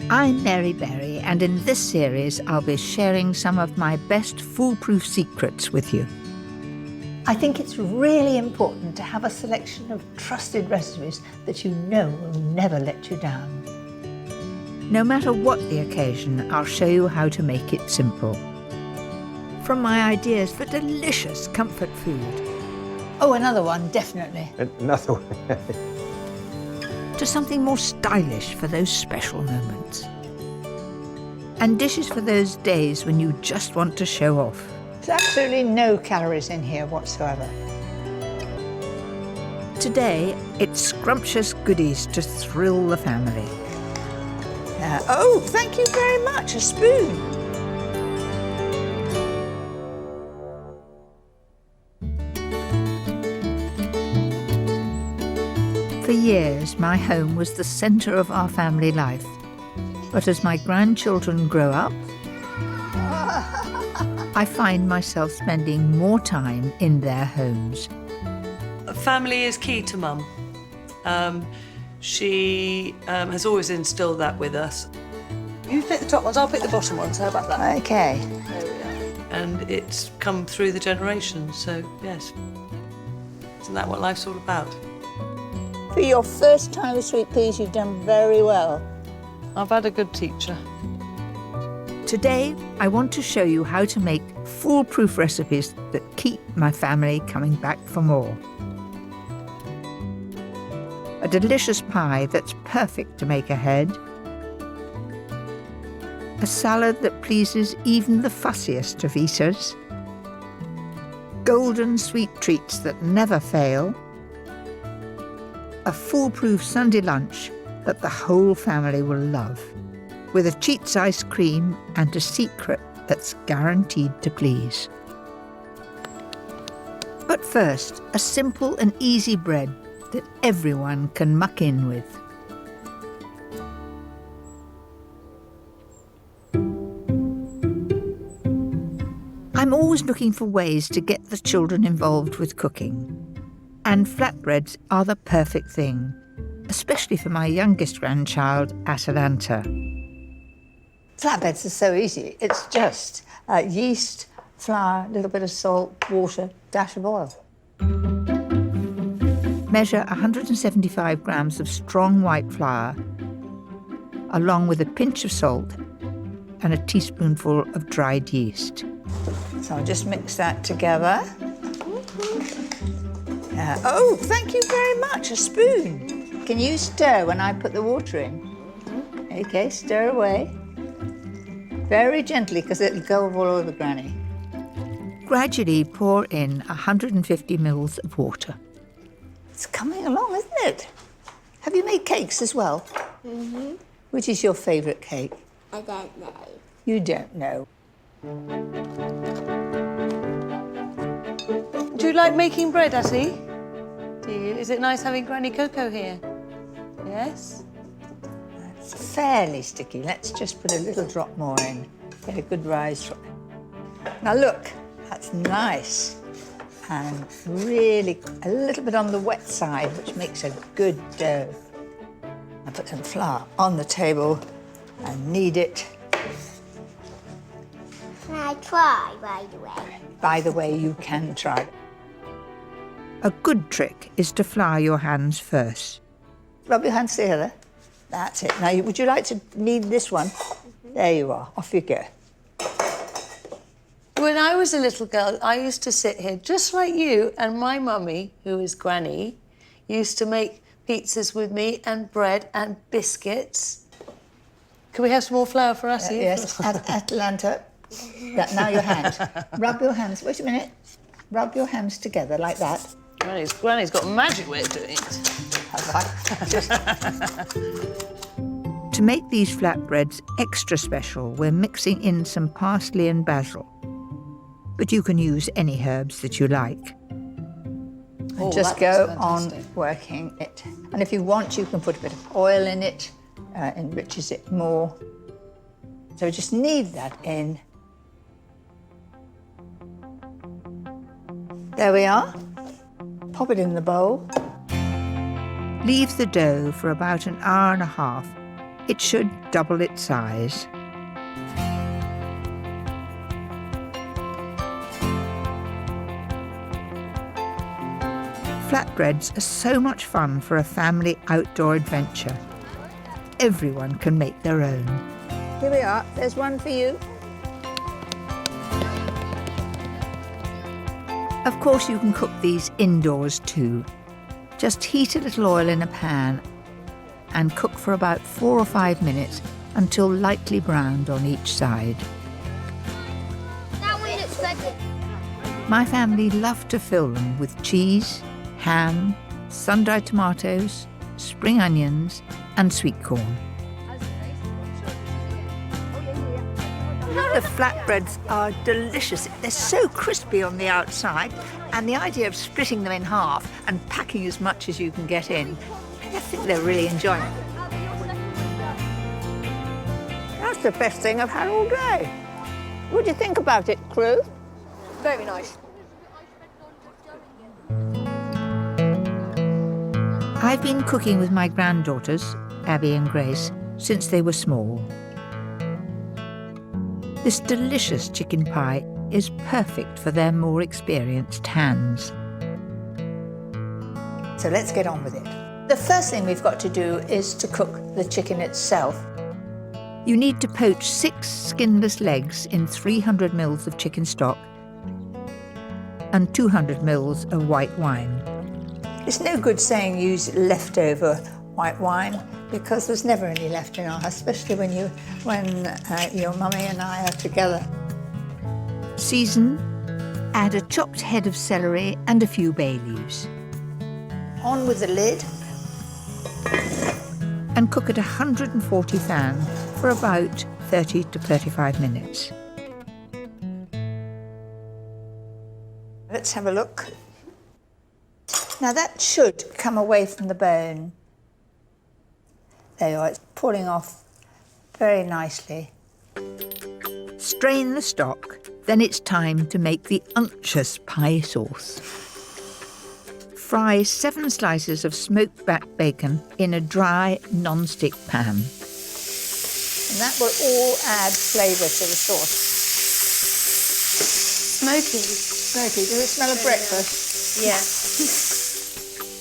I'm Mary Berry, and in this series I'll be sharing some of my best foolproof secrets with you. I think it's really important to have a selection of trusted recipes that you know will never let you down. No matter what the occasion, I'll show you how to make it simple. From my ideas for delicious comfort food. Oh, another one, definitely. Another one. To something more stylish for those special moments. And dishes for those days when you just want to show off. There's absolutely no calories in here whatsoever. Today, it's scrumptious goodies to thrill the family. Oh, thank you very much, a spoon. For years, my home was the centre of our family life. But as my grandchildren grow up, I find myself spending more time in their homes. Family is key to Mum. She has always instilled that with us. You pick the top ones, I'll pick the bottom ones. How about that? Okay. There we are. And it's come through the generations, so yes. Isn't that what life's all about? For your first time with sweet peas, you've done very well. I've had a good teacher. Today, I want to show you how to make foolproof recipes that keep my family coming back for more. A delicious pie that's perfect to make ahead. A salad that pleases even the fussiest of eaters. Golden sweet treats that never fail. A foolproof Sunday lunch that the whole family will love, with a Cheats ice cream and a secret that's guaranteed to please. But first, a simple and easy bread that everyone can muck in with. I'm always looking for ways to get the children involved with cooking. And flatbreads are the perfect thing, especially for my youngest grandchild, Atalanta. Flatbreads are so easy. It's just yeast, flour, a little bit of salt, water, dash of oil. Measure 175 grams of strong white flour, along with a pinch of salt and a teaspoonful of dried yeast. So I'll just mix that together. Oh, thank you very much, a spoon. Can you stir when I put the water in? Okay, stir away. Very gently, because it'll go all over Granny. Gradually pour in 150 mils of water. It's coming along, isn't it? Have you made cakes as well? Mm-hmm. Which is your favourite cake? I don't know. You don't know. Do you like making bread, Atty? Do you? Is it nice having Granny Coco here? Yes? It's fairly sticky. Let's just put a little drop more in. Get a good rise from it. Now look, that's nice. And really a little bit on the wet side, which makes a good dough. I put some flour on the table and knead it. Can I try, by the way? By the way, you can try. A good trick is to flour your hands first. Rub your hands together. That's it. Now, would you like to knead this one? There you are. Off you go. When I was a little girl, I used to sit here just like you, and my mummy, who is Granny, used to make pizzas with me and bread and biscuits. Can we have some more flour for us? Yes, Atalanta. Now your hands. Rub your hands. Wait a minute. Rub your hands together like that. Granny's got a magic way of doing it. To make these flatbreads extra special, we're mixing in some parsley and basil. But you can use any herbs that you like. And just go on working it. And if you want, you can put a bit of oil in it, enriches it more. So just knead that in. There we are. Pop it in the bowl. Leave the dough for about an hour and a half It should double its size. Flatbreads are so much fun for a family outdoor adventure. Everyone can make their own. Here we are. There's one for you. Of course, you can cook these indoors too. Just heat a little oil in a pan and cook for about 4 or 5 minutes until lightly browned on each side. That one looks ready. My family love to fill them with cheese, ham, sun-dried tomatoes, spring onions and sweet corn. The flatbreads are delicious. They're so crispy on the outside, and the idea of splitting them in half and packing as much as you can get in, I think they're really enjoying it. That's the best thing I've had all day. What do you think about it, crew? Very nice. I've been cooking with my granddaughters, Abby and Grace, since they were small. This delicious chicken pie is perfect for their more experienced hands. So let's get on with it. The first thing we've got to do is to cook the chicken itself. You need to poach 6 skinless legs in 300 ml of chicken stock and 200 ml of white wine. It's no good saying use leftover white wine because there's never any left in our house, especially when your mummy and I are together. Season, add a chopped head of celery and a few bay leaves. On with the lid. And cook at 140 fan for about 30 to 35 minutes. Let's have a look. Now that should come away from the bone. There you are, it's pulling off very nicely. Strain the stock, then it's time to make the unctuous pie sauce. Fry 7 slices of smoked back bacon in a dry, non-stick pan. And that will all add flavour to the sauce. Smoky. Smoky, does it smell of breakfast? Yeah.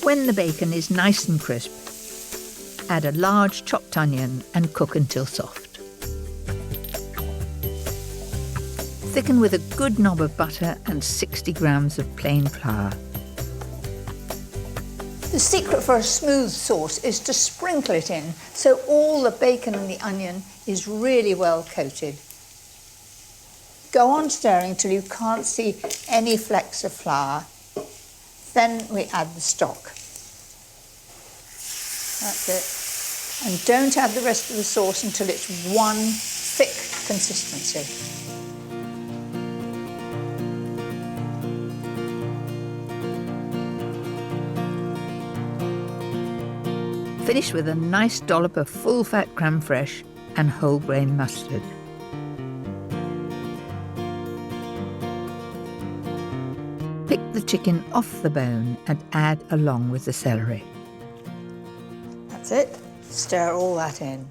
When the bacon is nice and crisp, add a large chopped onion and cook until soft. Thicken with a good knob of butter and 60 grams of plain flour. The secret for a smooth sauce is to sprinkle it in so all the bacon and the onion is really well coated. Go on stirring till you can't see any flecks of flour. Then we add the stock. That's it. And don't add the rest of the sauce until it's one thick consistency. Finish with a nice dollop of full-fat crème fraîche and whole grain mustard. Pick the chicken off the bone and add along with the celery. That's it. Stir all that in.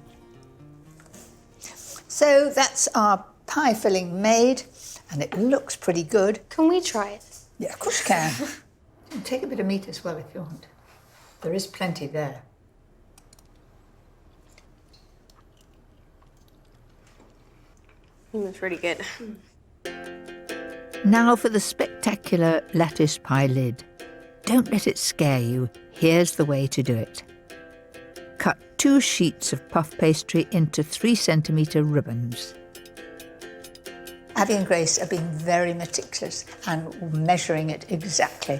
So that's our pie filling made, and it looks pretty good. Can we try it? Yeah, of course you can. And take a bit of meat as well if you want. There is plenty there. It's really good. Now for the spectacular lattice pie lid. Don't let it scare you. Here's the way to do it. Cut 2 sheets of puff pastry into 3 centimetre ribbons. Abby and Grace have been very meticulous and measuring it exactly.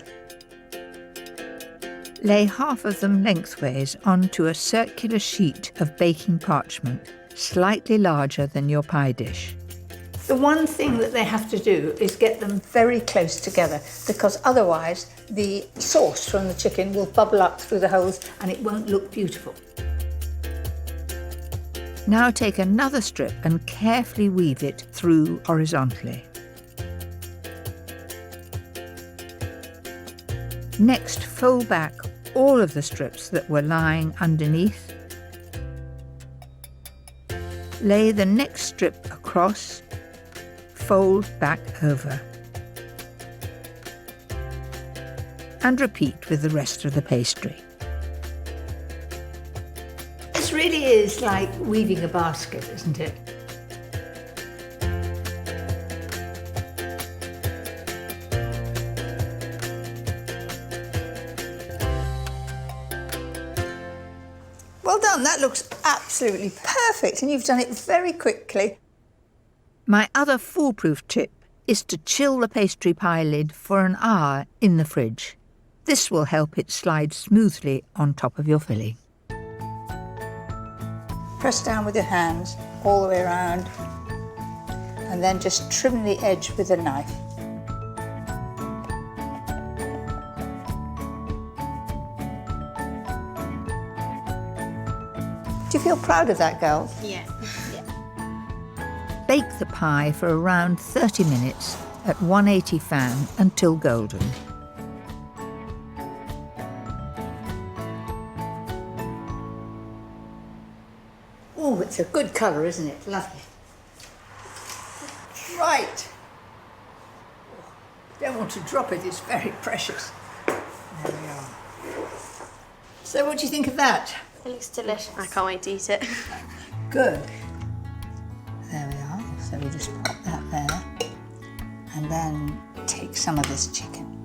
Lay half of them lengthways onto a circular sheet of baking parchment, slightly larger than your pie dish. The one thing that they have to do is get them very close together, because otherwise the sauce from the chicken will bubble up through the holes and it won't look beautiful. Now take another strip and carefully weave it through horizontally. Next, fold back all of the strips that were lying underneath Lay the next strip across, fold back over. And repeat with the rest of the pastry. This really is like weaving a basket, isn't it? Well done, that looks absolutely perfect, and you've done it very quickly. My other foolproof tip is to chill the pastry pie lid for an hour in the fridge. This will help it slide smoothly on top of your filling. Press down with your hands all the way around, and then just trim the edge with a knife. Do you feel proud of that, girls? Yeah. Bake the pie for around 30 minutes at 180 fan until golden. Oh, it's a good colour, isn't it? Lovely. Right. Don't want to drop it, it's very precious. There we are. So what do you think of that? It looks delicious. I can't wait to eat it. Good. There we are. So we just pop that there. And then take some of this chicken.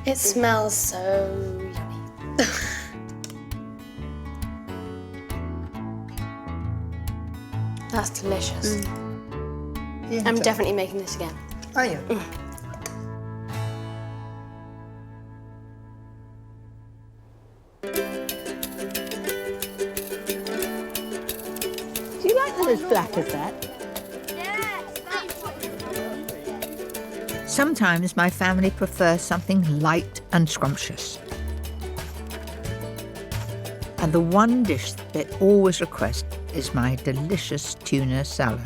It smells so yummy. That's delicious. Yeah, I'm definitely making this again. Are you? Do you like them as black as that? Sometimes my family prefers something light and scrumptious. And the one dish they always request is my delicious tuna salad.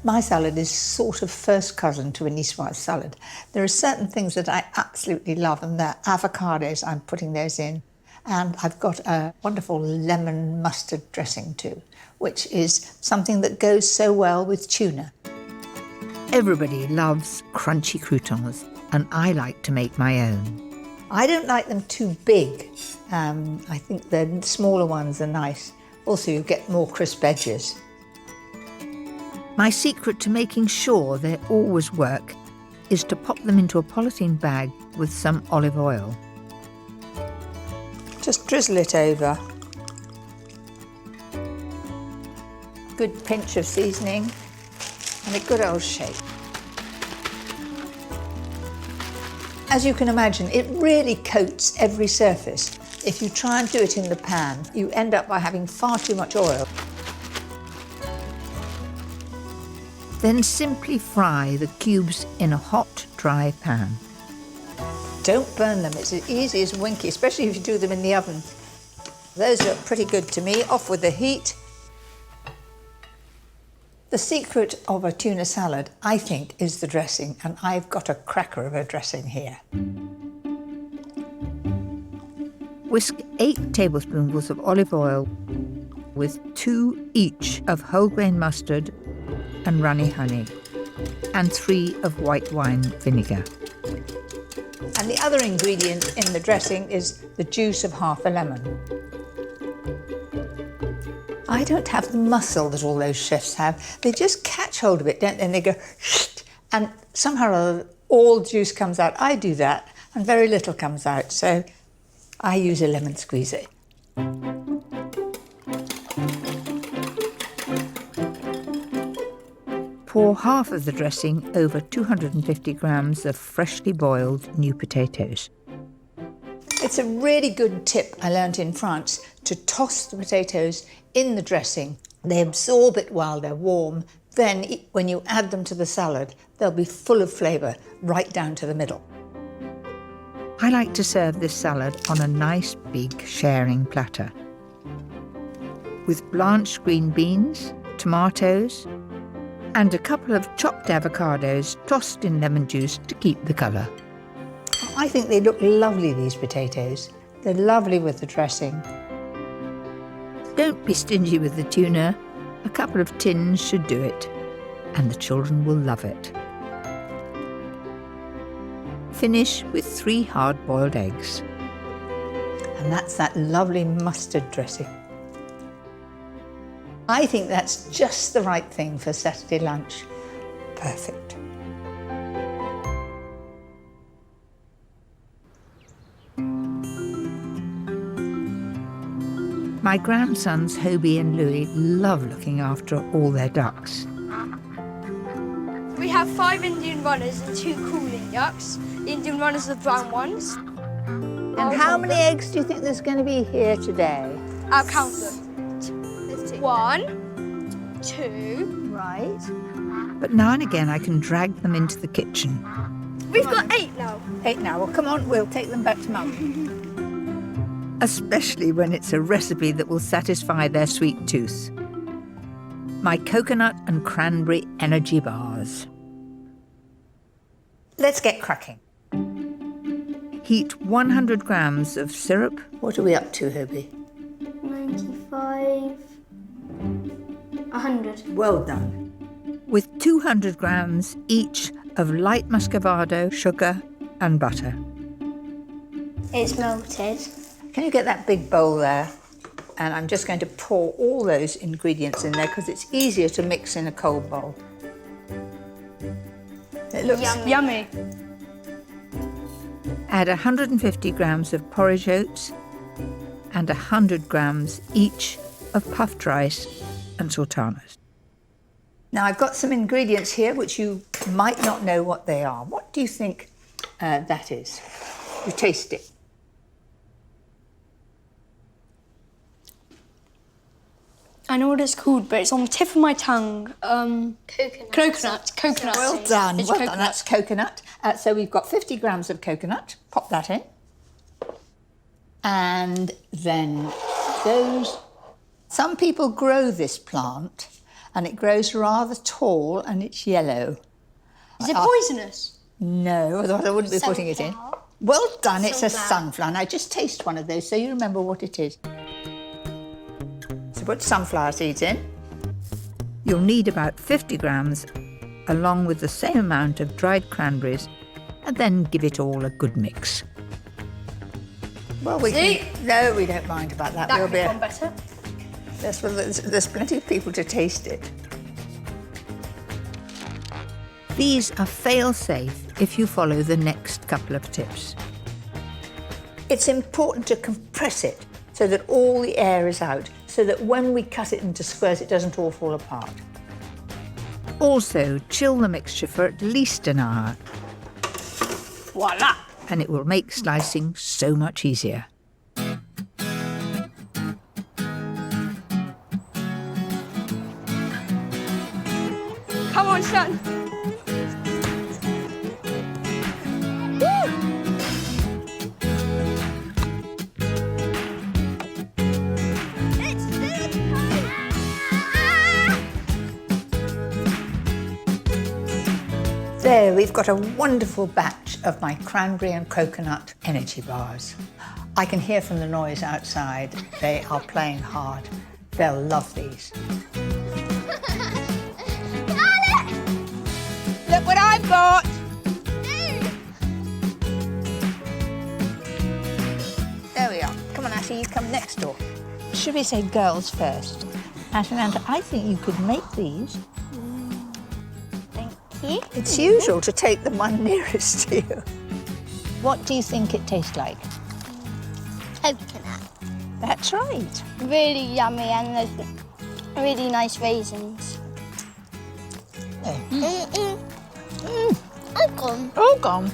My salad is sort of first cousin to a niçoise salad. There are certain things that I absolutely love, and they're avocados. I'm putting those in. And I've got a wonderful lemon mustard dressing too, which is something that goes so well with tuna. Everybody loves crunchy croutons, and I like to make my own. I don't like them too big. I think the smaller ones are nice. Also, you get more crisp edges. My secret to making sure they always work is to pop them into a polythene bag with some olive oil. Just drizzle it over. Good pinch of seasoning and a good old shake. As you can imagine, it really coats every surface. If you try and do it in the pan, you end up by having far too much oil. Then simply fry the cubes in a hot, dry pan. Don't burn them, it's as easy as winky, especially if you do them in the oven. Those look pretty good to me. Off with the heat. The secret of a tuna salad, I think, is the dressing, and I've got a cracker of a dressing here. Whisk 8 tablespoonfuls of olive oil with 2 each of whole grain mustard and runny honey, and 3 of white wine vinegar. And the other ingredient in the dressing is the juice of half a lemon. I don't have the muscle that all those chefs have. They just catch hold of it, don't they? And they go, and somehow all juice comes out. I do that, and very little comes out. So I use a lemon squeezer. Pour half of the dressing over 250 grams of freshly boiled new potatoes. It's a really good tip I learned in France to toss the potatoes in the dressing. They absorb it while they're warm. Then when you add them to the salad, they'll be full of flavour right down to the middle. I like to serve this salad on a nice big sharing platter with blanched green beans, tomatoes, and a couple of chopped avocados tossed in lemon juice to keep the colour. I think they look lovely, these potatoes. They're lovely with the dressing. Don't be stingy with the tuna. A couple of tins should do it, and the children will love it. Finish with 3 hard-boiled eggs. And that's that lovely mustard dressing. I think that's just the right thing for Saturday lunch. Perfect. My grandsons Hobie and Louie love looking after all their ducks. We have 5 Indian runners and 2 Koulibiacs. The Indian runners are the brown ones. And how many eggs do you think there's going to be here today? I'll count them. There's 2. 1, 2. Right. But now and again I can drag them into the kitchen. We've got 8 now. 8 now. Well, come on, we'll take them back to Mum. Especially when it's a recipe that will satisfy their sweet tooth. My coconut and cranberry energy bars. Let's get cracking. Heat 100 grams of syrup. What are we up to, Hobie? 95, 100. Well done. With 200 grams each of light muscovado, sugar and butter. It's melted. Can you get that big bowl there? And I'm just going to pour all those ingredients in there because it's easier to mix in a cold bowl. It looks Yummy. Add 150 grams of porridge oats and 100 grams each of puffed rice and sultanas. Now I've got some ingredients here which you might not know what they are. What do you think that is? You taste it. I know what it's called, but it's on the tip of my tongue. Coconut. Coconut. Well done, It's well coconut. done. That's coconut. So we've got 50 grams of coconut. Pop that in. And then those... Some people grow this plant and it grows rather tall and it's yellow. Is it poisonous? No, otherwise I wouldn't be putting it in. Sunflower. Well done, it's a Sunflower. sunflower. Now just taste one of those so you remember what it is. So put sunflower seeds in. You'll need about 50 grams along with the same amount of dried cranberries and then give it all a good mix. Well, we See? can, no, we don't mind about that. That We'll could be have gone better. there's plenty of people to taste it. These are fail-safe if you follow the next couple of tips. It's important to compress it so that all the air is out, so that when we cut it into squares, it doesn't all fall apart. Also, chill the mixture for at least an hour, Voila. and it will make slicing so much easier. Come on, son. There, we've got a wonderful batch of my cranberry and coconut energy bars. I can hear from the noise outside. They are playing hard. They'll love these. Look what I've got! There we are. Come on, Ashley, you come next door. Should we say girls first? Ashley, and I think you could make these. It's usual to take the one nearest to you. What do you think it tastes like? Coconut. That's right. Really yummy, and there's really nice raisins. I've gone. All gone.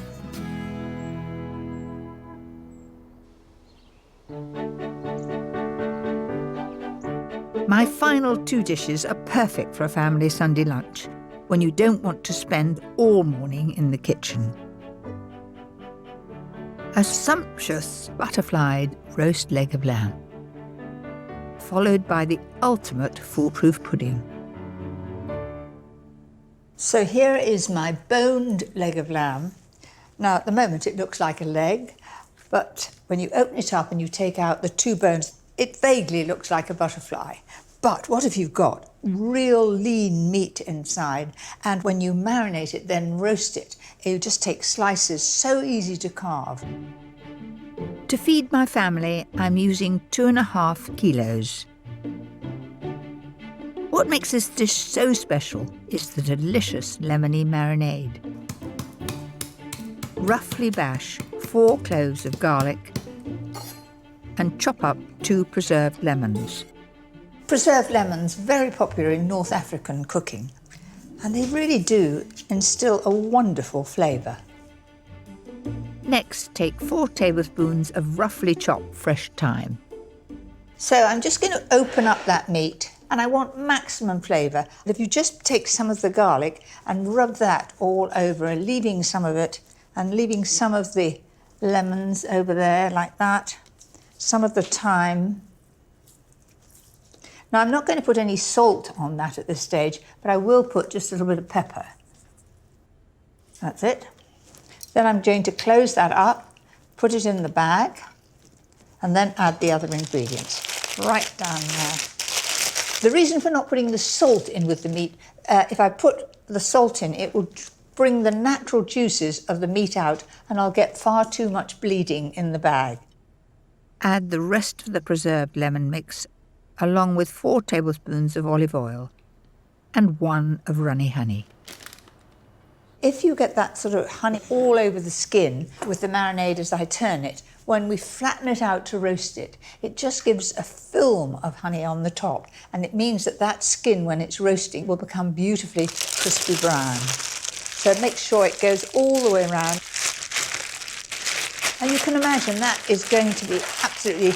My final 2 dishes are perfect for a family Sunday lunch when you don't want to spend all morning in the kitchen. A sumptuous butterflied roast leg of lamb, followed by the ultimate foolproof pudding. So here is my boned leg of lamb. Now, at the moment, it looks like a leg, but when you open it up and you take out the 2 bones, It vaguely looks like a butterfly. But what have you got? Real lean meat inside. And when you marinate it, then roast it, you just take slices, so easy to carve. To feed my family, I'm using 2.5 kilos. What makes this dish so special is the delicious lemony marinade. Roughly bash 4 cloves of garlic and chop up 2 preserved lemons. Preserved lemons, very popular in North African cooking, and they really do instill a wonderful flavour. Next, take 4 tablespoons of roughly chopped fresh thyme. So I'm just going to open up that meat, and I want maximum flavour. If you just take some of the garlic and rub that all over, leaving some of it, and leaving some of the lemons over there like that, some of the thyme. Now, I'm not going to put any salt on that at this stage, but I will put just a little bit of pepper. That's it. Then I'm going to close that up, put it in the bag, and then add the other ingredients right down there. The reason for not putting the salt in with the meat, if I put the salt in, it will bring the natural juices of the meat out, and I'll get far too much bleeding in the bag. Add the rest of the preserved lemon mix along with 4 tablespoons of olive oil and 1 of runny honey. If you get that sort of honey all over the skin with the marinade as I turn it, when we flatten it out to roast it, it just gives a film of honey on the top, and it means that that skin, when it's roasting, will become beautifully crispy brown. So make sure it goes all the way around. And you can imagine that is going to be absolutely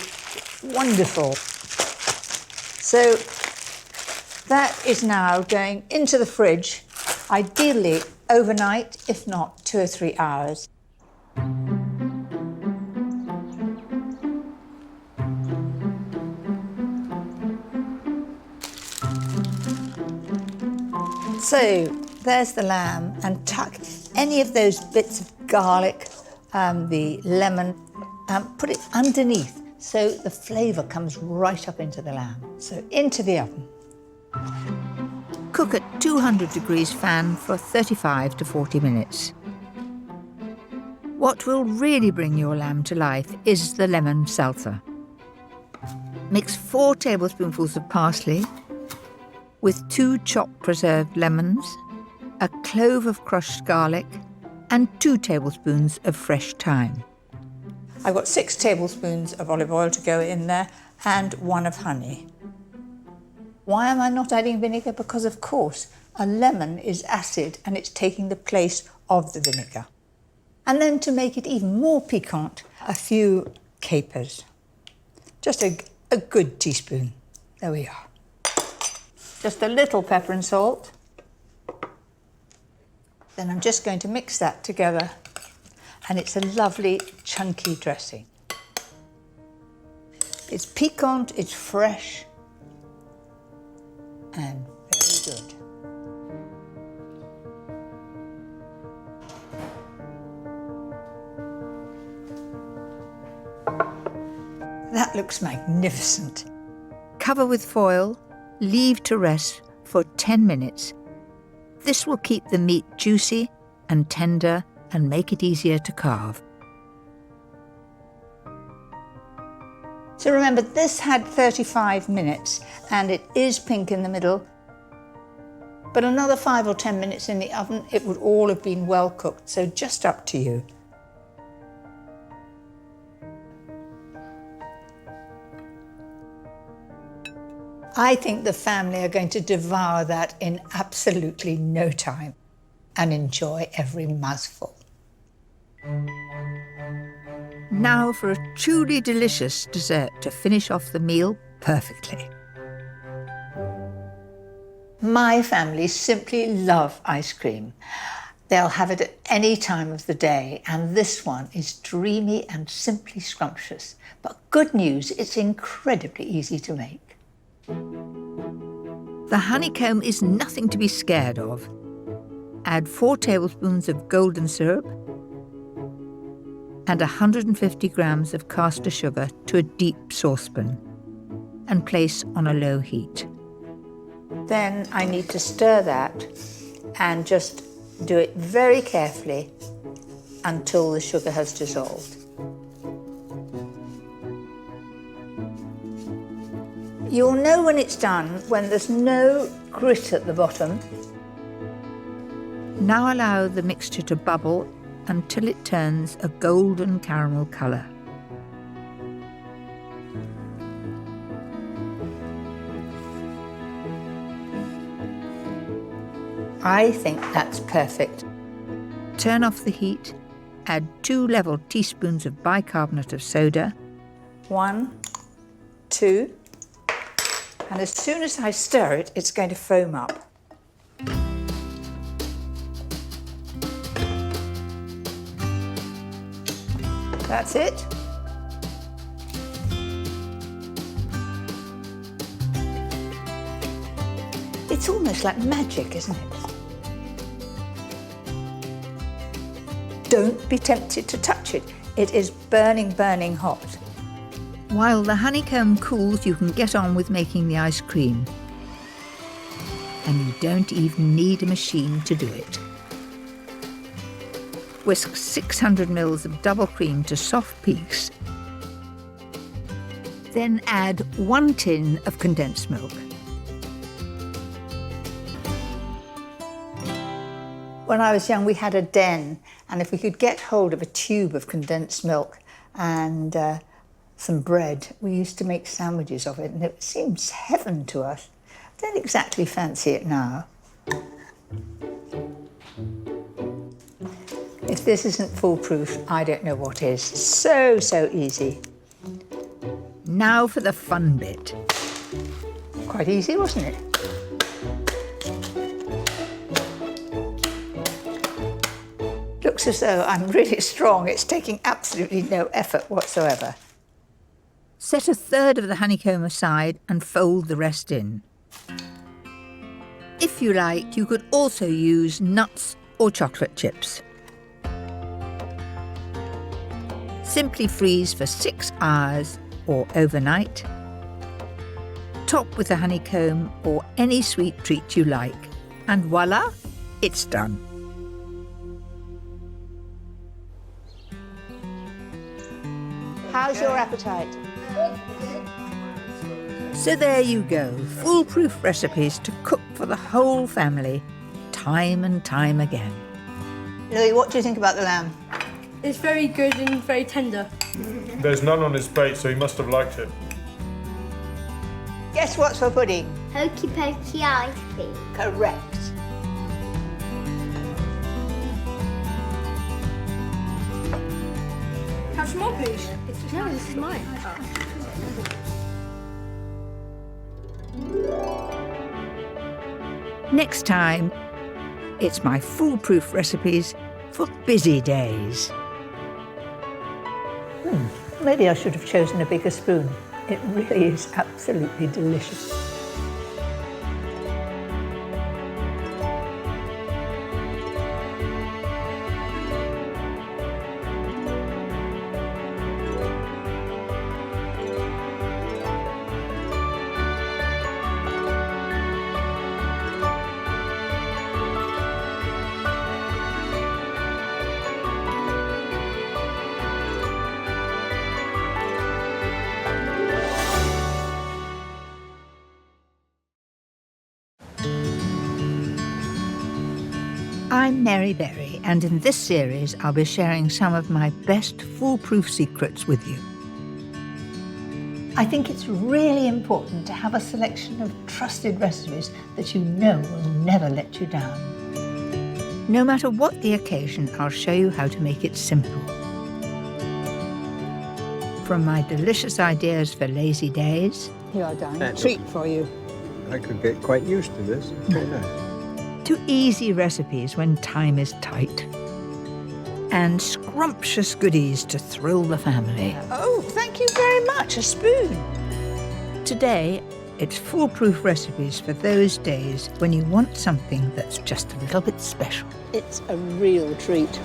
wonderful. So that is now going into the fridge, ideally overnight, if not 2 or 3 hours. So there's the lamb, and tuck any of those bits of garlic, the lemon, put it underneath so the flavour comes right up into the lamb. So into the oven. Cook at 200 degrees fan for 35 to 40 minutes. What will really bring your lamb to life is the lemon salsa. Mix 4 tablespoonfuls of parsley with 2 chopped preserved lemons, a clove of crushed garlic, and 2 tablespoons of fresh thyme. I've got 6 tablespoons of olive oil to go in there and 1 of honey. Why am I not adding vinegar? Because, of course, a lemon is acid and it's taking the place of the vinegar. And then to make it even more piquant, a few capers. Just a good teaspoon. There we are. Just a little pepper and salt. Then I'm just going to mix that together, and it's a lovely chunky dressing. It's piquant, it's fresh, and very good. That looks magnificent. Cover with foil, leave to rest for 10 minutes. This will keep the meat juicy and tender and make it easier to carve. So remember, this had 35 minutes and it is pink in the middle, but another 5 or 10 minutes in the oven, it would all have been well cooked, so just up to you. I think the family are going to devour that in absolutely no time and enjoy every mouthful. Now for a truly delicious dessert to finish off the meal perfectly. My family simply love ice cream. They'll have it at any time of the day, and this one is dreamy and simply scrumptious. But good news, it's incredibly easy to make. The honeycomb is nothing to be scared of. Add 4 tablespoons of golden syrup and 150 grams of caster sugar to a deep saucepan. and place on a low heat. Then I need to stir that and just do it very carefully until the sugar has dissolved. You'll know when it's done when there's no grit at the bottom. Now allow the mixture to bubble until it turns a golden caramel colour. I think that's perfect. Turn off the heat, add 2 level teaspoons of bicarbonate of soda. 1, 2, and as soon as I stir it, it's going to foam up. That's it. It's almost like magic, isn't it? Don't be tempted to touch it. It is burning, burning hot. While the honeycomb cools, you can get on with making the ice cream. And you don't even need a machine to do it. Whisk 600 ml of double cream to soft peaks. Then add 1 tin of condensed milk. When I was young, we had a den, and if we could get hold of a tube of condensed milk and some bread, we used to make sandwiches of it, and it seems heaven to us. I don't exactly fancy it now. If this isn't foolproof, I don't know what is. So, so easy. Now for the fun bit. Quite easy, wasn't it? Looks as though I'm really strong. It's taking absolutely no effort whatsoever. Set 1/3 of the honeycomb aside and fold the rest in. If you like, you could also use nuts or chocolate chips. Simply freeze for 6 hours or overnight. Top with a honeycomb or any sweet treat you like. And voila, it's done. How's your appetite? So there you go, foolproof recipes to cook for the whole family, time and time again. Louis, what do you think about the lamb? It's very good and very tender. There's none on his plate, so he must have liked it. Guess what's for pudding? Hokey pokey ice cream. Correct. Have some more, please. No, this is mine. Next time, it's my foolproof recipes for busy days. Maybe I should have chosen a bigger spoon. It really is absolutely delicious. I'm Mary Berry, and in this series I'll be sharing some of my best foolproof secrets with you. I think it's really important to have a selection of trusted recipes that you know will never let you down. No matter what the occasion, I'll show you how to make it simple. From my delicious ideas for lazy days Here are done. A treat for you. I could get quite used to this. It's very nice. to easy recipes when time is tight, and scrumptious goodies to thrill the family. Oh, thank you very much. A spoon. Today, it's foolproof recipes for those days when you want something that's just a little bit special. It's a real treat.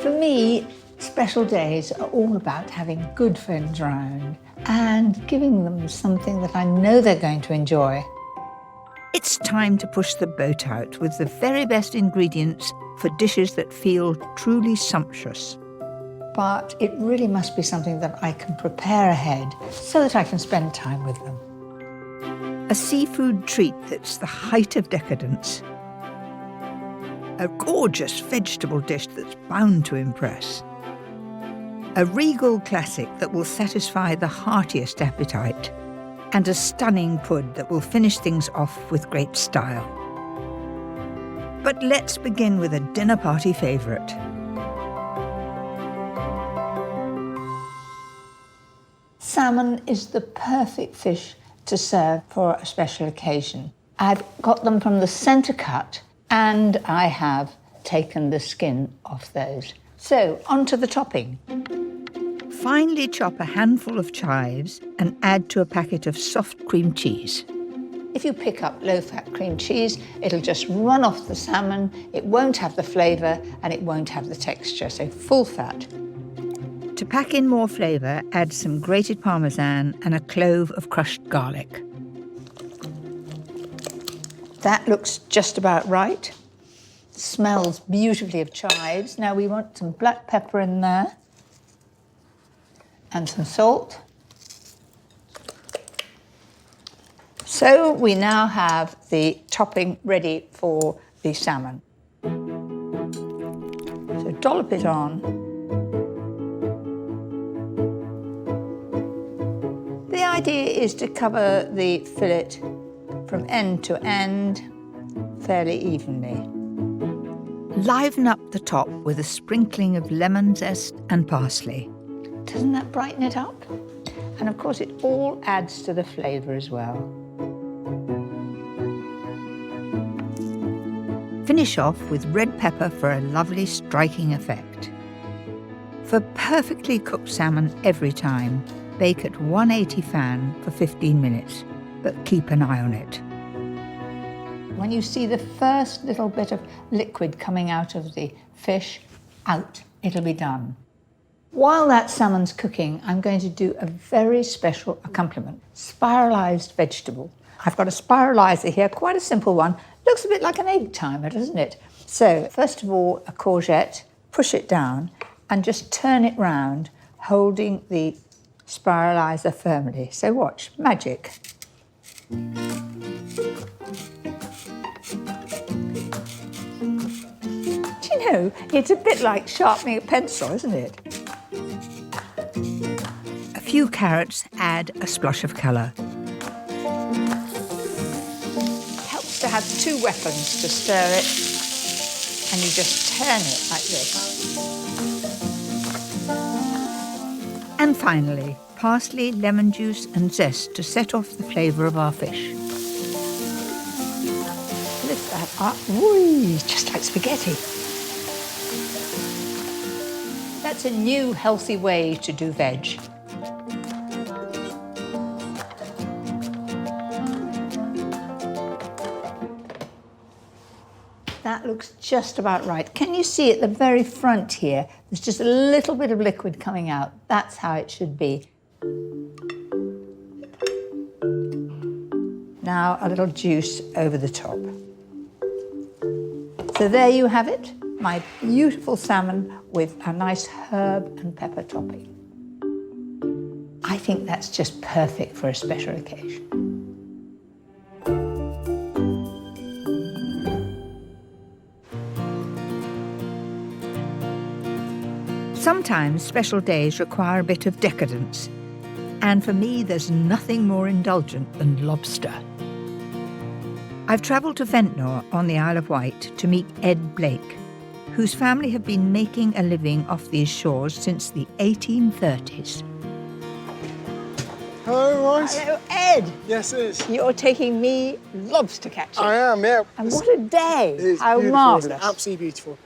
For me, special days are all about having good friends around and giving them something that I know they're going to enjoy. It's time to push the boat out with the very best ingredients for dishes that feel truly sumptuous. But it really must be something that I can prepare ahead so that I can spend time with them. A seafood treat that's the height of decadence. A gorgeous vegetable dish that's bound to impress. A regal classic that will satisfy the heartiest appetite. And a stunning pud that will finish things off with great style. But let's begin with a dinner party favourite. Salmon is the perfect fish to serve for a special occasion. I've got them from the centre cut and I have taken the skin off those. So, onto the topping. Finely chop a handful of chives and add to a packet of soft cream cheese. If you pick up low-fat cream cheese, it'll just run off the salmon, it won't have the flavour and it won't have the texture, so full fat. To pack in more flavour, add some grated parmesan and a clove of crushed garlic. That looks just about right. Smells beautifully of chives. Now we want some black pepper in there and some salt. So we now have the topping ready for the salmon. So dollop it on. The idea is to cover the fillet from end to end fairly evenly. Liven up the top with a sprinkling of lemon zest and parsley. Doesn't that brighten it up? And of course it all adds to the flavour as well. Finish off with red pepper for a lovely striking effect. For perfectly cooked salmon every time, bake at 180 fan for 15 minutes, but keep an eye on it. When you see the first little bit of liquid coming out of the fish, out, it'll be done. While that salmon's cooking, I'm going to do a very special accompaniment, spiralised vegetable. I've got a spiraliser here, quite a simple one. Looks a bit like an egg timer, doesn't it? So, first of all, a courgette, push it down and just turn it round, holding the spiraliser firmly. So watch, magic. Do you know, it's a bit like sharpening a pencil, isn't it? A few carrots add a splash of colour. Helps to have two weapons to stir it, and you just turn it like this. And finally, parsley, lemon juice and zest to set off the flavour of our fish. Lift that up. Whee, just like spaghetti. That's a new healthy way to do veg. That looks just about right. Can you see at the very front here, there's just a little bit of liquid coming out. That's how it should be. Now a little juice over the top. So there you have it, my beautiful salmon with a nice herb and pepper topping. I think that's just perfect for a special occasion. Sometimes special days require a bit of decadence, and for me there's nothing more indulgent than lobster. I've travelled to Fennel on the Isle of Wight to meet Ed Blake, whose family have been making a living off these shores since the 1830s. Hello, Rice. Hello, Ed. Yes, it is. You're taking me lobster catching. I am, yeah. And what a day. It's How beautiful, marvellous. absolutely beautiful.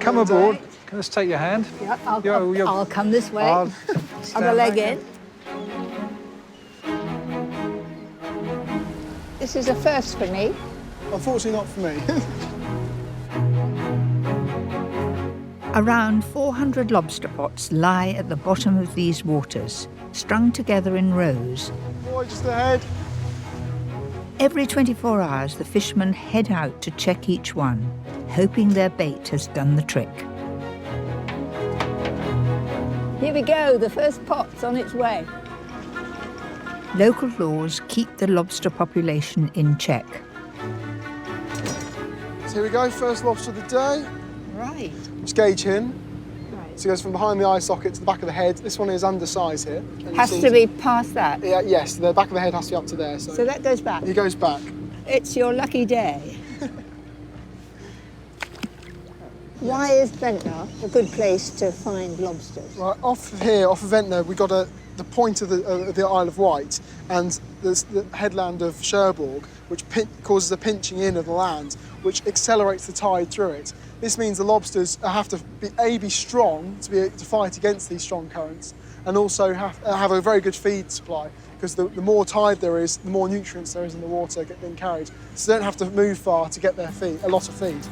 Come aboard. Can I just take your hand? Yeah, You're- I'll come this way. I'll On the stand leg back. in. This is a first for me. Unfortunately, not for me. Around 400 lobster pots lie at the bottom of these waters, strung together in rows. Boy, just ahead. Every 24 hours, the fishermen head out to check each one, hoping their bait has done the trick. Here we go, the first pot's on its way. Local laws keep the lobster population in check. So here we go, first lobster of the day. Right. Just gauge in. Right. So it goes from behind the eye socket to the back of the head. This one is undersized here. And you Has see- to be past that. Yeah, yes, the back of the head has to be up to there. So, So that goes back. it goes back. It's your lucky day. Why is Ventnor a good place to find lobsters? Right, off of here, off of Ventnor, we got the point of the Isle of Wight, and there's the headland of Cherbourg, which causes a pinching in of the land, which accelerates the tide through it. This means the lobsters have to be strong to fight against these strong currents, and also have a very good feed supply, because the more tide there is, the more nutrients there is in the water being carried. So they don't have to move far to get their feed, a lot of feed.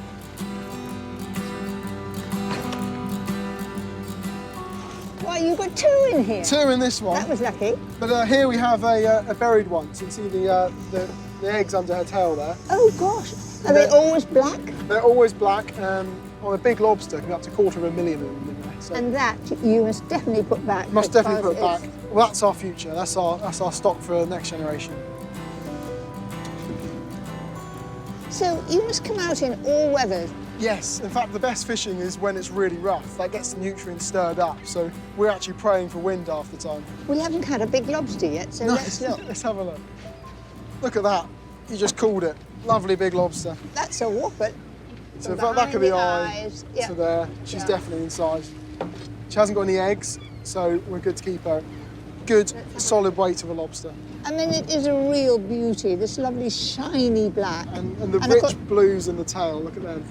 Why, you've got two in here. Two in this one. That was lucky. But here we have a buried one. So you can see the eggs under her tail there. Oh, gosh. Are they always black? They're always black. On a big lobster, can be up to 250,000 of them in there. So And that you must definitely put back. must definitely put because it back. Well, that's our future. That's our stock for the next generation. So you must come out in all weathers. Yes, in fact, the best fishing is when it's really rough. That gets the nutrients stirred up. So we're actually praying for wind half the time. We haven't had a big lobster yet, so let's look. Let's have a look. Look at that. You just called it. Lovely big lobster. That's a whopper. So From the back of behind the eye eyes, yeah. to there. She's Yeah. definitely inside. She hasn't got any eggs, so we're good to keep her. Good, solid weight of a lobster. I mean, it is a real beauty, this lovely shiny black. And the of rich course- blues in the tail, look at them.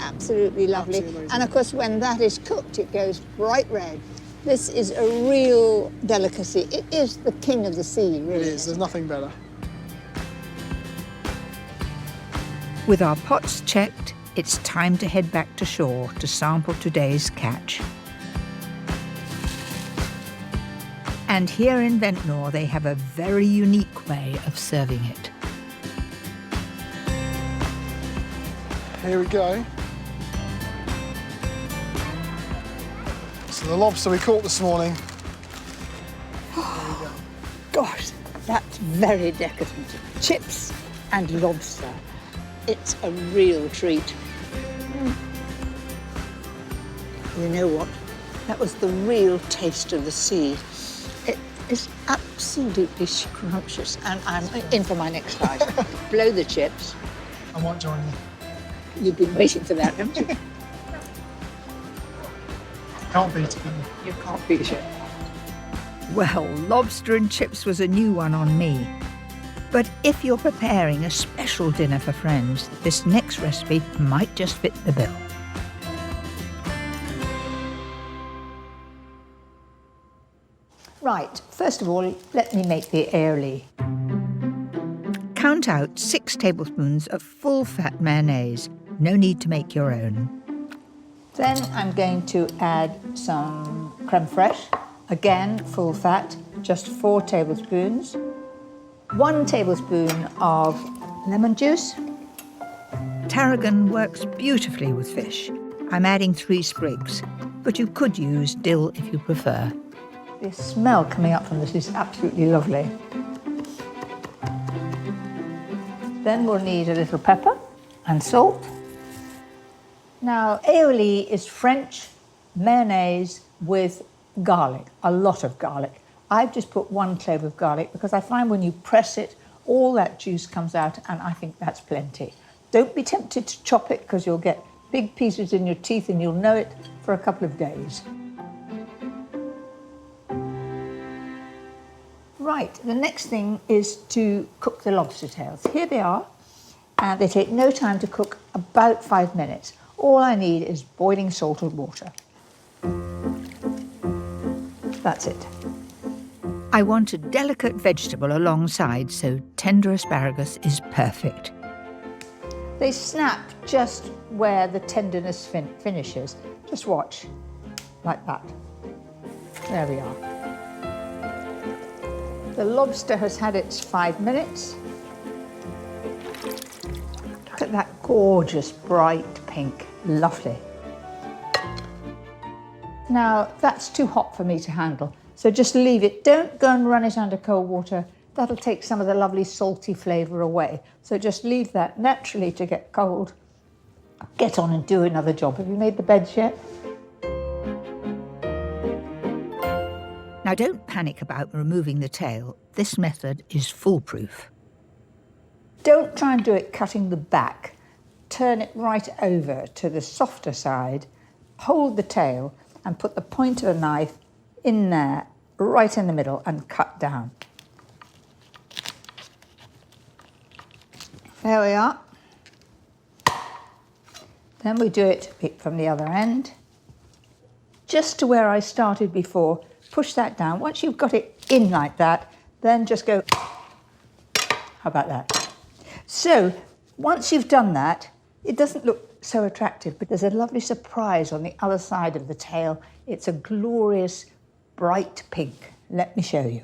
Absolutely lovely. Absolutely amazing. And of course, when that is cooked, it goes bright red. This is a real delicacy. It is the king of the sea, really. It is, there's nothing better. With our pots checked, it's time to head back to shore to sample today's catch. And here in Ventnor, they have a very unique way of serving it. Here we go. So the lobster we caught this morning. Gosh, that's very decadent. Chips and lobster. It's a real treat. You know what? That was the real taste of the sea. It is absolutely scrumptious. And I'm in for my next slice. Blow the chips. I might join you. You've been waiting for that, haven't you? Can't beat it, can you? You can't beat it. Well, lobster and chips was a new one on me. But if you're preparing a special dinner for friends, this next recipe might just fit the bill. Right, first of all, let me make the aioli. Count out 6 tablespoons of full-fat mayonnaise. No need to make your own. Then I'm going to add some creme fraiche. Again, full fat, just 4 tablespoons. 1 tablespoon of lemon juice. Tarragon works beautifully with fish. I'm adding 3 sprigs, but you could use dill if you prefer. The smell coming up from this is absolutely lovely. Then we'll need a little pepper and salt. Now, aioli is French mayonnaise with garlic, a lot of garlic. I've just put 1 clove of garlic because I find when you press it, all that juice comes out, and I think that's plenty. Don't be tempted to chop it because you'll get big pieces in your teeth and you'll know it for a couple of days. Right, the next thing is to cook the lobster tails. Here they are, and they take no time to cook, about 5 minutes. All I need is boiling salted water. That's it. I want a delicate vegetable alongside, so tender asparagus is perfect. They snap just where the tenderness finishes. Just watch, like that. There we are. The lobster has had its 5 minutes. Look at that gorgeous bright pink, lovely. Now that's too hot for me to handle, so just leave it. Don't go and run it under cold water. That'll take some of the lovely salty flavour away. So just leave that naturally to get cold. Get on and do another job. Have you made the beds yet? Now don't panic about removing the tail. This method is foolproof. Don't try and do it cutting the back. Turn it right over to the softer side, hold the tail and put the point of a knife in there, right in the middle, and cut down. There we are. Then we do it from the other end. Just to where I started before, push that down. Once you've got it in like that, then just go, how about that? So, once you've done that, it doesn't look so attractive, but there's a lovely surprise on the other side of the tail. It's a glorious, bright pink. Let me show you.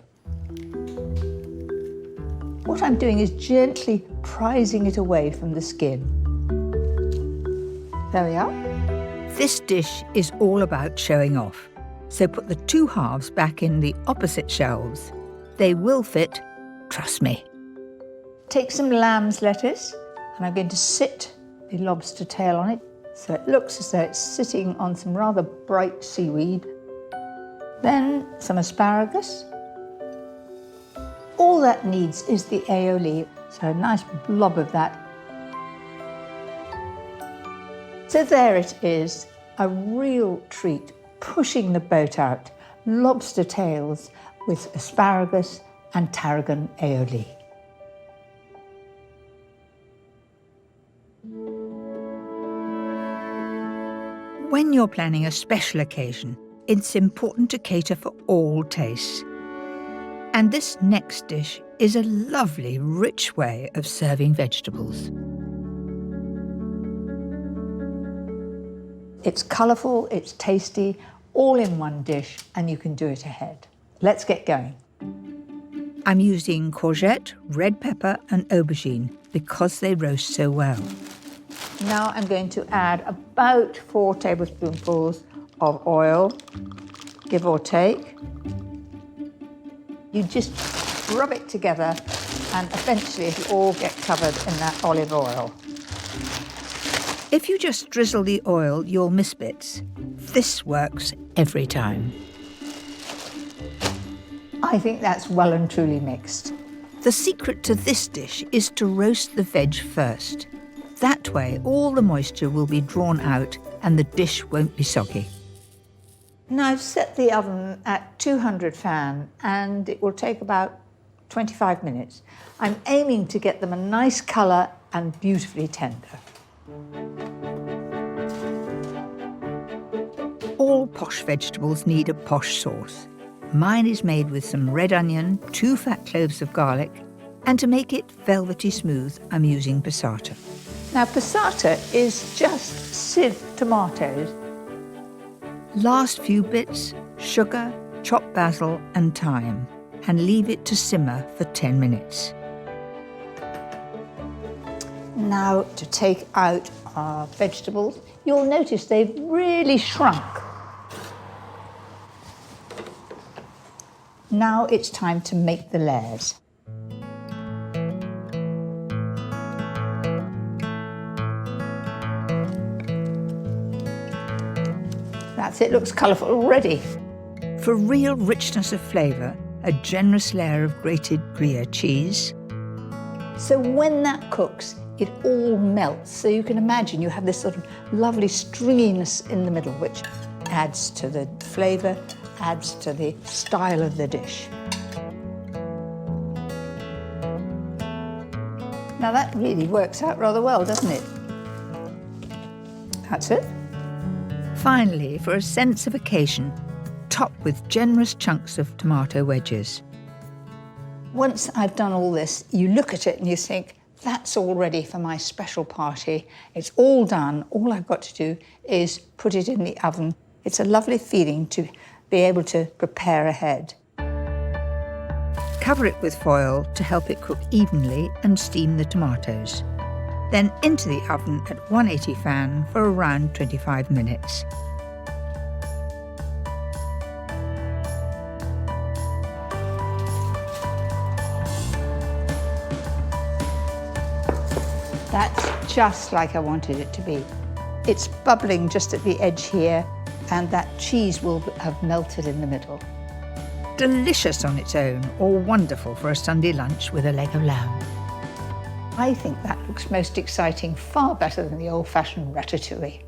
What I'm doing is gently prizing it away from the skin. There we are. This dish is all about showing off. So put the two halves back in the opposite shelves. They will fit, trust me. Take some lamb's lettuce, and I'm going to sit the lobster tail on it, so it looks as though it's sitting on some rather bright seaweed. Then some asparagus. All that needs is the aioli, so a nice blob of that. So there it is, a real treat, pushing the boat out, lobster tails with asparagus and tarragon aioli. When you're planning a special occasion, it's important to cater for all tastes. And this next dish is a lovely, rich way of serving vegetables. It's colourful, it's tasty, all in one dish, and you can do it ahead. Let's get going. I'm using courgette, red pepper and aubergine because they roast so well. Now I'm going to add about 4 tablespoonfuls of oil, give or take. You just rub it together and eventually it'll all get covered in that olive oil. If you just drizzle the oil, you'll miss bits. This works every time. I think that's well and truly mixed. The secret to this dish is to roast the veg first. That way, all the moisture will be drawn out and the dish won't be soggy. Now I've set the oven at 200 fan and it will take about 25 minutes. I'm aiming to get them a nice colour and beautifully tender. All posh vegetables need a posh sauce. Mine is made with some red onion, 2 fat cloves of garlic, and to make it velvety smooth, I'm using passata. Now passata is just sieved tomatoes. Last few bits, sugar, chopped basil and thyme, and leave it to simmer for 10 minutes. Now to take out our vegetables, you'll notice they've really shrunk. Now it's time to make the layers. That's it, looks colourful already. For real richness of flavour, a generous layer of grated Gruyere cheese. So when that cooks, it all melts. So you can imagine you have this sort of lovely stringiness in the middle, which adds to the flavour, adds to the style of the dish. Now that really works out rather well, doesn't it? That's it. Finally, for a sense of occasion, top with generous chunks of tomato wedges. Once I've done all this, you look at it and you think, That's all ready for my special party. It's all done. All I've got to do is put it in the oven. It's a lovely feeling to be able to prepare ahead. Cover it with foil to help it cook evenly and steam the tomatoes. Then into the oven at 180 fan for around 25 minutes. That's just like I wanted it to be. It's bubbling just at the edge here, and that cheese will have melted in the middle. Delicious on its own, or wonderful for a Sunday lunch with a leg of lamb. I think that looks most exciting, far better than the old-fashioned ratatouille.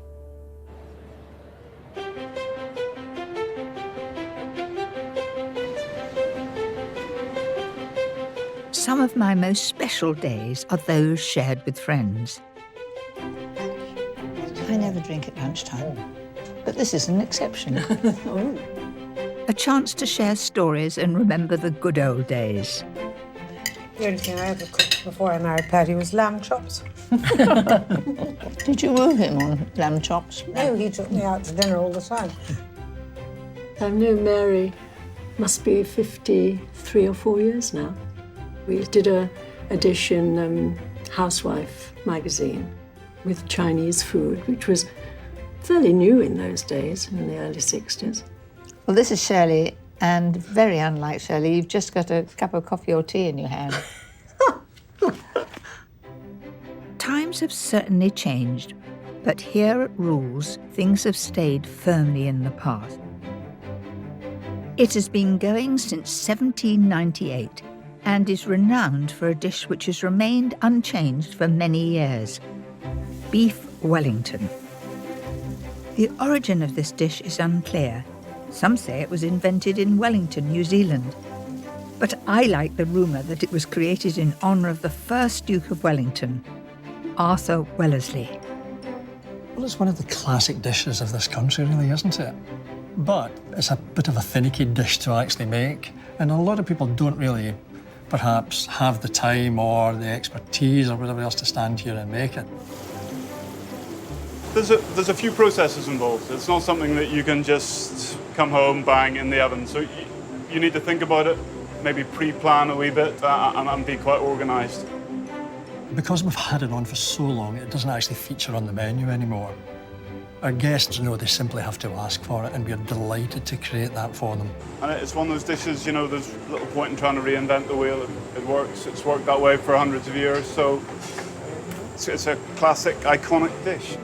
Some of my most special days are those shared with friends. I never drink at lunchtime, but this is an exception. A chance to share stories and remember the good old days. The only thing I ever cooked before I married Paddy was lamb chops. Did you woo him on lamb chops? No, he took me out to dinner all the time. I've known Mary, must be 53 or 4 years now. We did a dish in Housewife magazine with Chinese food, which was fairly new in those days, in the early 60s. Well, this is Shirley, and very unlike Shirley, you've just got a cup of coffee or tea in your hand. Times have certainly changed, but here at Rules, things have stayed firmly in the past. It has been going since 1798 and is renowned for a dish which has remained unchanged for many years: beef Wellington. The origin of this dish is unclear. Some say it was invented in Wellington, New Zealand. But I like the rumour that it was created in honour of the first Duke of Wellington, Arthur Wellesley. Well, it's one of the classic dishes of this country, really, isn't it? But it's a bit of a finicky dish to actually make, and a lot of people don't really perhaps have the time or the expertise or whatever else to stand here and make it. There's a few processes involved. It's not something that you can just come home, bang, in the oven. So you need to think about it, maybe pre-plan a wee bit and be quite organised. Because we've had it on for so long, it doesn't actually feature on the menu anymore. Our guests know they simply have to ask for it, and we're delighted to create that for them. And it's one of those dishes, you know, there's little point in trying to reinvent the wheel. It works. It's worked that way for hundreds of years. So it's a classic, iconic dish.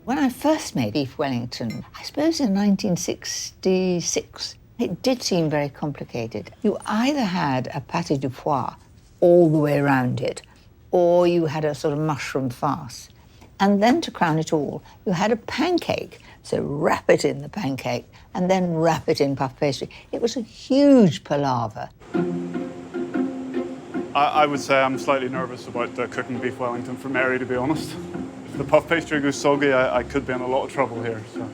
When I first made beef Wellington, I suppose in 1966, it did seem very complicated. You either had a pâté de foie all the way around it, or you had a sort of mushroom farce. And then to crown it all, you had a pancake. So wrap it in the pancake and then wrap it in puff pastry. It was a huge palaver. I would say I'm slightly nervous about cooking beef Wellington for Mary, to be honest. If the puff pastry goes soggy, I could be in a lot of trouble here. So.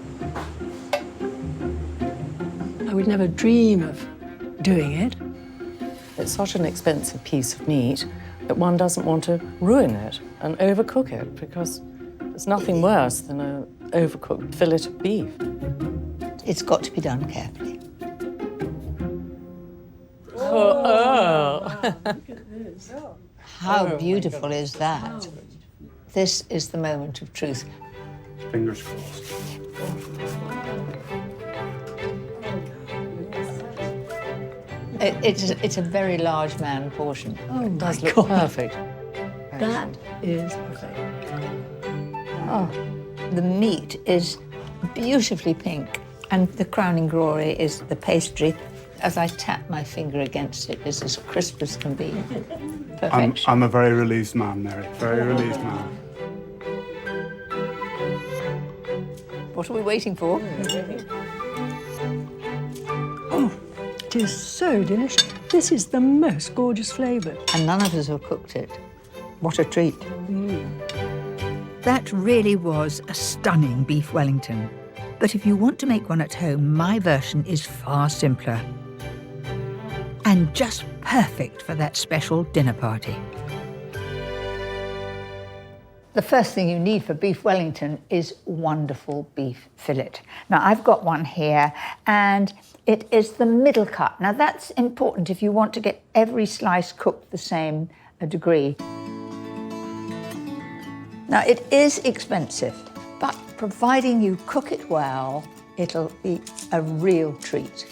I would never dream of doing it. It's such an expensive piece of meat that one doesn't want to ruin it and overcook it, because there's nothing worse than an overcooked fillet of beef. It's got to be done carefully. How beautiful is that? This is the moment of truth. Fingers crossed. It's a very large man portion. Oh, It does my look God. perfect. That is perfect. Oh, the meat is beautifully pink, and the crowning glory is the pastry. As I tap my finger against it, it's as crisp as can be. Perfection. I'm a very relieved man, Mary. Very relieved man. What are we waiting for? Oh, it is so delicious. This is the most gorgeous flavour. And none of us have cooked it. What a treat. That really was a stunning beef Wellington. But if you want to make one at home, my version is far simpler. And just perfect for that special dinner party. The first thing you need for beef Wellington is wonderful beef fillet. Now, I've got one here, and it is the middle cut. Now, that's important if you want to get every slice cooked the same degree. Now, it is expensive, but providing you cook it well, it'll be a real treat.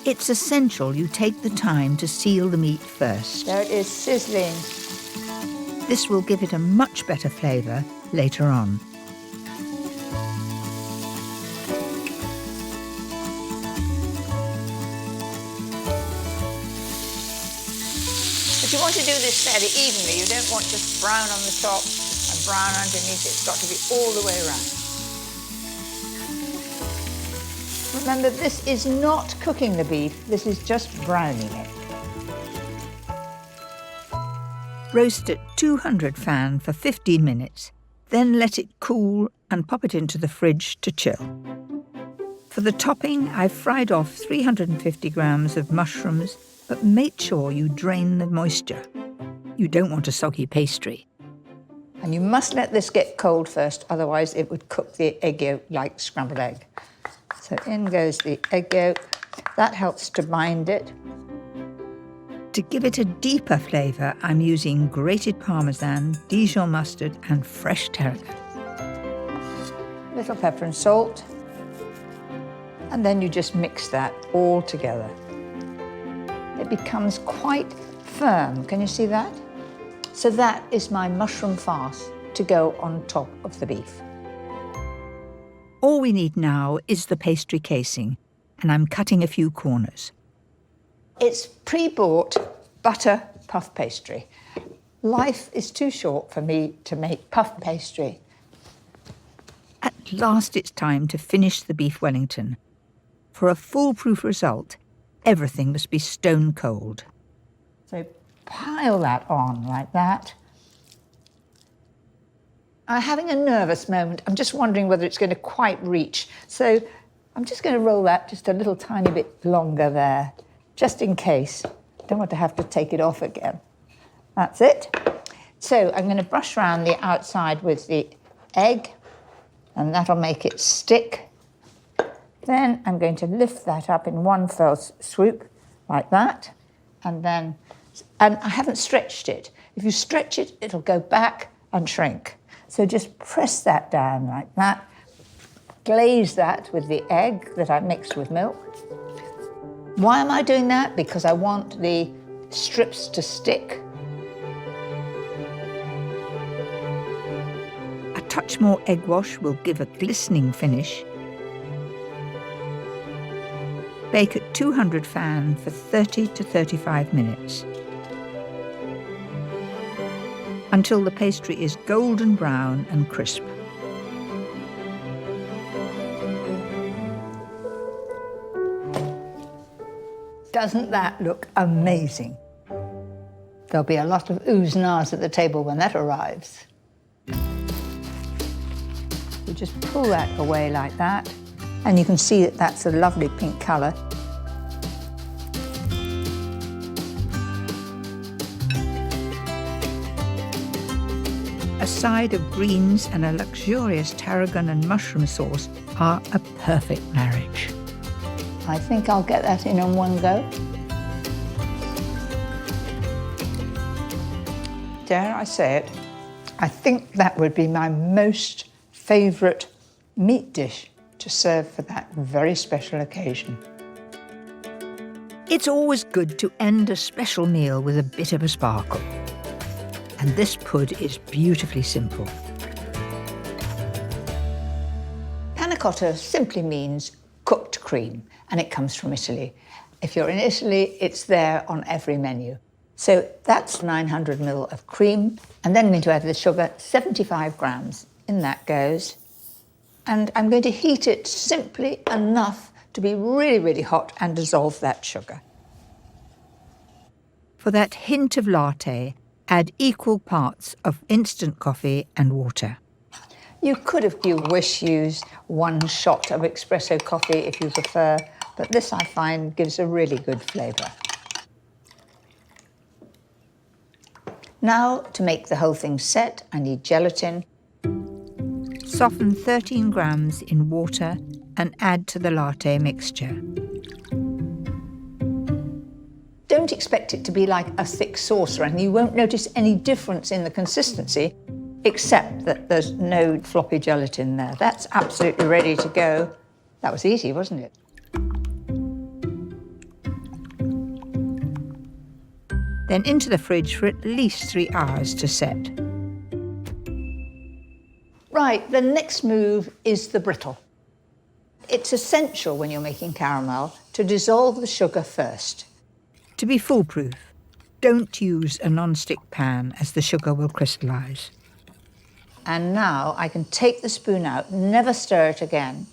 It's essential you take the time to seal the meat first. There it is, sizzling. This will give it a much better flavour later on. But you want to do this fairly evenly. You don't want just brown on the top and brown underneath. It's got to be all the way around. Remember, this is not cooking the beef. This is just browning it. Roast at 200 fan for 15 minutes, then let it cool and pop it into the fridge to chill. For the topping, I've fried off 350 grams of mushrooms, but make sure you drain the moisture. You don't want a soggy pastry. And you must let this get cold first, otherwise it would cook the egg yolk like scrambled egg. So in goes the egg yolk. That helps to bind it. To give it a deeper flavour, I'm using grated parmesan, Dijon mustard and fresh tarragon. Little pepper and salt. And then you just mix that all together. It becomes quite firm. Can you see that? So that is my mushroom farce to go on top of the beef. All we need now is the pastry casing, and I'm cutting a few corners. It's pre-bought butter puff pastry. Life is too short for me to make puff pastry. At last it's time to finish the beef Wellington. For a foolproof result, everything must be stone cold. So pile that on like that. I'm having a nervous moment. I'm just wondering whether it's going to quite reach. So I'm just going to roll that just a little tiny bit longer there, just in case. Don't want to have to take it off again. That's it. So I'm going to brush around the outside with the egg, and that'll make it stick. Then I'm going to lift that up in one fell swoop, like that. And I haven't stretched it. If you stretch it, it'll go back and shrink. So just press that down like that. Glaze that with the egg that I mixed with milk. Why am I doing that? Because I want the strips to stick. A touch more egg wash will give a glistening finish. Bake at 200 fan for 30 to 35 minutes. Until the pastry is golden brown and crisp. Doesn't that look amazing? There'll be a lot of oohs and ahs at the table when that arrives. You just pull that away like that, and you can see that that's a lovely pink colour. A side of greens and a luxurious tarragon and mushroom sauce are a perfect marriage. I think I'll get that in one go. Dare I say it, I think that would be my most favourite meat dish to serve for that very special occasion. It's always good to end a special meal with a bit of a sparkle. And this pud is beautifully simple. Panna cotta simply means cooked cream, and it comes from Italy. If you're in Italy, it's there on every menu. So that's 900 ml of cream, and then I'm going to add the sugar, 75 grams. In that goes. And I'm going to heat it simply enough to be really, really hot and dissolve that sugar. For that hint of latte, add equal parts of instant coffee and water. You could, if you wish, use 1 shot of espresso coffee if you prefer, but this I find gives a really good flavour. Now, to make the whole thing set, I need gelatin. Soften 13 grams in water and add to the latte mixture. Don't expect it to be like a thick sauce or anything. You won't notice any difference in the consistency, except that there's no floppy gelatin there. That's absolutely ready to go. That was easy, wasn't it? Then into the fridge for at least 3 hours to set. Right, the next move is the brittle. It's essential when you're making caramel to dissolve the sugar first. To be foolproof, don't use a non-stick pan as the sugar will crystallise. And now I can take the spoon out, never stir it again,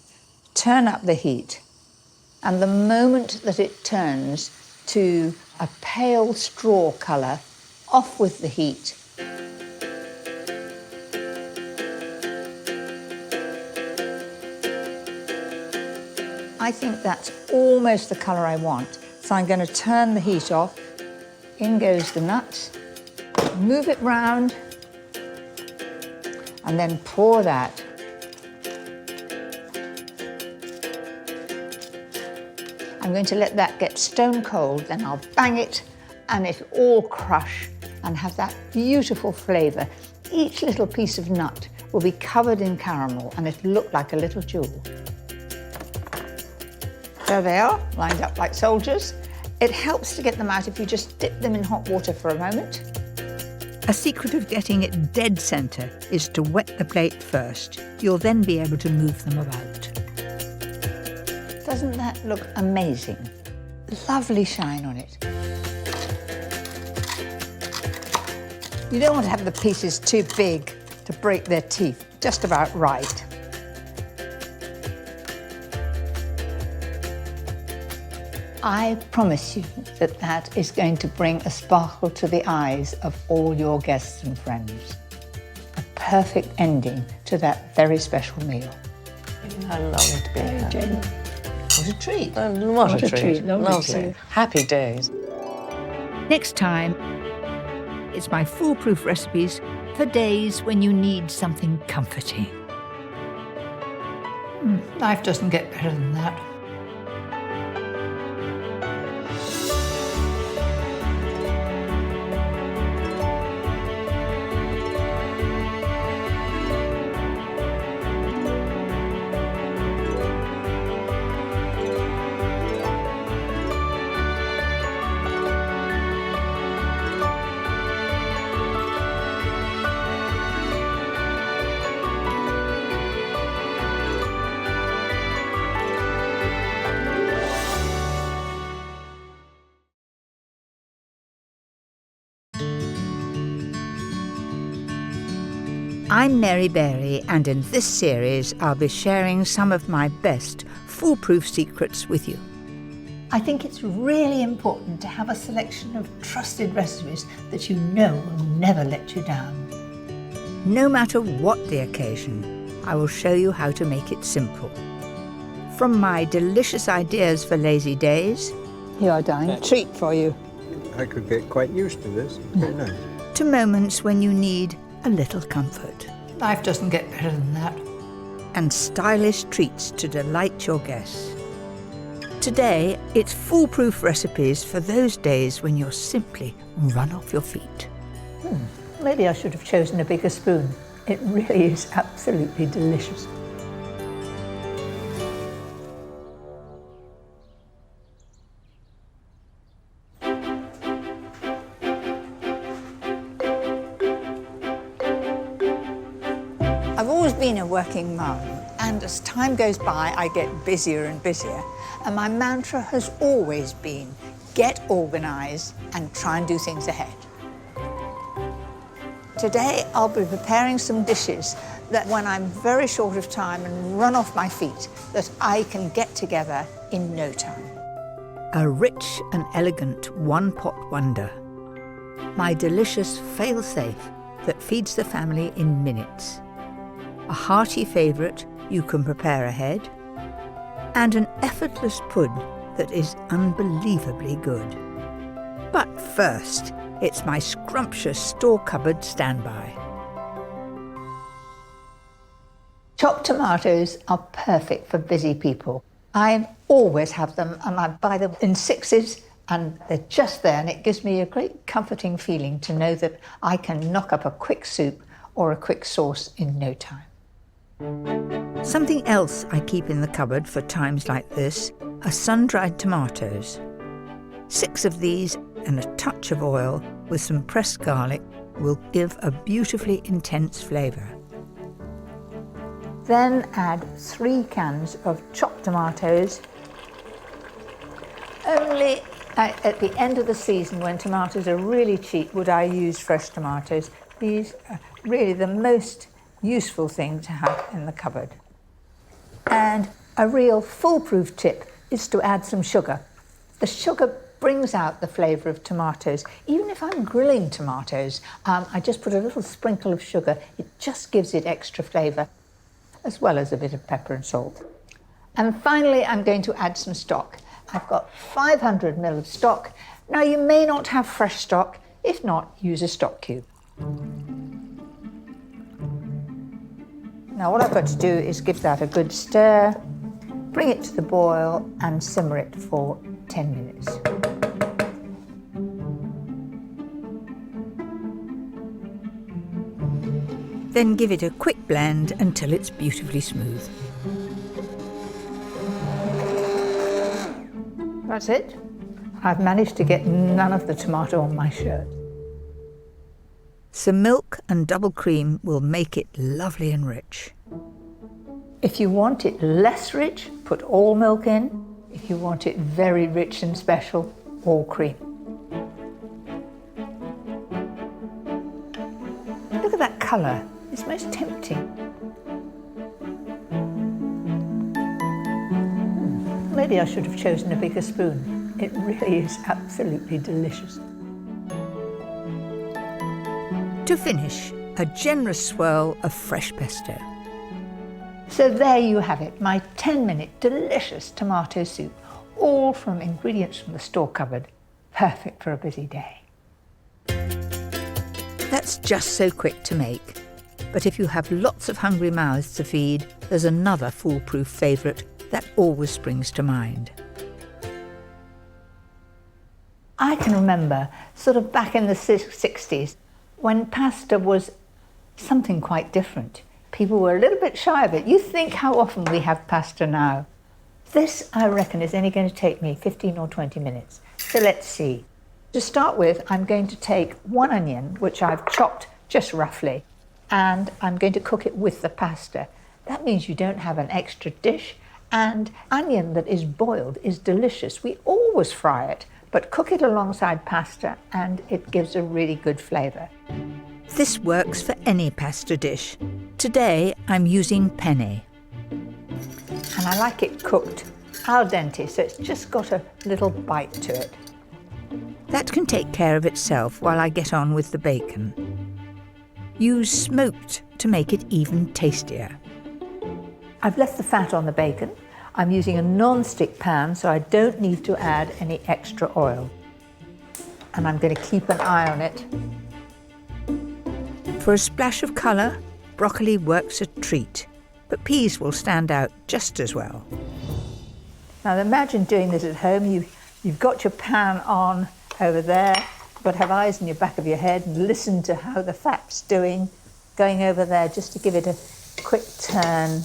turn up the heat, and the moment that it turns to a pale straw colour, off with the heat. I think that's almost the colour I want. So I'm going to turn the heat off. In goes the nuts. Move it round. And then pour that. I'm going to let that get stone cold, then I'll bang it and it'll all crush and have that beautiful flavour. Each little piece of nut will be covered in caramel and it'll look like a little jewel. There they are, lined up like soldiers. It helps to get them out if you just dip them in hot water for a moment. A secret of getting it dead centre is to wet the plate first. You'll then be able to move them about. Doesn't that look amazing? Lovely shine on it. You don't want to have the pieces too big to break their teeth, just about right. I promise you that that is going to bring a sparkle to the eyes of all your guests and friends. A perfect ending to that very special meal. I love it to be here. Jane. What a treat. What a treat. Lovely. Happy days. Next time, it's my foolproof recipes for days when you need something comforting. Life doesn't get better than that. I'm Mary Berry, and in this series I'll be sharing some of my best foolproof secrets with you. I think it's really important to have a selection of trusted recipes that you know will never let you down. No matter what the occasion, I will show you how to make it simple. From my delicious ideas for lazy days, Here, darling, a treat for you. I could get quite used to this. Very nice. to moments when you need a little comfort, Life doesn't get better than that. and stylish treats to delight your guests. Today, it's foolproof recipes for those days when you're simply run off your feet. Maybe I should have chosen a bigger spoon. It really is absolutely delicious. I've always been a working mum, and as time goes by, I get busier and busier. And my mantra has always been, get organised and try and do things ahead. Today, I'll be preparing some dishes that when I'm very short of time and run off my feet, that I can get together in no time. A rich and elegant one-pot wonder. My delicious fail-safe that feeds the family in minutes. A hearty favourite you can prepare ahead. And an effortless pud that is unbelievably good. But first, It's my scrumptious store cupboard standby. Chopped tomatoes are perfect for busy people. I always have them, and I buy them in sixes, and they're just there, and it gives me a great comforting feeling to know that I can knock up a quick soup or a quick sauce in no time. Something else I keep in the cupboard for times like this are sun-dried tomatoes. 6 of these and a touch of oil with some pressed garlic will give a beautifully intense flavour. Then add 3 cans of chopped tomatoes. Only at the end of the season, when tomatoes are really cheap, would I use fresh tomatoes. These are really the most useful thing to have in the cupboard. And a real foolproof tip is to add some sugar. The sugar brings out the flavour of tomatoes. Even if I'm grilling tomatoes, I just put a little sprinkle of sugar. It just gives it extra flavour, as well as a bit of pepper and salt. And finally, I'm going to add some stock. I've got 500 ml of stock. Now, you may not have fresh stock. If not, use a stock cube. Now, what I've got to do is give that a good stir, bring it to the boil and simmer it for 10 minutes. Then give it a quick blend until it's beautifully smooth. That's it. I've managed to get none of the tomato on my shirt. Some milk and double cream will make it lovely and rich. If you want it less rich, put all milk in. If you want it very rich and special, all cream. Look at that colour. It's most tempting. Maybe I should have chosen a bigger spoon. It really is absolutely delicious. To finish, a generous swirl of fresh pesto. So there you have it, my 10-minute delicious tomato soup, all from ingredients from the store cupboard, perfect for a busy day. That's just so quick to make. But if you have lots of hungry mouths to feed, there's another foolproof favourite that always springs to mind. I can remember, sort of back in the 60s, when pasta was something quite different. People were a little bit shy of it. You think how often we have pasta now. This, I reckon, is only going to take me 15 or 20 minutes. So let's see. To start with, I'm going to take 1 onion, which I've chopped just roughly, and I'm going to cook it with the pasta. That means you don't have an extra dish, and onion that is boiled is delicious. We always fry it, but cook it alongside pasta and it gives a really good flavour. This works for any pasta dish. Today I'm using penne. And I like it cooked al dente, so it's just got a little bite to it. That can take care of itself while I get on with the bacon. Use smoked to make it even tastier. I've left the fat on the bacon. I'm using a non-stick pan, so I don't need to add any extra oil. And I'm going to keep an eye on it. For a splash of colour, broccoli works a treat, but peas will stand out just as well. Now imagine doing this at home. You've got your pan on over there, but have eyes in your back of your head and listen to how the fat's doing, going over there just to give it a quick turn.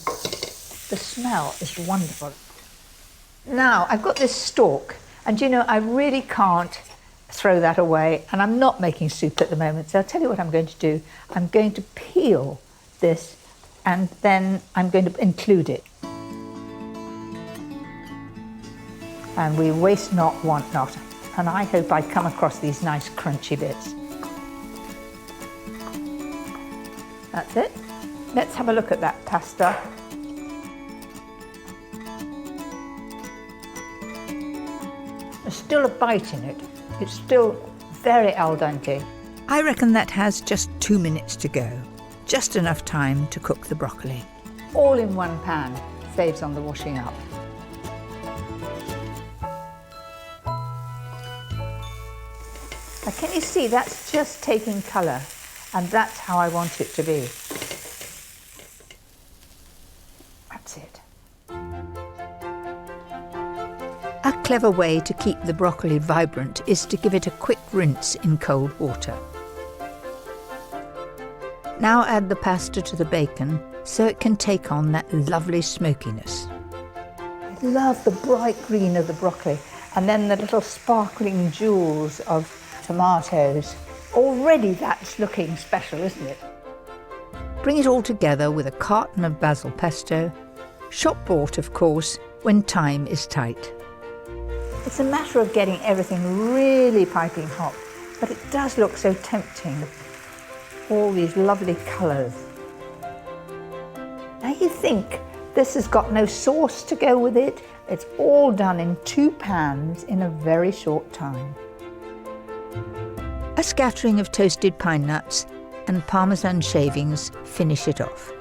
The smell is wonderful. Now, I've got this stalk, and you know, I really can't throw that away, and I'm not making soup at the moment, so I'll tell you what I'm going to do. I'm going to peel this, and then I'm going to include it. And we waste not, want not. And I hope I come across these nice crunchy bits. That's it. Let's have a look at that pasta. There's still a bite in it. It's still very al dente. I reckon that has just 2 minutes to go. Just enough time to cook the broccoli. All in one pan, saves on the washing up. Now, can you see that's just taking colour, and that's how I want it to be. That's it. A clever way to keep the broccoli vibrant is to give it a quick rinse in cold water. Now add the pasta to the bacon so it can take on that lovely smokiness. I love the bright green of the broccoli and then the little sparkling jewels of tomatoes. Already that's looking special, isn't it? Bring it all together with a carton of basil pesto, shop bought of course, when time is tight. It's a matter of getting everything really piping hot, but it does look so tempting. All these lovely colours. Now you think this has got no sauce to go with it. It's all done in 2 pans in a very short time. A scattering of toasted pine nuts and Parmesan shavings finish it off.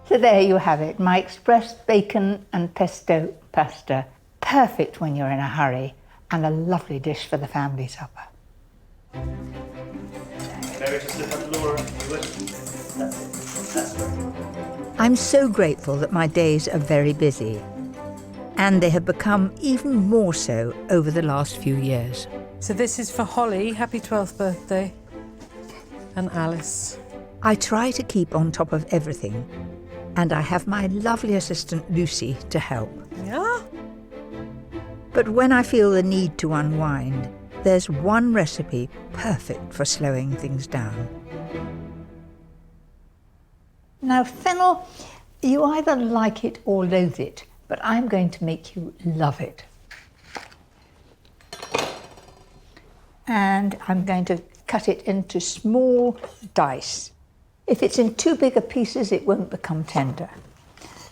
So there you have it, my express bacon and pesto pasta. Perfect when you're in a hurry, and a lovely dish for the family supper. I'm so grateful that my days are very busy, and they have become even more so over the last few years. So this is for Holly, happy 12th birthday, and Alice. I try to keep on top of everything, and I have my lovely assistant Lucy to help. Yeah? But when I feel the need to unwind, there's one recipe perfect for slowing things down. Now, fennel, you either like it or loathe it, but I'm going to make you love it. And I'm going to cut it into small dice. If it's in too big a pieces, it won't become tender.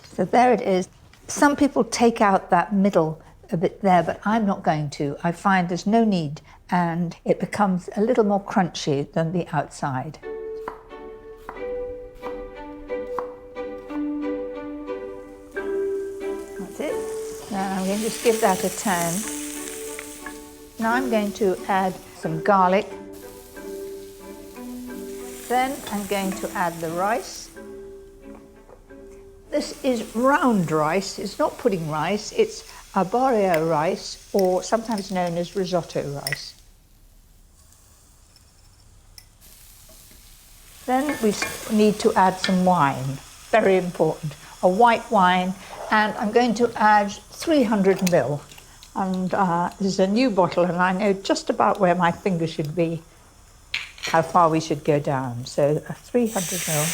So there it is. Some people take out that middle a bit there, but I'm not going to. I find there's no need, and it becomes a little more crunchy than the outside. That's it. Now I'm going to just give that a turn. Now I'm going to add some garlic. Then I'm going to add the rice. This is round rice. It's not pudding rice. It's arborio rice, or sometimes known as risotto rice. Then we need to add some wine, very important, a white wine, and I'm going to add 300 ml. And this is a new bottle, and I know just about where my finger should be, how far we should go down. So 300 ml.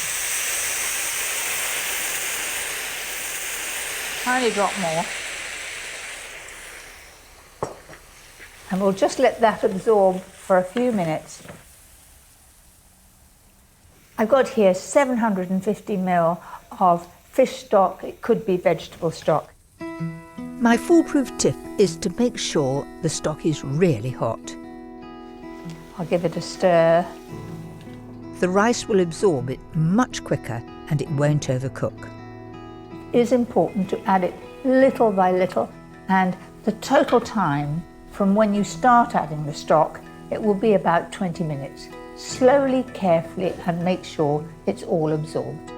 Tiny drop more. And we'll just let that absorb for a few minutes. I've got here 750 ml of fish stock. It could be vegetable stock. My foolproof tip is to make sure the stock is really hot. I'll give it a stir. The rice will absorb it much quicker and it won't overcook. It is important to add it little by little, and the total time from when you start adding the stock, it will be about 20 minutes. Slowly, carefully, and make sure it's all absorbed.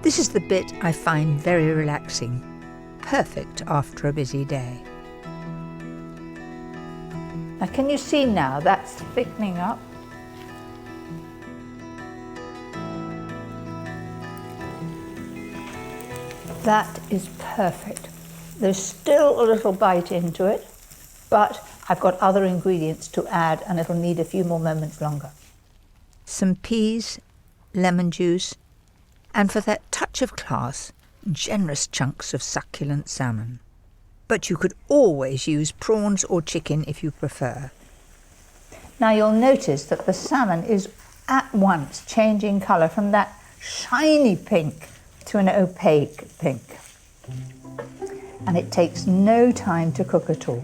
This is the bit I find very relaxing, perfect after a busy day. Now, can you see now that's thickening up? That is perfect. There's still a little bite into it, but I've got other ingredients to add and it'll need a few more moments longer. Some peas, lemon juice, and for that touch of class, generous chunks of succulent salmon. But you could always use prawns or chicken if you prefer. Now you'll notice that the salmon is at once changing colour from that shiny pink to an opaque pink. And it takes no time to cook at all.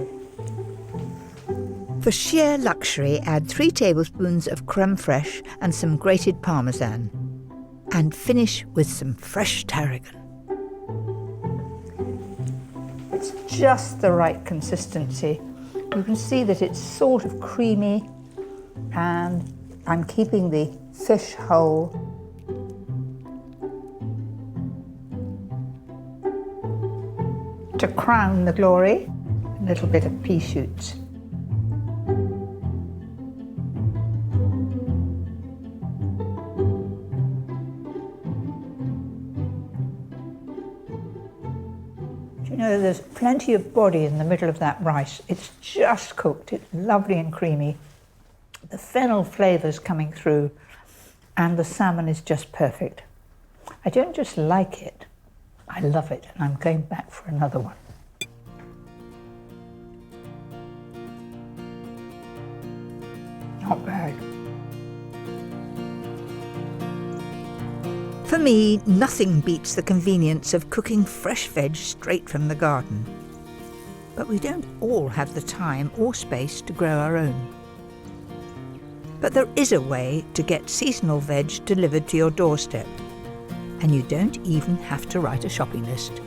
For sheer luxury, add 3 tablespoons of creme fraiche and some grated Parmesan. And finish with some fresh tarragon. It's just the right consistency. You can see that it's sort of creamy, and I'm keeping the fish whole. To crown the glory, a little bit of pea shoots. Do you know, there's plenty of body in the middle of that rice. It's just cooked, it's lovely and creamy. The fennel flavour's coming through, and the salmon is just perfect. I don't just like it, I love it, and I'm going back for another one. Not bad. For me, nothing beats the convenience of cooking fresh veg straight from the garden. But we don't all have the time or space to grow our own. But there is a way to get seasonal veg delivered to your doorstep, and you don't even have to write a shopping list.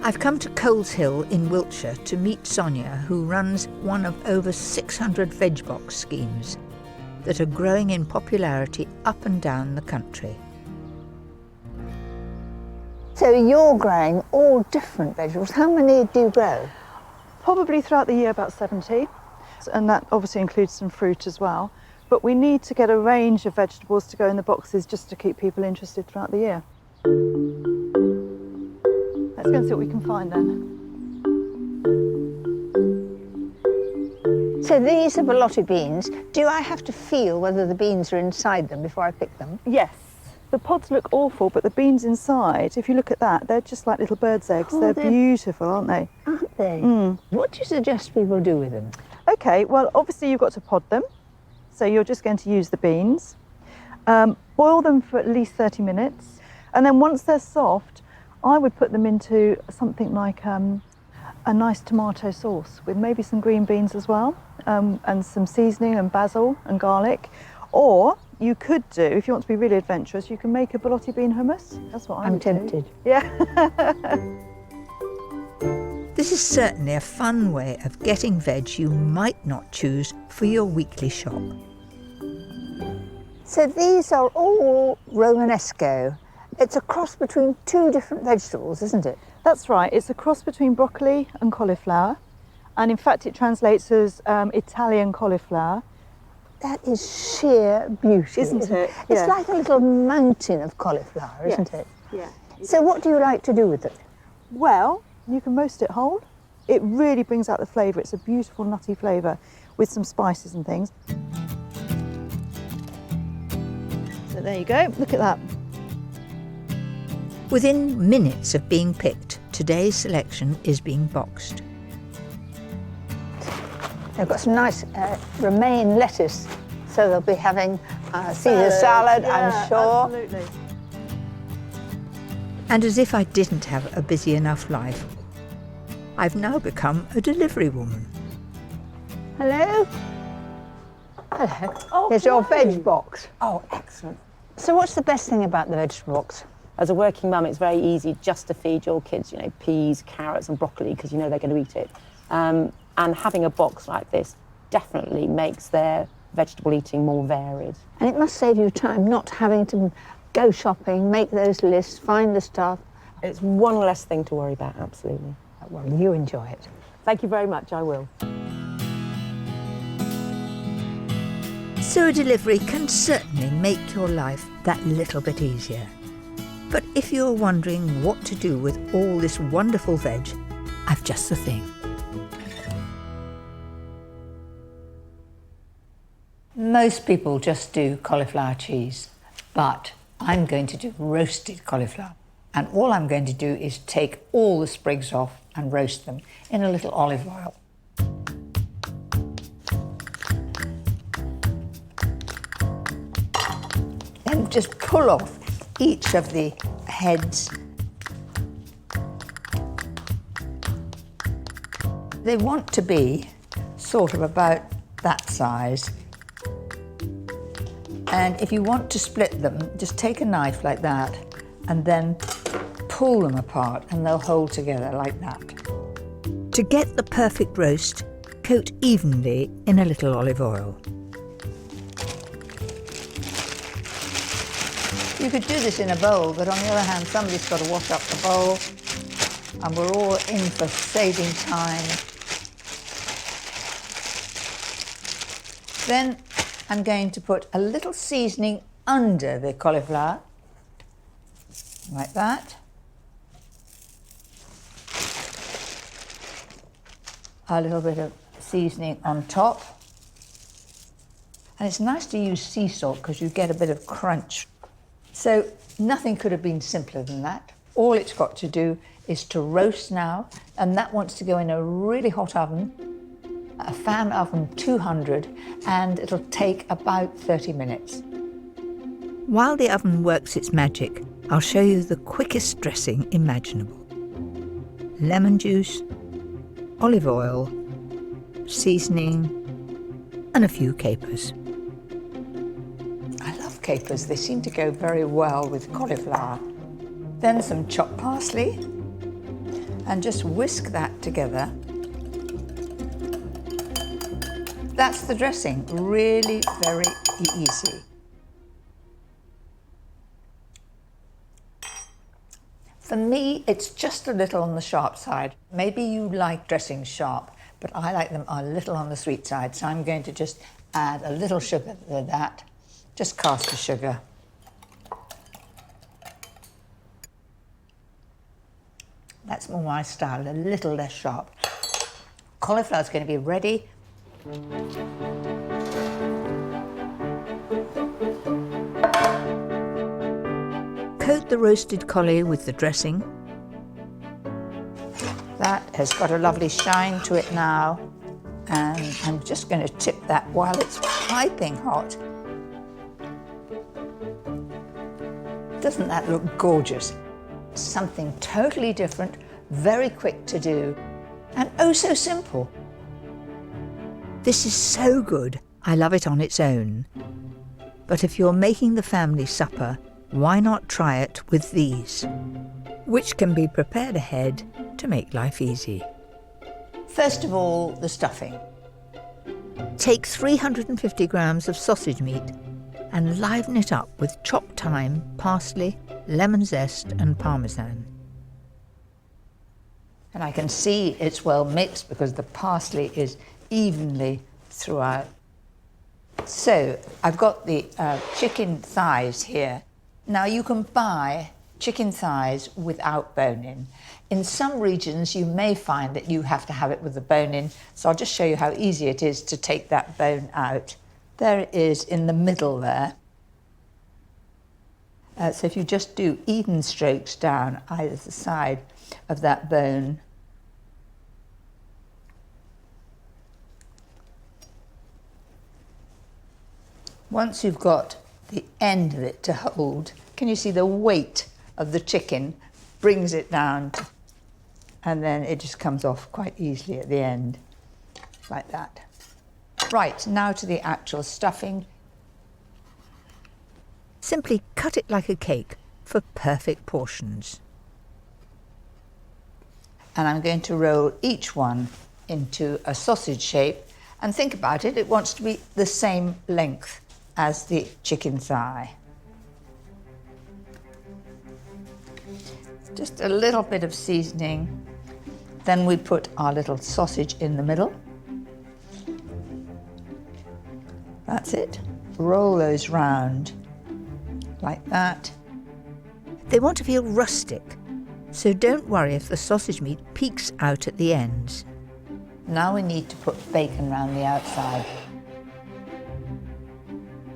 I've come to Coles Hill in Wiltshire to meet Sonia, who runs one of over 600 veg box schemes that are growing in popularity up and down the country. So you're growing all different vegetables. How many do you grow? Probably throughout the year about 70, and that obviously includes some fruit as well. But we need to get a range of vegetables to go in the boxes just to keep people interested throughout the year. Let's go and see what we can find then. So these are bolotti beans. Do I have to feel whether the beans are inside them before I pick them? Yes. The pods look awful, but the beans inside, if you look at that, they're just like little bird's eggs. Oh, they're beautiful, aren't they? Aren't they? Mm. What do you suggest people do with them? OK, well, obviously you've got to pod them. So you're just going to use the beans. Boil them for at least 30 minutes. And then once they're soft, I would put them into something like a nice tomato sauce with maybe some green beans as well, and some seasoning and basil and garlic. Or you could do, if you want to be really adventurous, you can make a bolotti bean hummus. That's what I'm tempted. Yeah. This is certainly a fun way of getting veg you might not choose for your weekly shop. So these are all Romanesco. It's a cross between two different vegetables, isn't it? That's right. It's a cross between broccoli and cauliflower. And in fact, it translates as Italian cauliflower. That is sheer beauty, isn't it? It's like a little mountain of cauliflower, isn't it? Yeah. So what do you like to do with it? Well, you can roast it whole. It really brings out the flavour. It's a beautiful nutty flavour with some spices and things. So there you go. Look at that. Within minutes of being picked, today's selection is being boxed. They've got some nice romaine lettuce, so they'll be having Caesar salad, yeah, I'm sure. Absolutely. And as if I didn't have a busy enough life, I've now become a delivery woman. Hello? Hello. Oh, Here's your veg box. Oh, excellent. So what's the best thing about the vegetable box? As a working mum, it's very easy just to feed your kids, you know, peas, carrots and broccoli, because you know they're going to eat it. And having a box like this definitely makes their vegetable eating more varied. And it must save you time not having to go shopping, make those lists, find the stuff. It's one less thing to worry about, absolutely. Well, you enjoy it. Thank you very much, I will. So a delivery can certainly make your life that little bit easier. But if you're wondering what to do with all this wonderful veg, I've just the thing. Most people just do cauliflower cheese, but I'm going to do roasted cauliflower. And all I'm going to do is take all the sprigs off and roast them in a little olive oil. Then just pull off each of the heads. They want to be sort of about that size. And if you want to split them, just take a knife like that and then pull them apart and they'll hold together like that. To get the perfect roast, coat evenly in a little olive oil. You could do this in a bowl, but on the other hand, somebody's got to wash up the bowl, and we're all in for saving time. Then I'm going to put a little seasoning under the cauliflower, like that. A little bit of seasoning on top. And it's nice to use sea salt because you get a bit of crunch. So nothing could have been simpler than that. All it's got to do is to roast now, and that wants to go in a really hot oven, a fan oven 200, and it'll take about 30 minutes. While the oven works its magic, I'll show you the quickest dressing imaginable. Lemon juice, olive oil, seasoning, and a few capers. I love capers, they seem to go very well with cauliflower. Then some chopped parsley, and just whisk that together. That's the dressing, really very easy. For me, it's just a little on the sharp side. Maybe you like dressings sharp, but I like them a little on the sweet side, so I'm going to just add a little sugar to that, just caster sugar. That's more my style, a little less sharp. Cauliflower's going to be ready. Coat the roasted collie with the dressing. That has got a lovely shine to it now, and I'm just going to tip that while it's piping hot. Doesn't that look gorgeous? Something totally different, very quick to do, and oh so simple. This is so good, I love it on its own. But if you're making the family supper, why not try it with these, which can be prepared ahead to make life easy. First of all, the stuffing. Take 350 grams of sausage meat and liven it up with chopped thyme, parsley, lemon zest and parmesan. And I can see it's well mixed because the parsley is evenly throughout. So I've got the chicken thighs here. Now you can buy chicken thighs without bone-in. In some regions you may find that you have to have it with the bone-in, so I'll just show you how easy it is to take that bone out. There it is in the middle there. So if you just do even strokes down either side of that bone, once you've got the end of it to hold, can you see the weight of the chicken brings it down, and then it just comes off quite easily at the end, like that. Right, now to the actual stuffing. Simply cut it like a cake for perfect portions. And I'm going to roll each one into a sausage shape, and think about it, it wants to be the same length as the chicken thigh. Just a little bit of seasoning. Then we put our little sausage in the middle. That's it. Roll those round like that. They want to feel rustic, so don't worry if the sausage meat peeks out at the ends. Now we need to put bacon around the outside.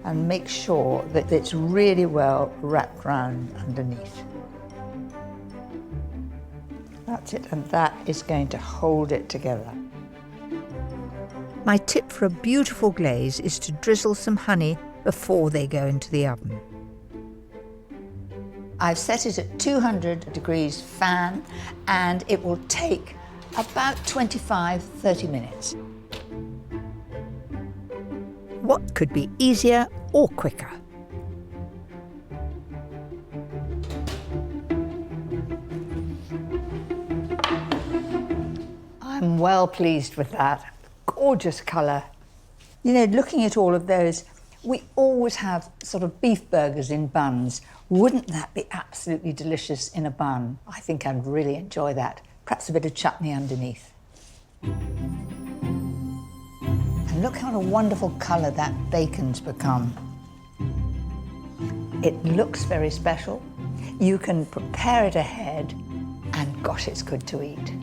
And make sure that it's really well wrapped round underneath. That's it, and that is going to hold it together. My tip for a beautiful glaze is to drizzle some honey before they go into the oven. I've set it at 200 degrees fan, and it will take about 25-30 minutes. What could be easier or quicker? I'm well pleased with that. Gorgeous colour. You know, looking at all of those, we always have sort of beef burgers in buns. Wouldn't that be absolutely delicious in a bun? I think I'd really enjoy that. Perhaps a bit of chutney underneath. And look how a wonderful colour that bacon's become. It looks very special. You can prepare it ahead, and gosh, it's good to eat.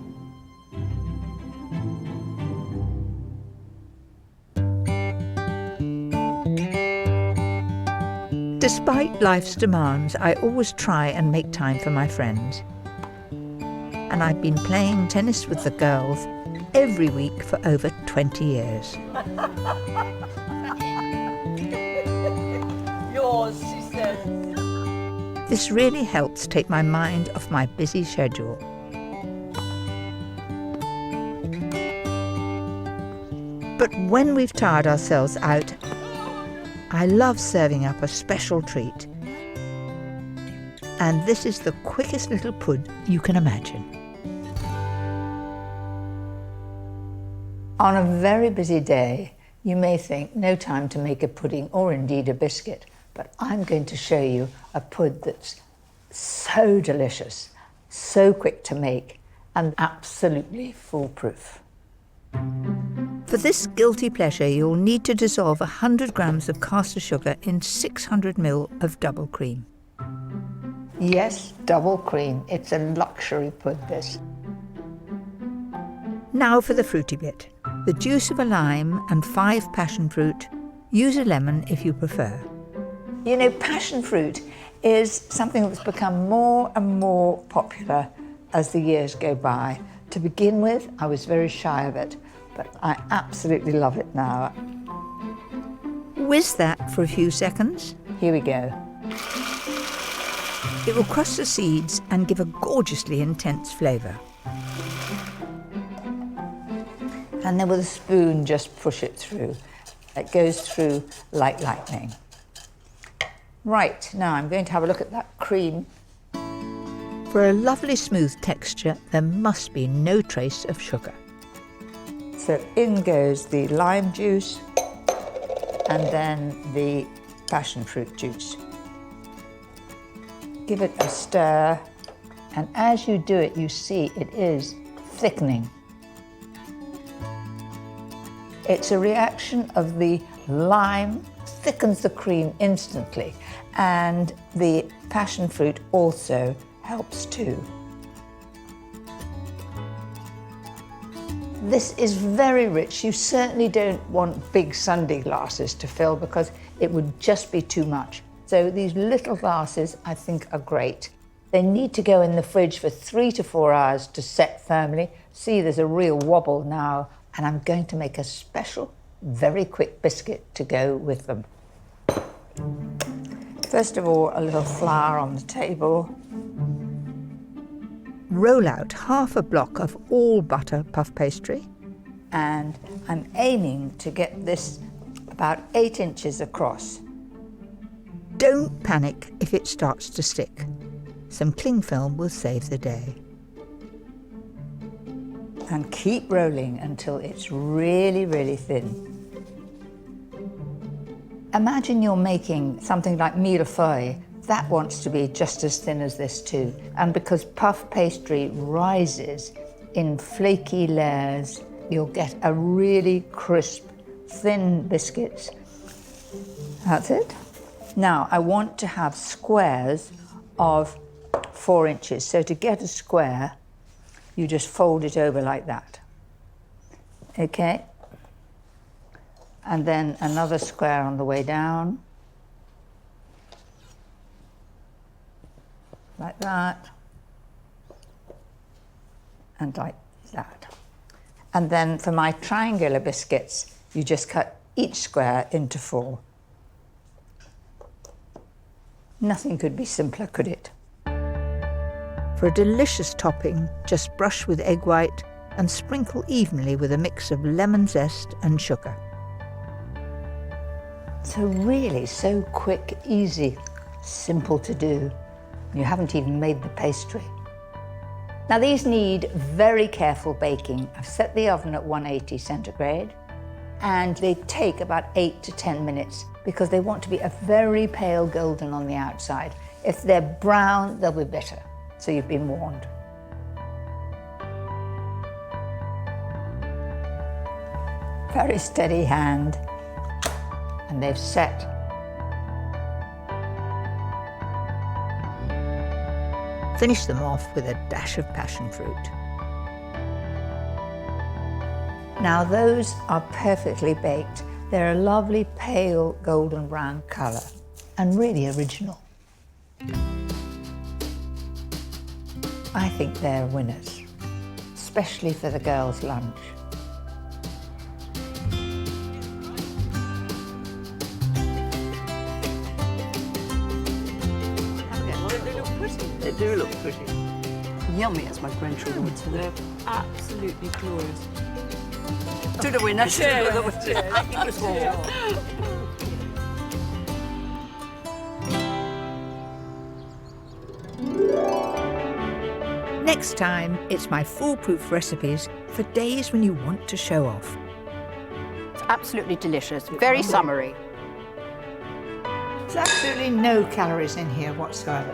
Despite life's demands, I always try and make time for my friends. And I've been playing tennis with the girls every week for over 20 years. Yours, she says. This really helps take my mind off my busy schedule. But when we've tired ourselves out, I love serving up a special treat. And this is the quickest little pud you can imagine. On a very busy day, you may think no time to make a pudding or indeed a biscuit, but I'm going to show you a pud that's so delicious, so quick to make, and absolutely foolproof. For this guilty pleasure, you'll need to dissolve 100 grams of caster sugar in 600 ml of double cream. Yes, double cream. It's a luxury pud, this. Now for the fruity bit. The juice of a lime and 5 passion fruit. Use a lemon if you prefer. You know, passion fruit is something that's become more and more popular as the years go by. To begin with, I was very shy of it, but I absolutely love it now. Whiz that for a few seconds. Here we go. It will crush the seeds and give a gorgeously intense flavour. And then with a spoon, just push it through. It goes through like lightning. Right, now I'm going to have a look at that cream. For a lovely smooth texture, there must be no trace of sugar. So in goes the lime juice and then the passion fruit juice. Give it a stir, and as you do it, you see it is thickening. It's a reaction of the lime thickens the cream instantly, and the passion fruit also helps too. This is very rich. You certainly don't want big sundae glasses to fill because it would just be too much. So these little glasses I think are great. They need to go in the fridge for 3 to 4 hours to set firmly. See, there's a real wobble now, and I'm going to make a special, very quick biscuit to go with them. First of all, a little flour on the table. Roll out half a block of all butter puff pastry. And I'm aiming to get this about 8 inches across. Don't panic if it starts to stick. Some cling film will save the day. And keep rolling until it's really, really thin. Imagine you're making something like millefeuille. That wants to be just as thin as this too. And because puff pastry rises in flaky layers, you'll get a really crisp, thin biscuits. That's it. Now, I want to have squares of 4 inches. So to get a square, you just fold it over like that. Okay? And then another square on the way down. Like that. And like that. And then for my triangular biscuits, you just cut each square into 4. Nothing could be simpler, could it? For a delicious topping, just brush with egg white and sprinkle evenly with a mix of lemon zest and sugar. So really, so quick, easy, simple to do. You haven't even made the pastry. Now these need very careful baking. I've set the oven at 180 centigrade and they take about 8 to 10 minutes because they want to be a very pale golden on the outside. If they're brown, they'll be better. So you've been warned. Very steady hand, and they've set. Finish them off with a dash of passion fruit. Now those are perfectly baked. They're a lovely pale golden brown colour and really original. I think they're winners, especially for the girls' lunch. They do look pretty. Yummy, as my grandchildren would say. They're absolutely glorious. To the winner. Cheers. To the winner. Next time, it's my foolproof recipes for days when you want to show off. It's absolutely delicious, very summery. There's absolutely no calories in here whatsoever.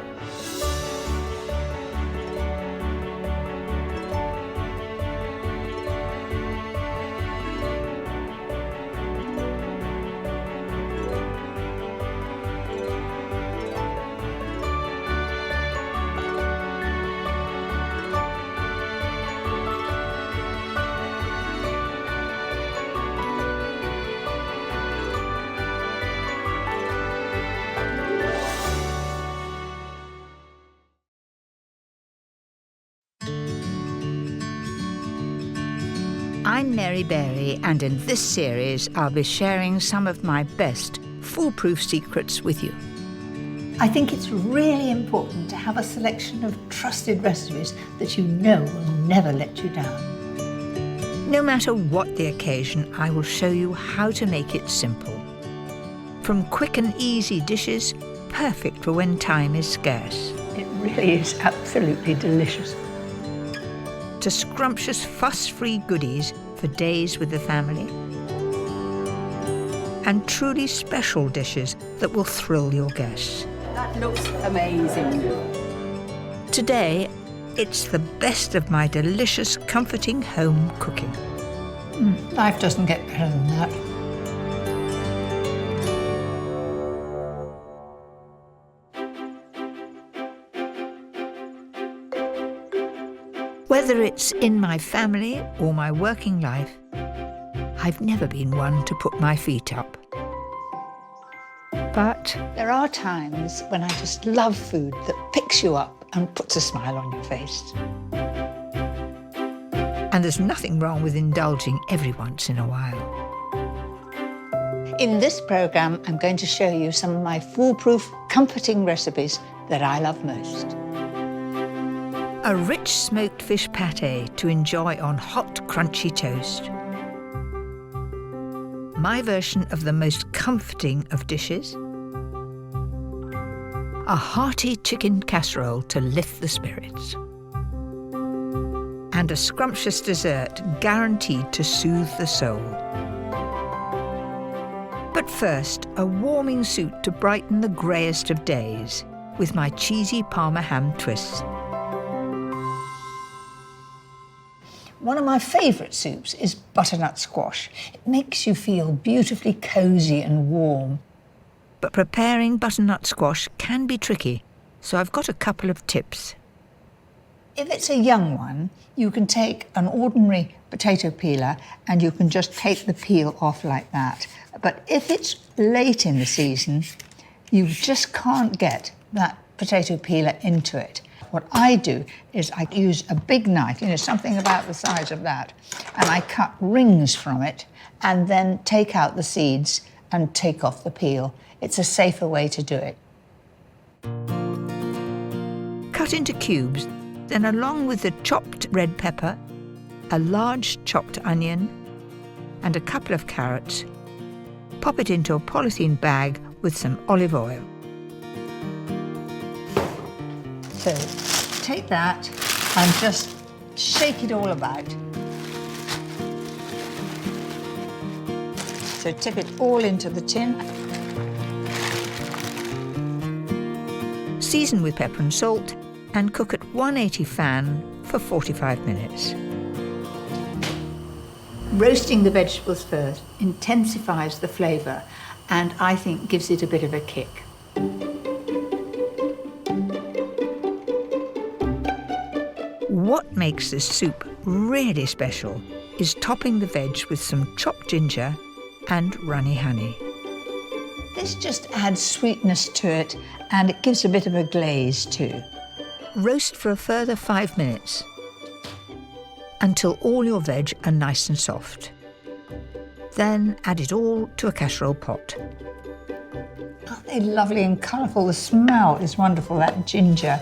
I'm Mary Berry, and in this series I'll be sharing some of my best foolproof secrets with you. I think it's really important to have a selection of trusted recipes that you know will never let you down. No matter what the occasion, I will show you how to make it simple. From quick and easy dishes, perfect for when time is scarce, It really is absolutely delicious. to scrumptious fuss-free goodies for days with the family, and truly special dishes that will thrill your guests. That looks amazing. Today, it's the best of my delicious, comforting home cooking. Life doesn't get better than that. Whether it's in my family or my working life, I've never been one to put my feet up. But There are times when I just love food that picks you up and puts a smile on your face. and there's nothing wrong with indulging every once in a while. In this programme, I'm going to show you some of my foolproof, comforting recipes that I love most. A rich smoked fish pâté to enjoy on hot, crunchy toast. My version of the most comforting of dishes. A hearty chicken casserole to lift the spirits. And a scrumptious dessert guaranteed to soothe the soul. But first, a warming soup to brighten the greyest of days with my cheesy Parma ham twists. One of my favourite soups is butternut squash. It makes you feel beautifully cosy and warm. But preparing butternut squash can be tricky, so I've got a couple of tips. If it's a young one, you can take an ordinary potato peeler and you can just take the peel off like that. But if it's late in the season, you just can't get that potato peeler into it. What I do is I use a big knife, something about the size of that, and I cut rings from it and then take out the seeds and take off the peel. It's a safer way to do it. Cut into cubes, then along with the chopped red pepper, a large chopped onion, and a couple of carrots, pop it into a polythene bag with some olive oil. So take that and just shake it all about. So tip it all into the tin. Season with pepper and salt and cook at 180 fan for 45 minutes. Roasting the vegetables first intensifies the flavour and I think gives it a bit of a kick. What makes this soup really special is topping the veg with some chopped ginger and runny honey. This just adds sweetness to it and it gives a bit of a glaze too. Roast for a further 5 minutes until all your veg are nice and soft. Then add it all to a casserole pot. Aren't they lovely and colourful? The smell is wonderful, that ginger.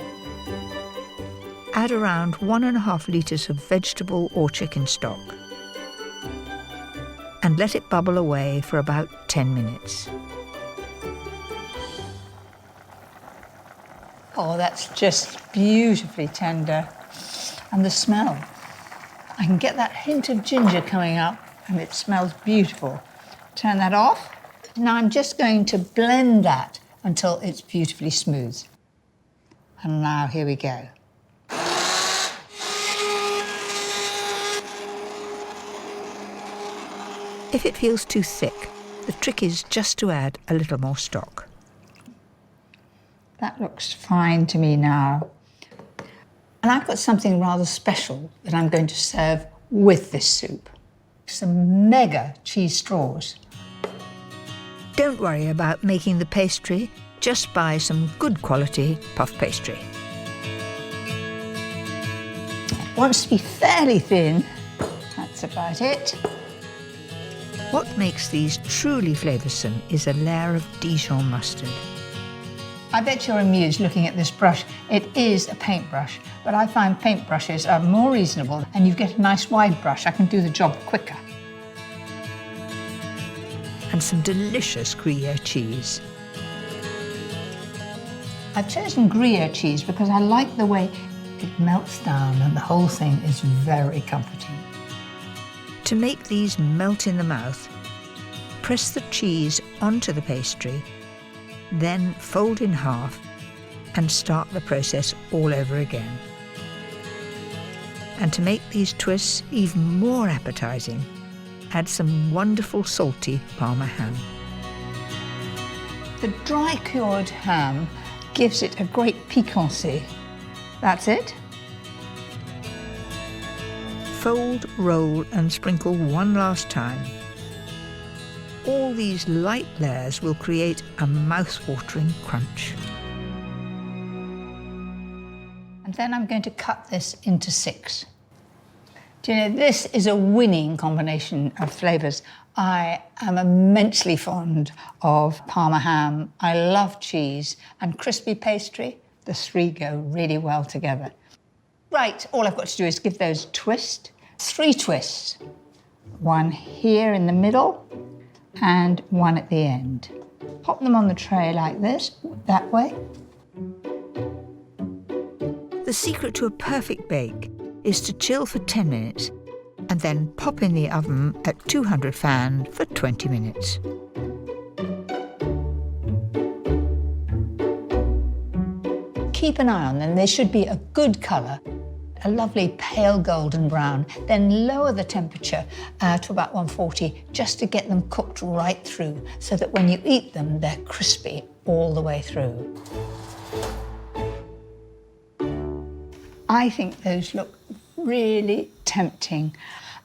Add around 1.5 litres of vegetable or chicken stock and let it bubble away for about 10 minutes. Oh, that's just beautifully tender. And the smell. I can get that hint of ginger coming up and it smells beautiful. Turn that off. Now I'm just going to blend that until it's beautifully smooth. And now here we go. If it feels too thick, the trick is just to add a little more stock. That looks fine to me now. And I've got something rather special that I'm going to serve with this soup. Some mega cheese straws. Don't worry about making the pastry, just buy some good quality puff pastry. It wants to be fairly thin. That's about it. What makes these truly flavoursome is a layer of Dijon mustard. I bet you're amused looking at this brush. It is a paintbrush, but I find paintbrushes are more reasonable and you get a nice wide brush. I can do the job quicker. And some delicious Gruyere cheese. I've chosen Gruyere cheese because I like the way it melts down and the whole thing is very comforting. To make these melt in the mouth, press the cheese onto the pastry, then fold in half and start the process all over again. And to make these twists even more appetising, add some wonderful salty Parma ham. The dry cured ham gives it a great piquancy. That's it. Fold, roll and sprinkle one last time. All these light layers will create a mouth-watering crunch. And then I'm going to cut this into 6. Do you know, this is a winning combination of flavours. I am immensely fond of Parma ham. I love cheese and crispy pastry. The 3 go really well together. Right, all I've got to do is give those a twist. 3 twists. 1 here in the middle and 1 at the end. Pop them on the tray like this, that way. The secret to a perfect bake is to chill for 10 minutes and then pop in the oven at 200 fan for 20 minutes. Keep an eye on them. They should be a good colour, a lovely pale golden brown. Then lower the temperature to about 140 just to get them cooked right through so that when you eat them, they're crispy all the way through. I think those look really tempting.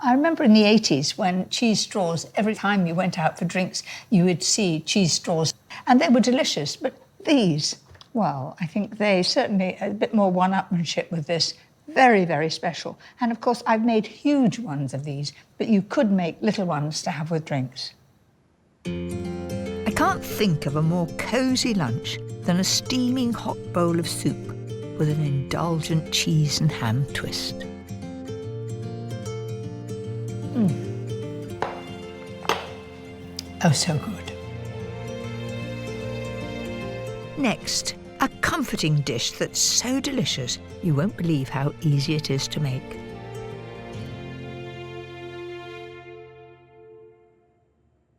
I remember in the 80s when cheese straws, every time you went out for drinks, you would see cheese straws, and they were delicious. But these, well, I think they certainly a bit more one-upmanship with this. Very, very special. And of course, I've made huge ones of these, but you could make little ones to have with drinks. I can't think of a more cosy lunch than a steaming hot bowl of soup with an indulgent cheese and ham twist. Oh, so good. Next, A comforting dish that's so delicious you won't believe how easy it is to make.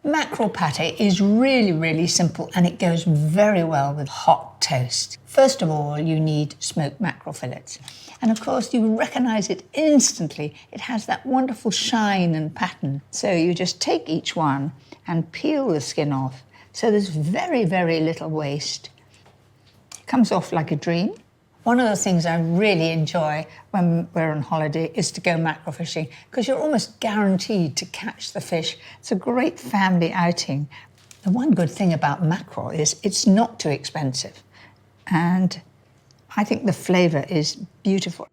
Mackerel pâté is really, really simple and it goes very well with hot toast. First of all, you need smoked mackerel fillets. And of course, you recognise it instantly. It has that wonderful shine and pattern. So you just take each one and peel the skin off. So there's very, very little waste. It comes off like a dream. One of the things I really enjoy when we're on holiday is to go mackerel fishing because you're almost guaranteed to catch the fish. It's a great family outing. The one good thing about mackerel is it's not too expensive and I think the flavour is beautiful.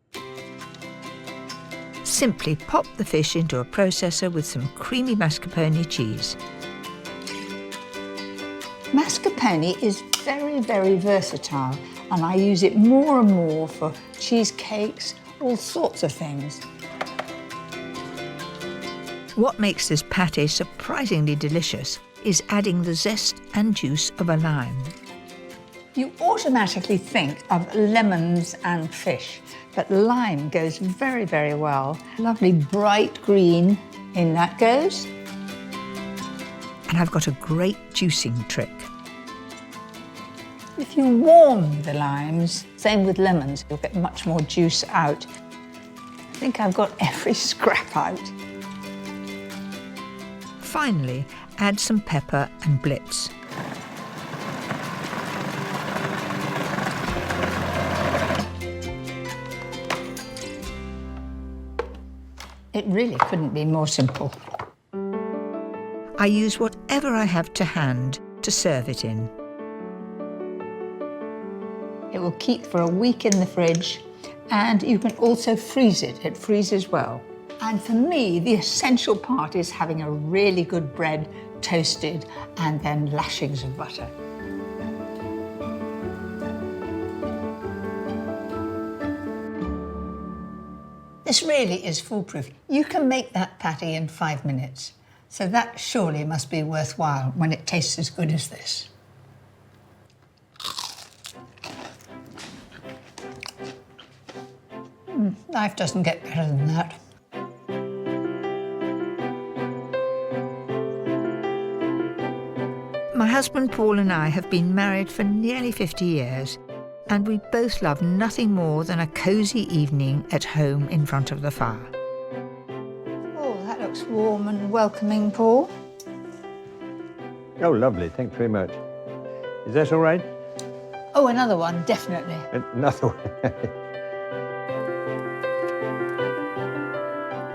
Simply pop the fish into a processor with some creamy mascarpone cheese. Mascarpone is very, very versatile and I use it more and more for cheesecakes, all sorts of things. What makes this pâté surprisingly delicious is adding the zest and juice of a lime. You automatically think of lemons and fish, but lime goes very, very well. Lovely bright green, in that goes. And I've got a great juicing trick. If you warm the limes, same with lemons, you'll get much more juice out. I think I've got every scrap out. Finally, add some pepper and blitz. It really couldn't be more simple. I use whatever I have to hand to serve it in. It will keep for a week in the fridge and you can also freeze it. It freezes well. And for me, the essential part is having a really good bread toasted and then lashings of butter. This really is foolproof. You can make that patty in 5 minutes. So that surely must be worthwhile when it tastes as good as this. Life doesn't get better than that. My husband Paul and I have been married for nearly 50 years, and we both love nothing more than a cosy evening at home in front of the fire. Oh, that looks warm and welcoming, Paul. Oh, lovely. Thanks very much. Is that all right? Oh, another one, definitely. Another one.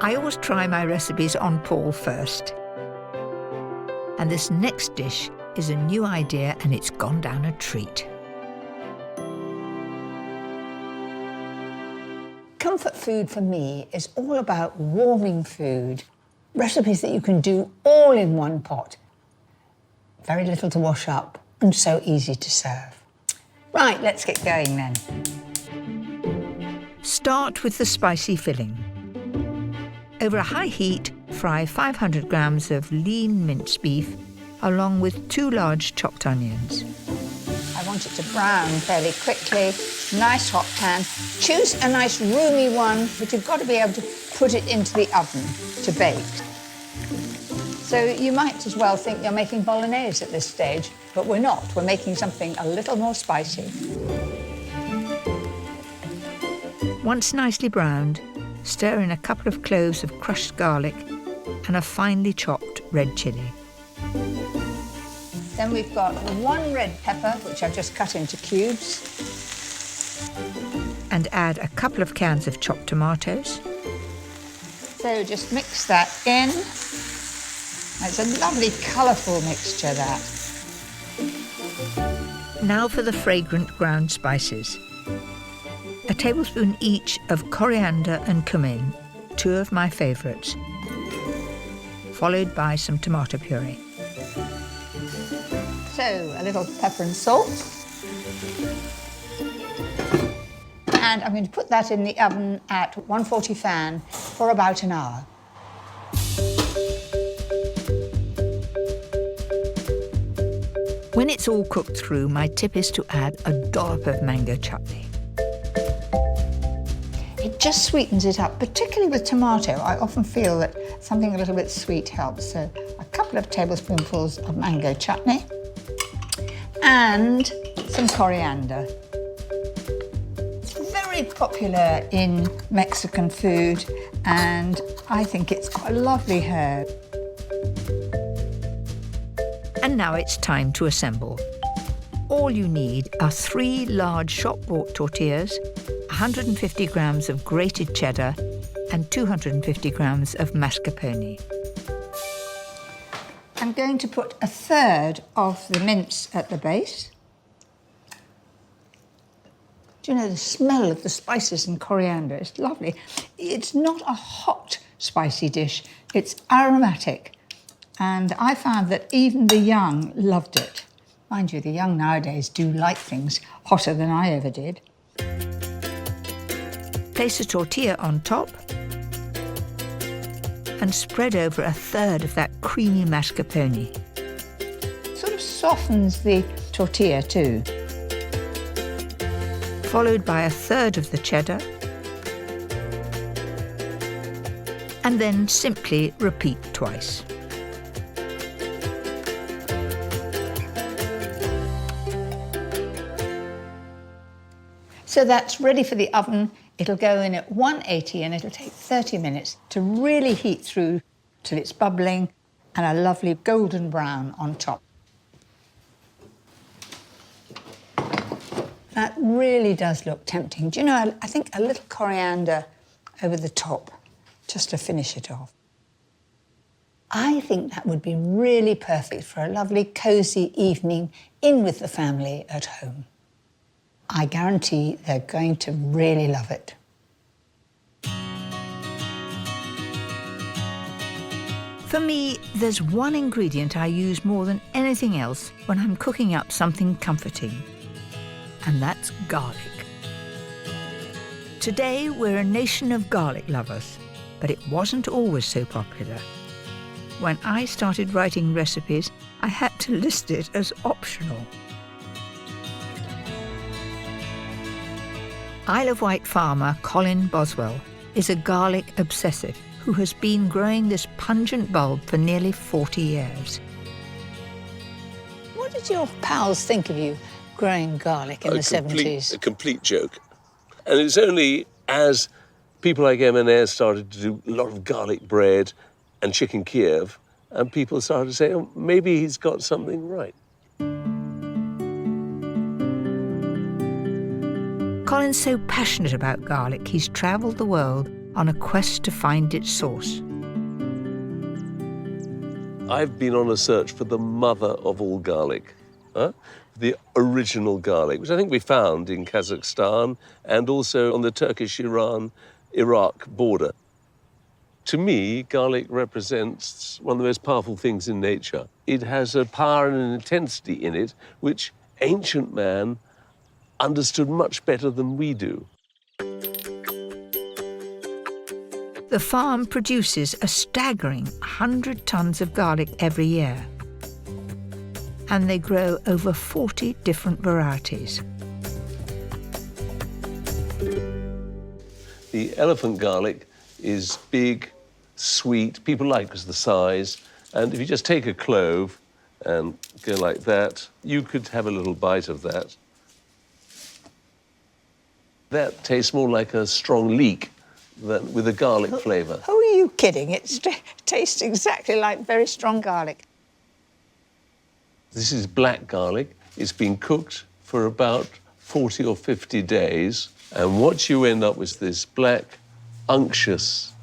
I always try my recipes on Paul first. And this next dish is a new idea and it's gone down a treat. Comfort food for me is all about warming food. Recipes that you can do all in one pot. Very little to wash up and so easy to serve. Right, let's get going then. Start with the spicy filling. Over a high heat, fry 500 grams of lean minced beef along with 2 large chopped onions. I want it to brown fairly quickly. Nice hot pan. Choose a nice roomy one, but you've got to be able to put it into the oven to bake. So you might as well think you're making bolognese at this stage, but we're not. We're making something a little more spicy. Once nicely browned, stir in a couple of cloves of crushed garlic and a finely chopped red chilli. Then we've got 1 red pepper, which I've just cut into cubes. And add a couple of cans of chopped tomatoes. So just mix that in. It's a lovely, colourful mixture, that. Now for the fragrant ground spices. A tablespoon each of coriander and cumin, 2 of my favourites, followed by some tomato puree. So a little pepper and salt. And I'm going to put that in the oven at 140 fan for about an hour. When it's all cooked through, my tip is to add a dollop of mango chutney. It just sweetens it up, particularly with tomato. I often feel that something a little bit sweet helps. So a couple of tablespoonfuls of mango chutney and some coriander. It's very popular in Mexican food, and I think it's quite a lovely herb. And now it's time to assemble. All you need are 3 large shop-bought tortillas, 150 grams of grated cheddar, and 250 grams of mascarpone. I'm going to put a third of the mince at the base. Do you know, the smell of the spices and coriander is lovely. It's not a hot, spicy dish. It's aromatic. And I found that even the young loved it. Mind you, the young nowadays do like things hotter than I ever did. Place a tortilla on top and spread over a third of that creamy mascarpone. Sort of softens the tortilla too. Followed by a third of the cheddar. And then simply repeat twice. So that's ready for the oven. It'll go in at 180 and it'll take 30 minutes to really heat through till it's bubbling and a lovely golden brown on top. That really does look tempting. Do you know, I think a little coriander over the top just to finish it off. I think that would be really perfect for a lovely, cosy evening in with the family at home. I guarantee they're going to really love it. For me, there's one ingredient I use more than anything else when I'm cooking up something comforting, and that's garlic. Today, we're a nation of garlic lovers, but it wasn't always so popular. When I started writing recipes, I had to list it as optional. Isle of Wight farmer Colin Boswell is a garlic obsessive who has been growing this pungent bulb for nearly 40 years. What did your pals think of you growing garlic in the 70s? A complete joke. And it's only as people like M&S started to do a lot of garlic bread and chicken Kiev, and people started to say, oh, maybe he's got something right. Colin's so passionate about garlic, he's travelled the world on a quest to find its source. I've been on a search for the mother of all garlic, the original garlic, which I think we found in Kazakhstan and also on the Turkish-Iraq border. To me, garlic represents one of the most powerful things in nature. It has a power and an intensity in it which ancient man understood much better than we do. The farm produces a staggering 100 tons of garlic every year. And they grow over 40 different varieties. The elephant garlic is big, sweet, people like because of the size, and if you just take a clove and go like that, you could have a little bite of that. That tastes more like a strong leek than with a garlic flavour. Who are you kidding? It tastes exactly like very strong garlic. This is black garlic. It's been cooked for about 40 or 50 days, and what you end up with is this black, unctuous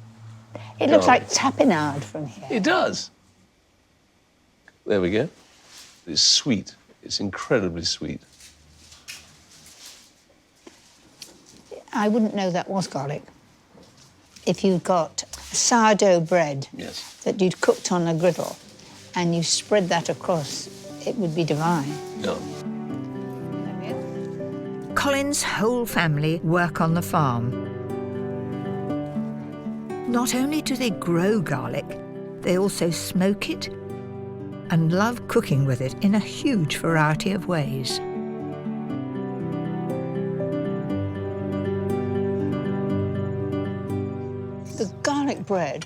It looks like tapenade from here. It does. There we go. It's sweet. It's incredibly sweet. I wouldn't know that was garlic. If you've got sourdough bread that you'd cooked on a griddle and you spread that across, it would be divine. No. Colin's whole family work on the farm. Not only do they grow garlic, they also smoke it, and love cooking with it in a huge variety of ways. The garlic bread,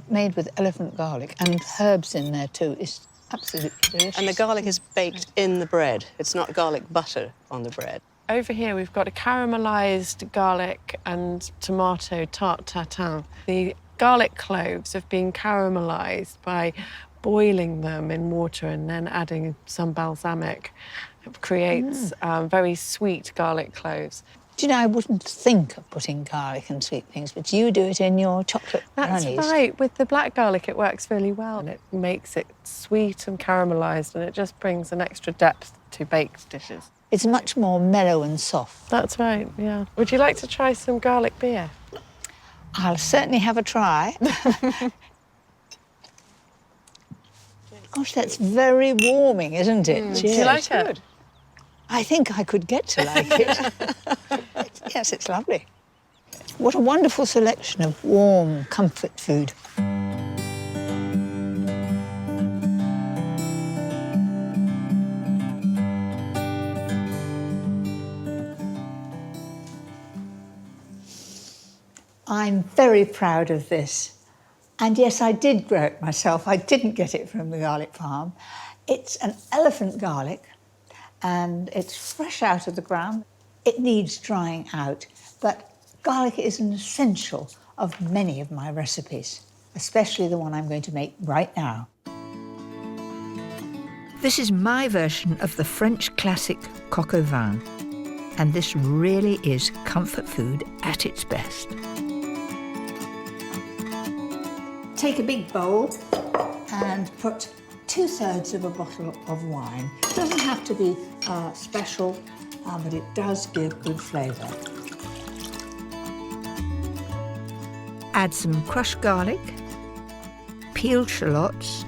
made with elephant garlic and herbs in there too, is absolutely delicious. And the garlic is baked in the bread. It's not garlic butter on the bread. Over here, we've got a caramelised garlic and tomato tarte tatin. The garlic cloves have been caramelised by boiling them in water and then adding some balsamic. It creates very sweet garlic cloves. Do you know, I wouldn't think of putting garlic and sweet things, but you do it in your chocolate brownies. That's right. With the black garlic, it works really well, and it makes it sweet and caramelised, and it just brings an extra depth to baked dishes. It's much more mellow and soft. That's right, yeah. Would you like to try some garlic beer? I'll certainly have a try. Gosh, that's very warming, isn't it? Do you like it? I think I could get to like it. Yes, it's lovely. What a wonderful selection of warm comfort food. I'm very proud of this. And yes, I did grow it myself. I didn't get it from the garlic farm. It's an elephant garlic, and it's fresh out of the ground. It needs drying out, but garlic is an essential of many of my recipes, especially the one I'm going to make right now. This is my version of the French classic coq au vin, and this really is comfort food at its best. Take a big bowl and put 2/3 of a bottle of wine. It doesn't have to be special, but it does give good flavour. Add some crushed garlic, peeled shallots,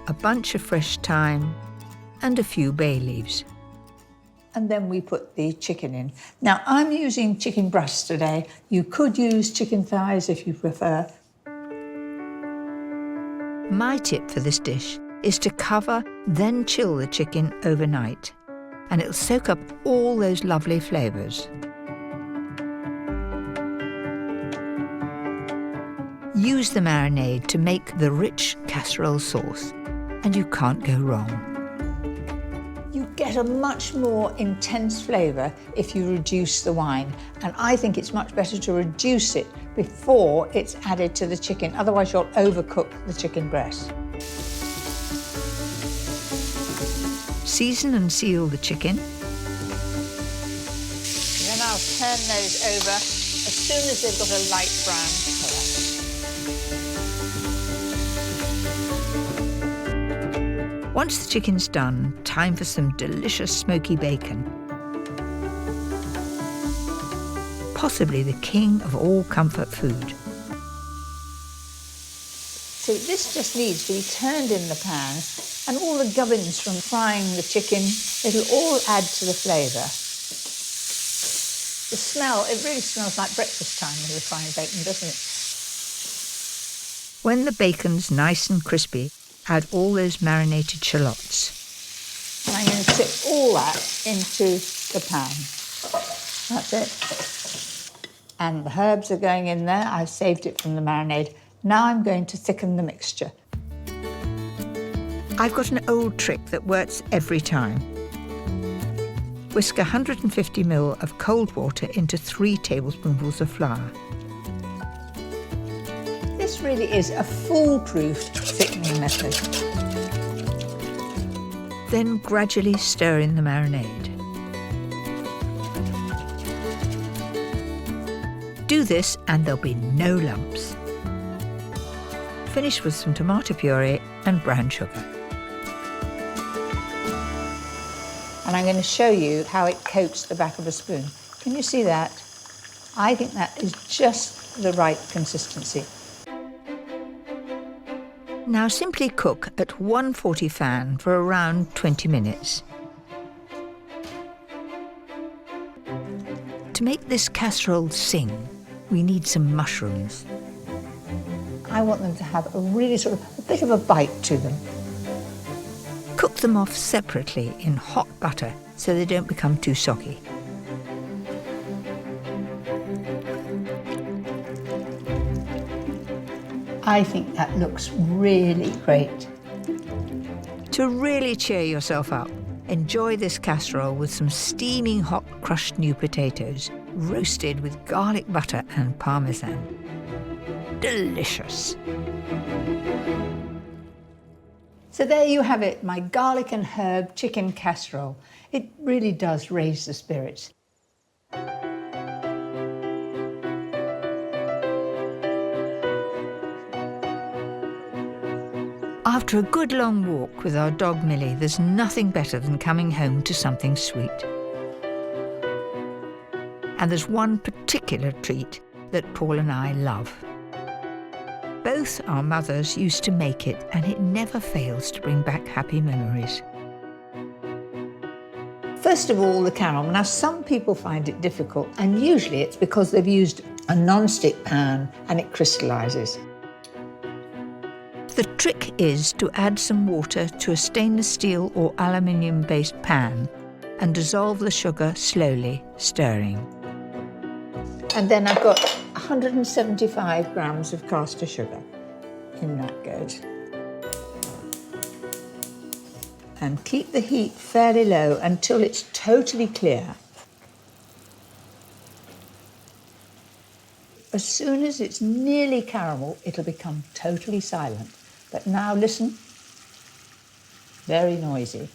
a bunch of fresh thyme, and a few bay leaves. And then we put the chicken in. Now, I'm using chicken breast today. You could use chicken thighs if you prefer. My tip for this dish is to cover, then chill the chicken overnight, and it'll soak up all those lovely flavours. Use the marinade to make the rich casserole sauce, and you can't go wrong. You get a much more intense flavour if you reduce the wine, and I think it's much better to reduce it before it's added to the chicken, otherwise you'll overcook the chicken breast. Season and seal the chicken. Then I'll turn those over as soon as they've got a light brown colour. Once the chicken's done, time for some delicious smoky bacon. Possibly the king of all comfort food. So this just needs to be turned in the pan, and all the gubbins from frying the chicken, it'll all add to the flavour. The smell, it really smells like breakfast time when you're frying bacon, doesn't it? When the bacon's nice and crispy, add all those marinated shallots. And I'm going to tip all that into the pan. That's it. And the herbs are going in there. I've saved it from the marinade. Now I'm going to thicken the mixture. I've got an old trick that works every time. Whisk 150 ml of cold water into 3 tablespoonfuls of flour. This really is a foolproof thickening method. Then gradually stir in the marinade. Do this and there'll be no lumps. Finish with some tomato puree and brown sugar. And I'm going to show you how it coats the back of a spoon. Can you see that? I think that is just the right consistency. Now simply cook at 140 fan for around 20 minutes. To make this casserole sing, we need some mushrooms. I want them to have a really sort of a bit of a bite to them. Cook them off separately in hot butter so they don't become too soggy. I think that looks really great. To really cheer yourself up, enjoy this casserole with some steaming hot crushed new potatoes, roasted with garlic butter and parmesan. Delicious. So there you have it, my garlic and herb chicken casserole. It really does raise the spirits. After a good long walk with our dog Millie, there's nothing better than coming home to something sweet. And there's one particular treat that Paul and I love. Both our mothers used to make it, and it never fails to bring back happy memories. First of all, the caramel. Now, some people find it difficult, and usually it's because they've used a non-stick pan and it crystallises. The trick is to add some water to a stainless steel or aluminium-based pan and dissolve the sugar slowly, stirring. And then I've got 175 grams of caster sugar. In that goes. And keep the heat fairly low until it's totally clear. As soon as it's nearly caramel, it'll become totally silent. But now listen, very noisy.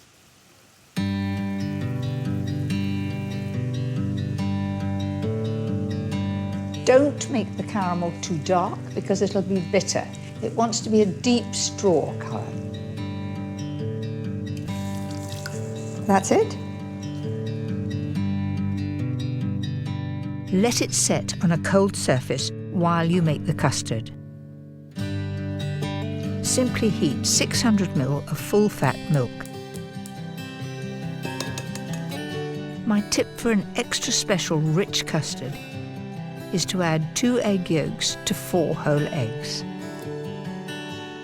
Don't make the caramel too dark because it'll be bitter. It wants to be a deep straw colour. That's it. Let it set on a cold surface while you make the custard. Simply heat 600 ml of full-fat milk. My tip for an extra special rich custard is to add 2 egg yolks to 4 whole eggs.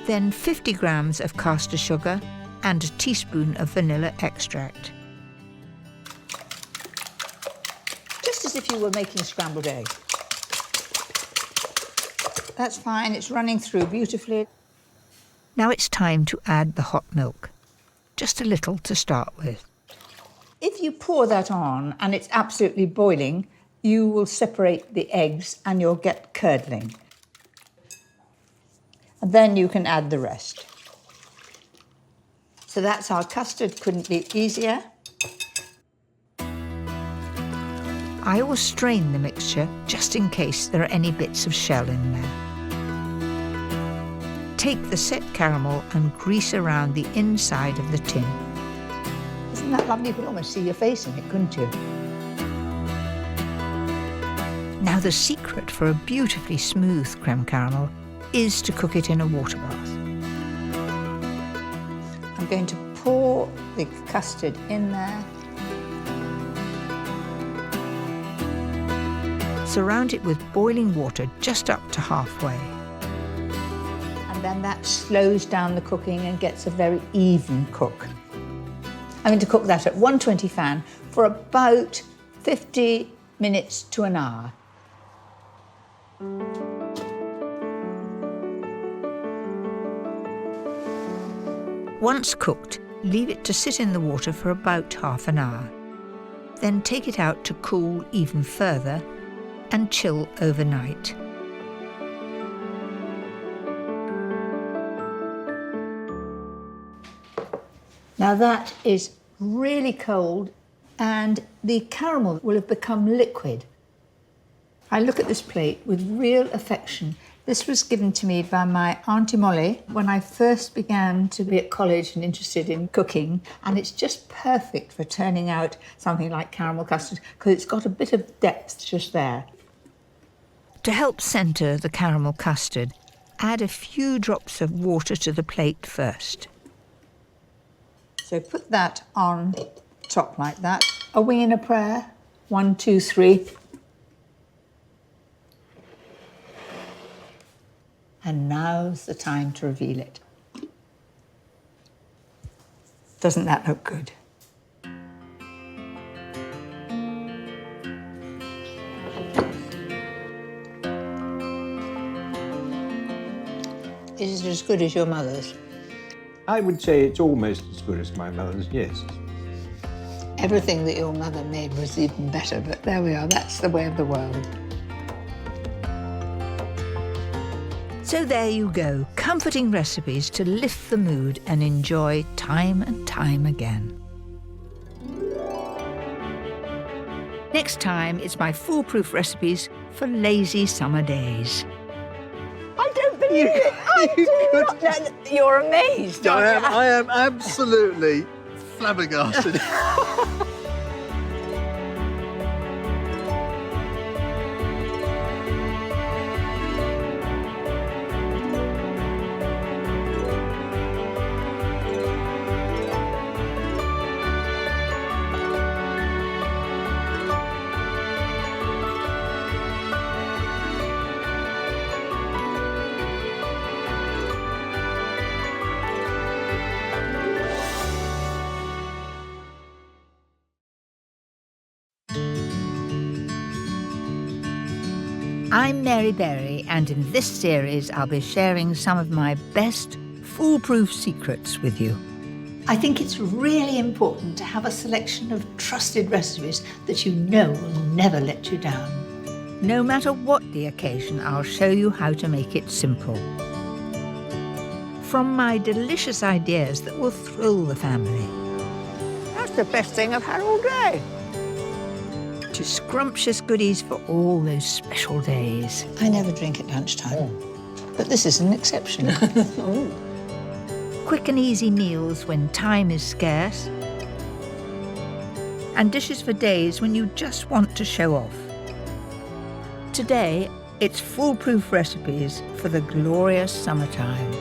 Then 50 grams of caster sugar and a teaspoon of vanilla extract. Just as if you were making scrambled egg. That's fine, it's running through beautifully. Now it's time to add the hot milk. Just a little to start with. If you pour that on and it's absolutely boiling, you will separate the eggs and you'll get curdling. And then you can add the rest. So that's our custard, couldn't be easier. I will strain the mixture just in case there are any bits of shell in there. Take the set caramel and grease around the inside of the tin. Isn't that lovely? You could almost see your face in it, couldn't you? Now the secret for a beautifully smooth creme caramel is to cook it in a water bath. I'm going to pour the custard in there. Surround it with boiling water just up to halfway. And then that slows down the cooking and gets a very even cook. I'm going to cook that at 120 fan for about 50 minutes to an hour. Once cooked, leave it to sit in the water for about half an hour. Then take it out to cool even further and chill overnight. Now that is really cold and the caramel will have become liquid. I look at this plate with real affection. This was given to me by my Auntie Molly when I first began to be at college and interested in cooking, and it's just perfect for turning out something like caramel custard because it's got a bit of depth just there. To help centre the caramel custard, add a few drops of water to the plate first. So put that on top like that. A wing and a prayer. 1, 2, 3. And now's the time to reveal it. Doesn't that look good? Is it as good as your mother's? I would say it's almost as good as my mother's, yes. Everything that your mother made was even better, but there we are, that's the way of the world. So there you go, comforting recipes to lift the mood and enjoy time and time again. Next time, it's my foolproof recipes for lazy summer days. I don't believe it! I do not. You're amazed, aren't you? I am absolutely flabbergasted. I'm Mary Berry, and in this series I'll be sharing some of my best foolproof secrets with you. I think it's really important to have a selection of trusted recipes that you know will never let you down. No matter what the occasion, I'll show you how to make it simple. From my delicious ideas that will thrill the family, That's the best thing I've had all day. to scrumptious goodies for all those special days. I never drink at lunchtime, but this is an exception. Quick and easy meals when time is scarce, and dishes for days when you just want to show off. Today, it's foolproof recipes for the glorious summertime.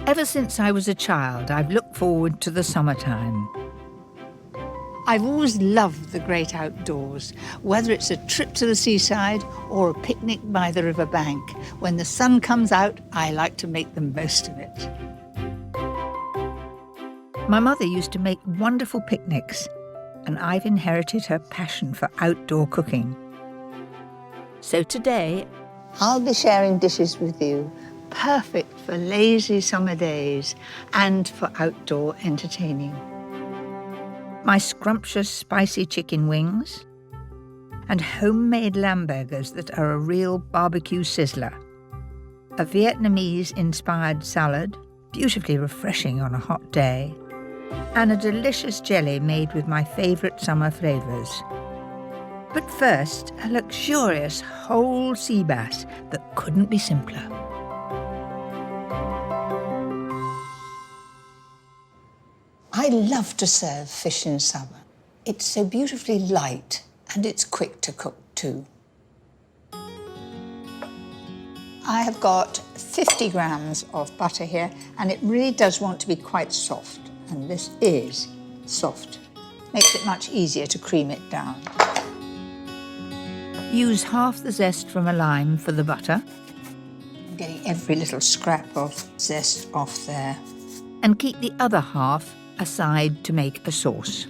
Ever since I was a child, I've looked forward to the summertime. I've always loved the great outdoors, whether it's a trip to the seaside or a picnic by the river bank. When the sun comes out, I like to make the most of it. My mother used to make wonderful picnics, and I've inherited her passion for outdoor cooking. So today, I'll be sharing dishes with you, perfect for lazy summer days and for outdoor entertaining. my scrumptious spicy chicken wings, and homemade lamb burgers that are a real barbecue sizzler. A Vietnamese-inspired salad, beautifully refreshing on a hot day, and a delicious jelly made with my favourite summer flavours. But first, a luxurious whole sea bass that couldn't be simpler. I love to serve fish in summer. It's so beautifully light and it's quick to cook too. I have got 50 grams of butter here, and it really does want to be quite soft, and this is soft. Makes it much easier to cream it down. Use half the zest from a lime for the butter. I'm getting every little scrap of zest off there. And keep the other half aside to make a sauce.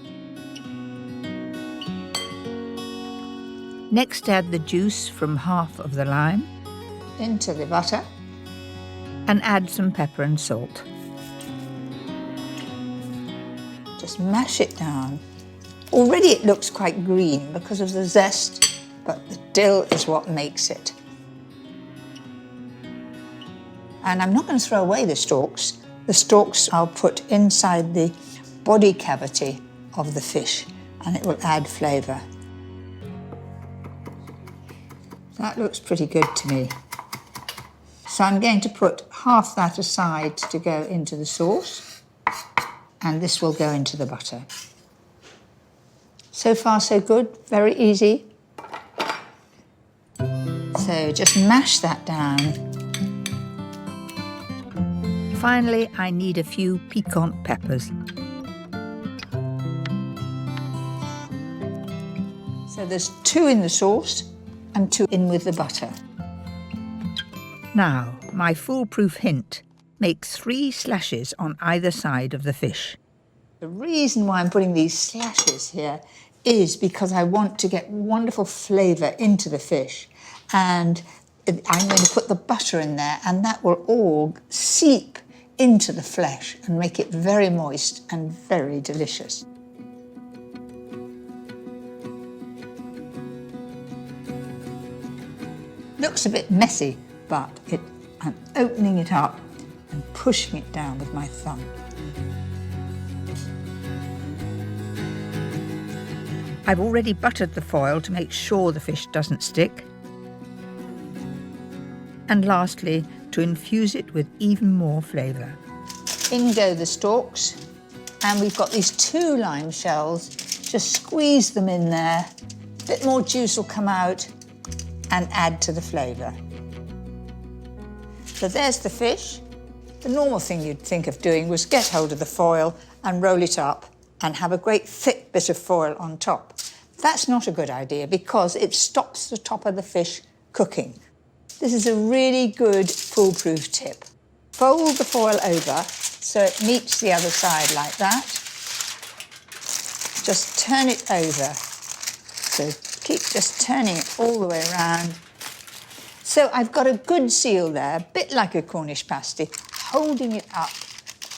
Next, add the juice from half of the lime. Into the butter. And add some pepper and salt. Just mash it down. Already it looks quite green because of the zest, but the dill is what makes it. And I'm not going to throw away the stalks. The stalks I'll put inside the body cavity of the fish, and it will add flavour. That looks pretty good to me. So I'm going to put half that aside to go into the sauce, and this will go into the butter. So far, so good, very easy. So just mash that down. Finally, I need a few piquant peppers. So there's 2 in the sauce and 2 in with the butter. Now, my foolproof hint. Make 3 slashes on either side of the fish. The reason why I'm putting these slashes here is because I want to get wonderful flavour into the fish. And I'm going to put the butter in there, and that will all seep into the flesh and make it very moist and very delicious. Looks a bit messy, but I'm opening it up and pushing it down with my thumb. I've already buttered the foil to make sure the fish doesn't stick. And lastly, to infuse it with even more flavour. In go the stalks, and we've got these 2 lime shells. Just squeeze them in there. A bit more juice will come out and add to the flavour. So there's the fish. The normal thing you'd think of doing was get hold of the foil and roll it up and have a great thick bit of foil on top. That's not a good idea because it stops the top of the fish cooking. This is a really good foolproof tip. Fold the foil over so it meets the other side like that. Just turn it over. So keep just turning it all the way around. So I've got a good seal there, a bit like a Cornish pasty, holding it up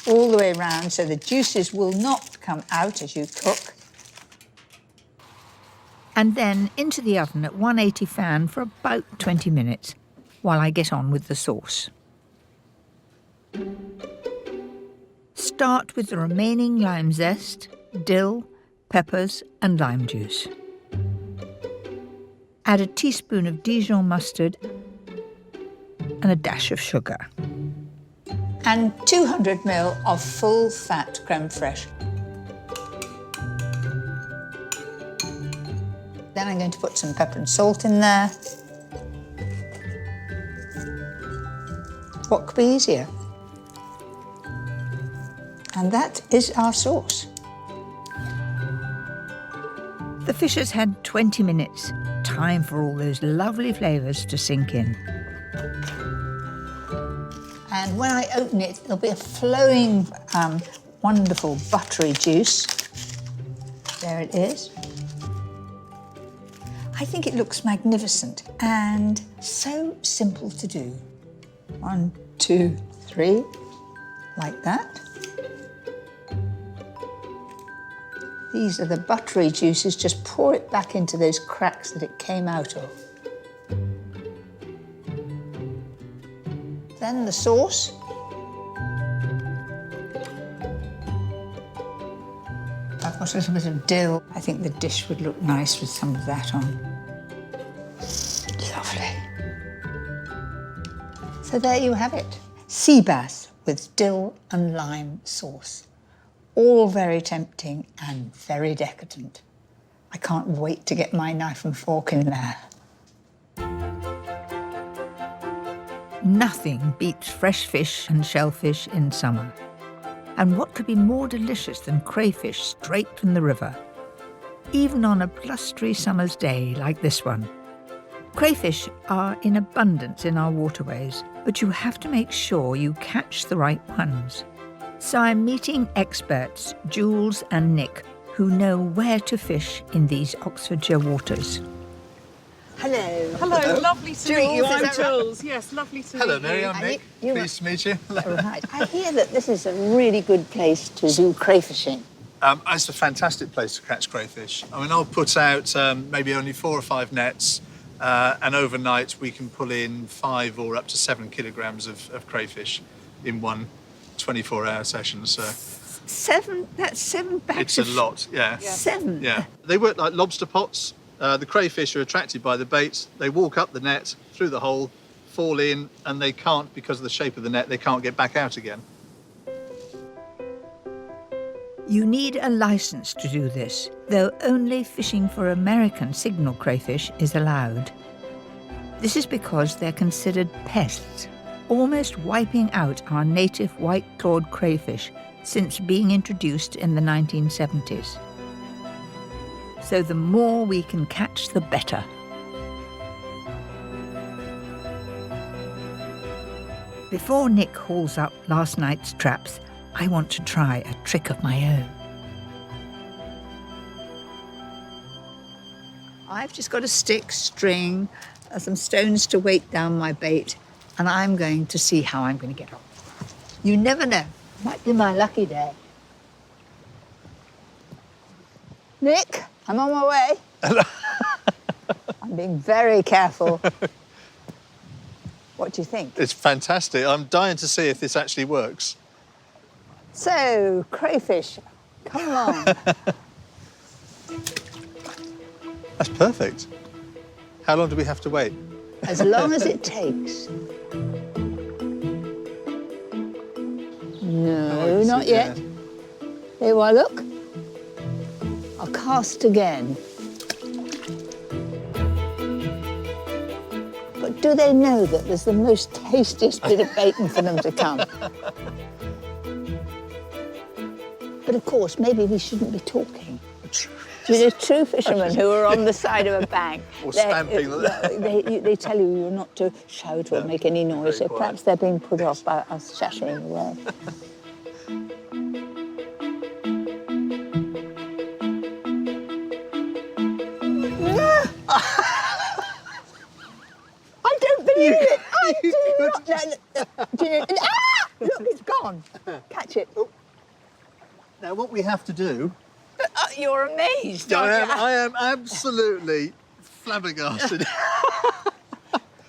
all the way around so the juices will not come out as you cook. And then into the oven at 180 fan for about 20 minutes while I get on with the sauce. Start with the remaining lime zest, dill, peppers and lime juice. Add a teaspoon of Dijon mustard and a dash of sugar. And 200 ml of full-fat creme fraiche. Then I'm going to put some pepper and salt in there. What could be easier? And that is our sauce. The fish has had 20 minutes. Time for all those lovely flavours to sink in. And when I open it, there'll be a flowing, wonderful buttery juice. There it is. I think it looks magnificent and so simple to do. 1, 2, 3, like that. These are the buttery juices. Just pour it back into those cracks that it came out of. Then the sauce. I've got a little bit of dill. I think the dish would look nice with some of that on. Lovely. So there you have it. Seabass with dill and lime sauce. All very tempting and very decadent. I can't wait to get my knife and fork in there. Nothing beats fresh fish and shellfish in summer. And what could be more delicious than crayfish straight from the river? Even on a blustery summer's day like this one. Crayfish are in abundance in our waterways, but you have to make sure you catch the right ones. So I'm meeting experts, Jules and Nick, who know where to fish in these Oxfordshire waters. Hello. Hello, lovely to meet you. I'm Jules. Jules. Yes, lovely to meet you. Hello, Mary. I'm Nick. Pleased to meet you. Right. I hear that this is a really good place to do crayfishing. It's a fantastic place to catch crayfish. I mean, I'll put out maybe only 4 or 5 nets, and overnight we can pull in 5 or up to 7 kilograms of crayfish in one 24-hour session. So 7? That's 7 bags. it's a lot, yeah. 7? Yeah. They work like lobster pots. The crayfish are attracted by the bait. They walk up the net, through the hole, fall in, and they can't, because of the shape of the net, they can't get back out again. You need a licence to do this, though only fishing for American signal crayfish is allowed. This is because they're considered pests, almost wiping out our native white-clawed crayfish since being introduced in the 1970s. so the more we can catch, the better. Before Nick hauls up last night's traps, I want to try a trick of my own. I've just got a stick, string, some stones to weight down my bait, and I'm going to see how I'm going to get on. You never know. Might be my lucky day. Nick, I'm on my way. I'm being very careful. What do you think? It's fantastic. I'm dying to see if this actually works. So, crayfish, come along. That's perfect. How long do we have to wait? As long as it takes. No, not yet. There you are, look. I'll cast again. But do they know that there's the most tastiest bit of bacon for them to come? But of course, maybe we shouldn't be talking. You know, true fishermen who are on the side of a bank, or stamping. They tell you you're not to shout or make any noise, so perhaps they're being put off by us chattering away. I don't believe it! I do not! Do you know, look, it's gone. Catch it. Now, what we have to do... You're amazed, aren't you? I am absolutely flabbergasted.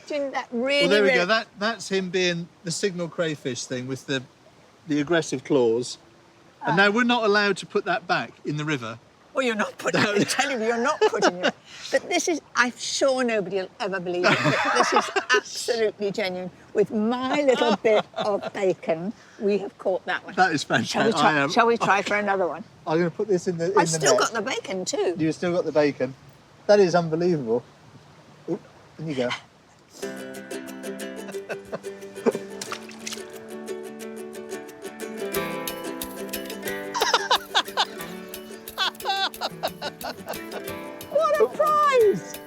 Do you know that really... Well, there we go. That's him being the signal crayfish thing with the aggressive claws. And now we're not allowed to put that back in the river. Well, you're not putting it. I'm telling you, you're not putting it. But this is, I'm sure nobody will ever believe it, but this is absolutely genuine. With my little bit of bacon, we have caught that one. That is fantastic. Shall we try for another one? I'm going to put this in the I've still got the bacon too. You've still got the bacon. That is unbelievable. Oh, in you go. What a prize!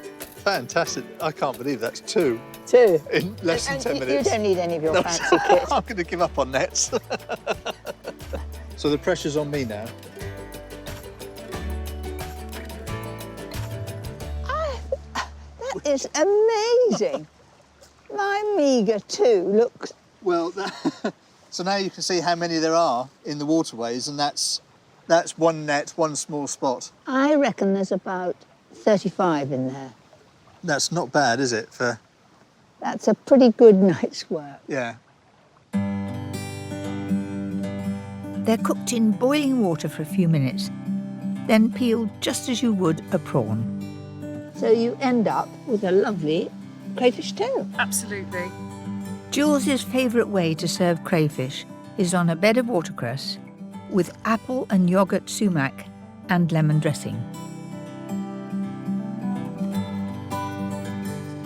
Fantastic. I can't believe that's two. Two? In less than 10 minutes. You don't need any of your fancy kit. I'm going to give up on nets. So the pressure's on me now. That is amazing. My meagre two looks... Well, so now you can see how many there are in the waterways, and that's one net, one small spot. I reckon there's about 35 in there. That's not bad, is it? That's a pretty good night's work. Yeah. They're cooked in boiling water for a few minutes, then peeled just as you would a prawn. So you end up with a lovely crayfish tail. Absolutely. Jules's favourite way to serve crayfish is on a bed of watercress with apple and yoghurt sumac and lemon dressing.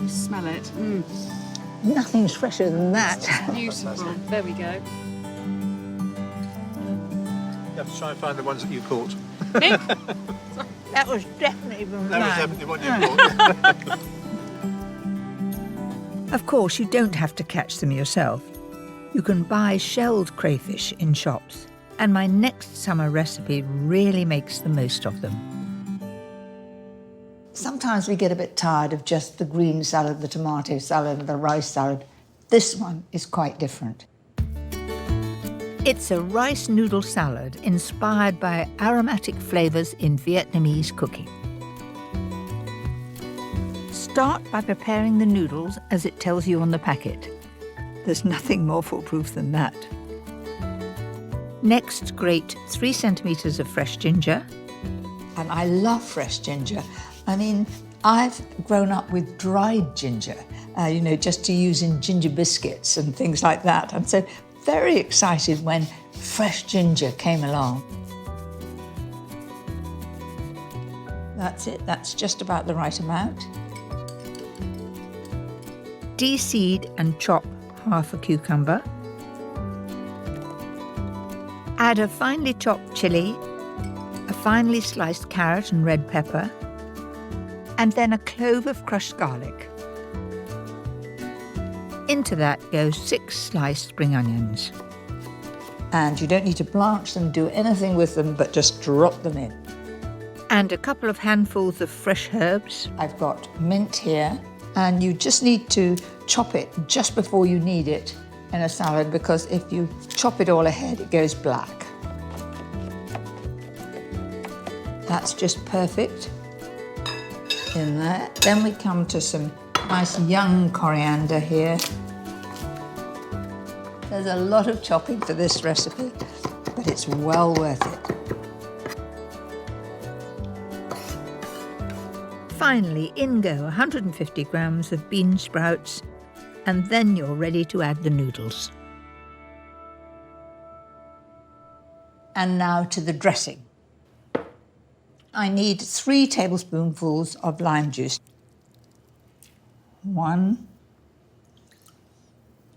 Smell it. Mm. Nothing's fresher than that. Beautiful. There we go. You have to try and find the ones that you caught. Nick? That was definitely from That was definitely one you caught. Of course, you don't have to catch them yourself. You can buy shelled crayfish in shops, and my next summer recipe really makes the most of them. Sometimes we get a bit tired of just the green salad, the tomato salad, the rice salad. This one is quite different. It's a rice noodle salad inspired by aromatic flavours in Vietnamese cooking. Start by preparing the noodles as it tells you on the packet. There's nothing more foolproof than that. Next, grate 3 centimetres of fresh ginger. And I love fresh ginger. I mean, I've grown up with dried ginger, you know, just to use in ginger biscuits and things like that. And so very excited when fresh ginger came along. That's it, that's just about the right amount. De-seed and chop half a cucumber. Add a finely chopped chilli, a finely sliced carrot and red pepper, and then a clove of crushed garlic. Into that go 6 sliced spring onions. And you don't need to blanch them, do anything with them, but just drop them in. And a couple of handfuls of fresh herbs. I've got mint here, and you just need to chop it just before you need it in a salad, because if you chop it all ahead, it goes black. That's just perfect in there. Then we come to some nice young coriander here. There's a lot of chopping for this recipe, but it's well worth it. Finally, in go 150 grams of bean sprouts, and then you're ready to add the noodles. And now to the dressing. I need 3 tablespoonfuls of lime juice. 1,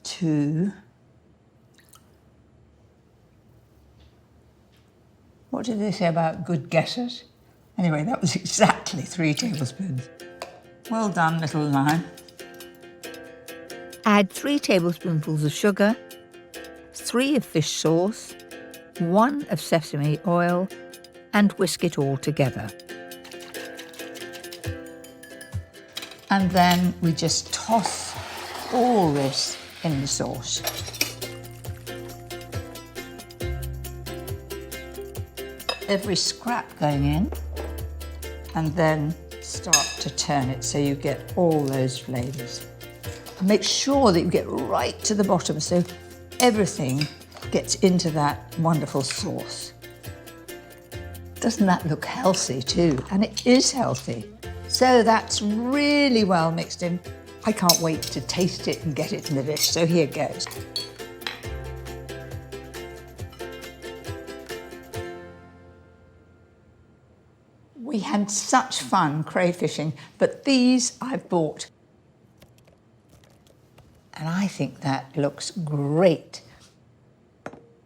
2. What did they say about good guesses? Anyway, that was exactly 3 tablespoons. Well done, little lime. Add 3 tablespoonfuls of sugar, 3 of fish sauce, 1 of sesame oil, and whisk it all together. And then we just toss all this in the sauce. Every scrap going in, and then start to turn it so you get all those flavours. And make sure that you get right to the bottom so everything gets into that wonderful sauce. Doesn't that look healthy too? And it is healthy. So that's really well mixed in. I can't wait to taste it and get it in the dish, so here goes. We had such fun crayfishing, but these I've bought. And I think that looks great.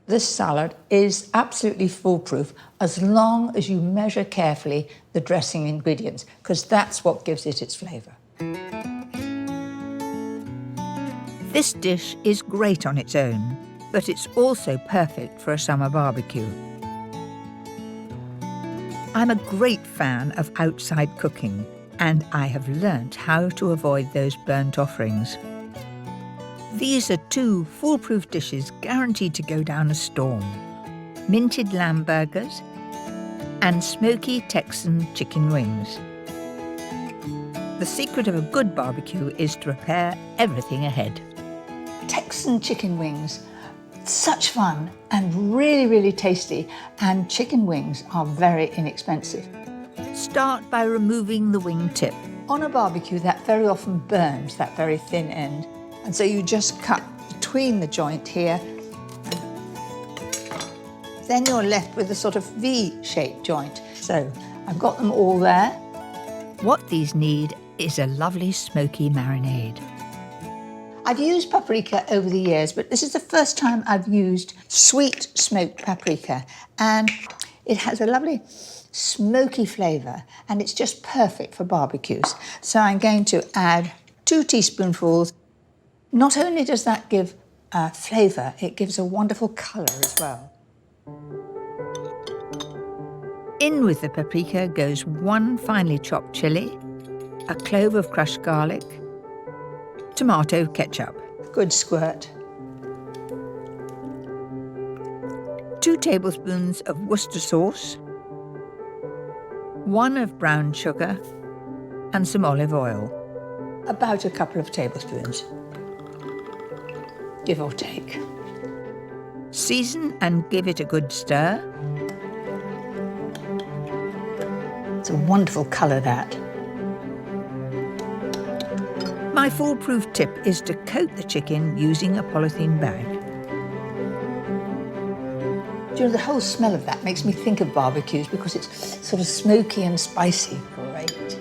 This salad is absolutely foolproof as long as you measure carefully the dressing ingredients, because that's what gives it its flavour. This dish is great on its own, but it's also perfect for a summer barbecue. I'm a great fan of outside cooking, and I have learnt how to avoid those burnt offerings. These are 2 foolproof dishes guaranteed to go down a storm: minted lamb burgers and smoky Texan chicken wings. The secret of a good barbecue is to prepare everything ahead. Texan chicken wings, such fun and really, really tasty, and chicken wings are very inexpensive. Start by removing the wing tip. On a barbecue, that very often burns, that very thin end. And so you just cut between the joint here. Then you're left with a sort of V-shaped joint. So I've got them all there. What these need is a lovely smoky marinade. I've used paprika over the years, but this is the first time I've used sweet smoked paprika. And it has a lovely smoky flavour, and it's just perfect for barbecues. So I'm going to add 2 teaspoonfuls. Not only does that give flavour, it gives a wonderful colour as well. In with the paprika goes 1 finely chopped chilli, a clove of crushed garlic, tomato ketchup. Good squirt. 2 tablespoons of Worcester sauce, 1 of brown sugar, and some olive oil. About a couple of tablespoons, give or take. Season and give it a good stir. It's a wonderful colour, that. My foolproof tip is to coat the chicken using a polythene bag. Do you know, the whole smell of that makes me think of barbecues because it's sort of smoky and spicy. Great.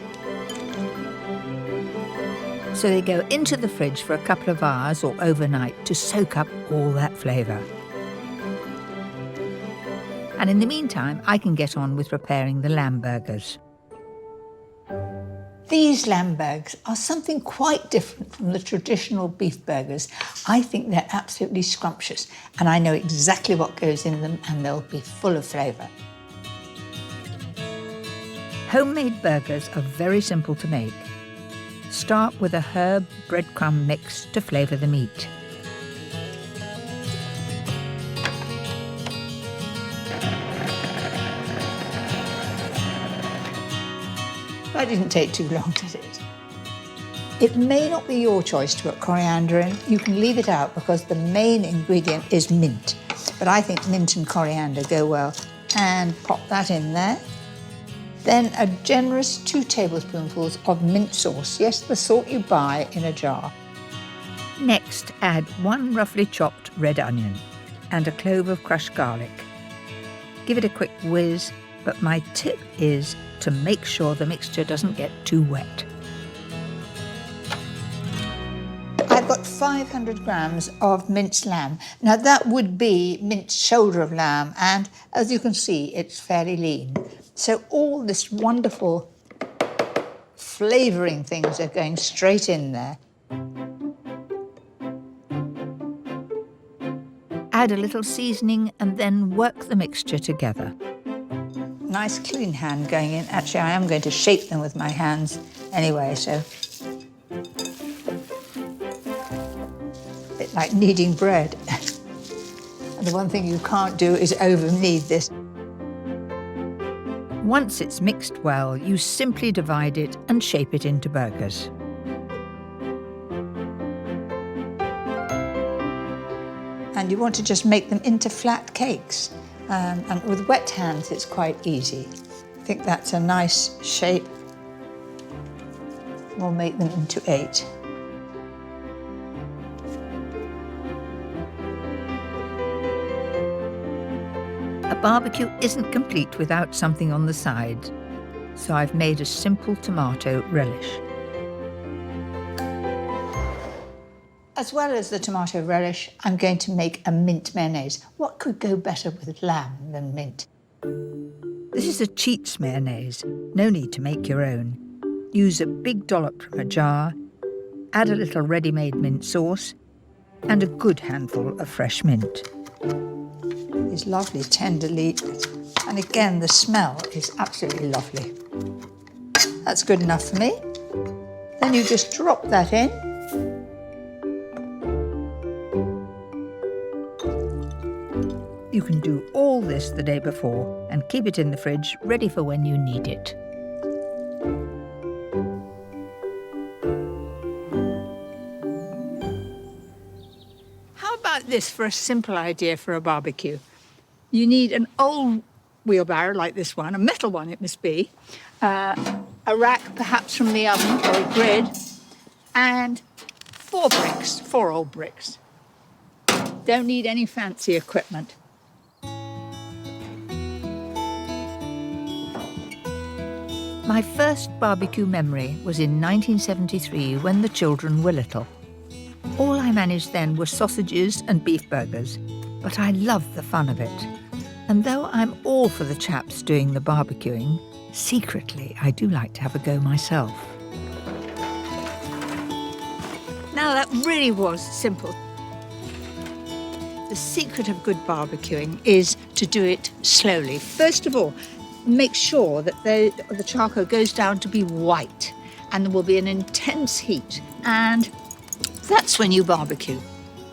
So they go into the fridge for a couple of hours or overnight to soak up all that flavour. And in the meantime, I can get on with preparing the lamb burgers. These lamb burgers are something quite different from the traditional beef burgers. I think they're absolutely scrumptious, and I know exactly what goes in them, and they'll be full of flavour. Homemade burgers are very simple to make. Start with a herb breadcrumb mix to flavour the meat. That didn't take too long, did it? It may not be your choice to put coriander in. You can leave it out because the main ingredient is mint. But I think mint and coriander go well. And pop that in there. Then a generous 2 tablespoonfuls of mint sauce. Yes, the sort you buy in a jar. Next, add 1 roughly chopped red onion and a clove of crushed garlic. Give it a quick whiz, but my tip is to make sure the mixture doesn't get too wet. I've got 500 grams of minced lamb. Now that would be minced shoulder of lamb, and as you can see, it's fairly lean. So all this wonderful flavouring things are going straight in there. Add a little seasoning and then work the mixture together. Nice clean hand going in. Actually, I am going to shape them with my hands anyway, so. A bit like kneading bread. And the one thing you can't do is over-knead this. Once it's mixed well, you simply divide it and shape it into burgers. And you want to just make them into flat cakes. And with wet hands, it's quite easy. I think that's a nice shape. We'll make them into 8. A barbecue isn't complete without something on the side, so I've made a simple tomato relish. As well as the tomato relish, I'm going to make a mint mayonnaise. What could go better with lamb than mint? This is a cheats mayonnaise. No need to make your own. Use a big dollop from a jar, add a little ready-made mint sauce, and a good handful of fresh mint. It's lovely, tender leaf. And again, the smell is absolutely lovely. That's good enough for me. Then you just drop that in. You can do all this the day before and keep it in the fridge ready for when you need it. How about this for a simple idea for a barbecue? You need an old wheelbarrow like this one, a metal one it must be, a rack perhaps from the oven or a grid, and 4 bricks, 4 old bricks. Don't need any fancy equipment. My first barbecue memory was in 1973 when the children were little. All I managed then were sausages and beef burgers, but I loved the fun of it. And though I'm all for the chaps doing the barbecuing, secretly I do like to have a go myself. Now that really was simple. The secret of good barbecuing is to do it slowly. First of all, make sure that the charcoal goes down to be white, and there will be an intense heat, and that's when you barbecue.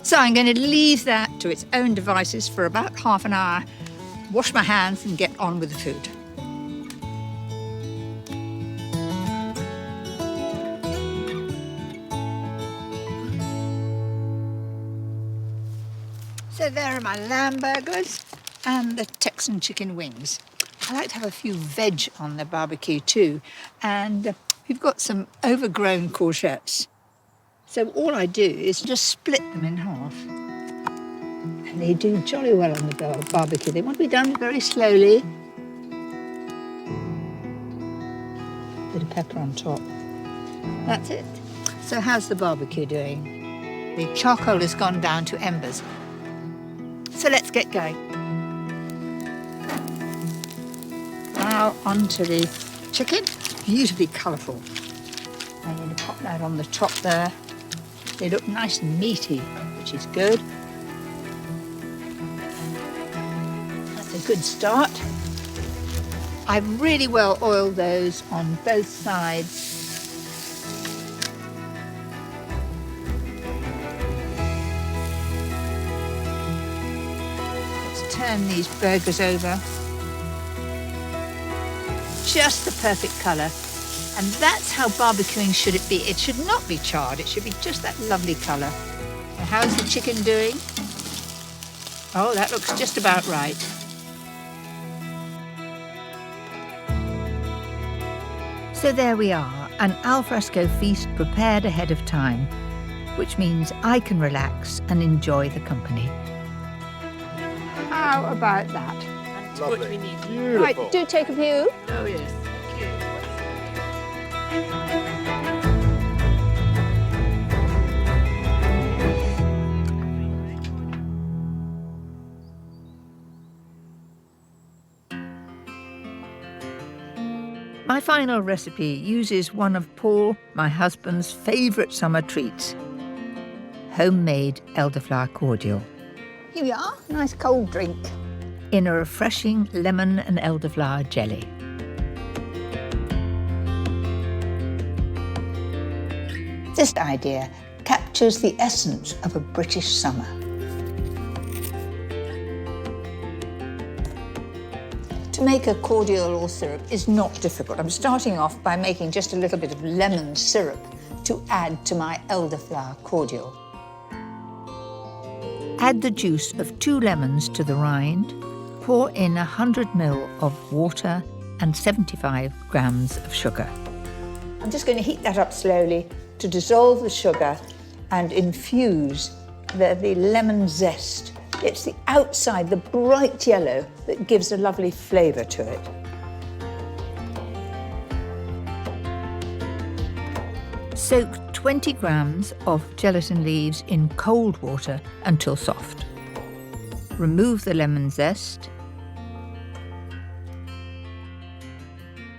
So I'm going to leave that to its own devices for about half an hour, wash my hands and get on with the food. So there are my lamb burgers and the Texan chicken wings. I like to have a few veg on the barbecue too, and we've got some overgrown courgettes. So all I do is just split them in half. And they do jolly well on the barbecue. They want to be done very slowly. Bit of pepper on top. That's it. So how's the barbecue doing? The charcoal has gone down to embers. So let's get going. Now onto the chicken. Beautifully colourful. I'm going to pop that on the top there. They look nice and meaty, which is good. That's a good start. I've really well oiled those on both sides. Let's turn these burgers over. Just the perfect colour. And that's how barbecuing should it be. It should not be charred. It should be just that lovely colour. And how's the chicken doing? Oh, that looks just about right. So there we are, an alfresco feast prepared ahead of time, which means I can relax and enjoy the company. How about that? That's what we need. Beautiful. Right, do take a view. Oh, yes. My final recipe uses one of Paul, my husband's favourite summer treats, homemade elderflower cordial, Here we are, nice cold drink. in a refreshing lemon and elderflower jelly. This idea captures the essence of a British summer. To make a cordial or syrup is not difficult. I'm starting off by making just a little bit of lemon syrup to add to my elderflower cordial. Add the juice of 2 lemons to the rind, pour in 100 ml of water and 75 grams of sugar. I'm just going to heat that up slowly to dissolve the sugar and infuse the lemon zest. It's the outside, the bright yellow, that gives a lovely flavour to it. Soak 20 grams of gelatin leaves in cold water until soft. Remove the lemon zest.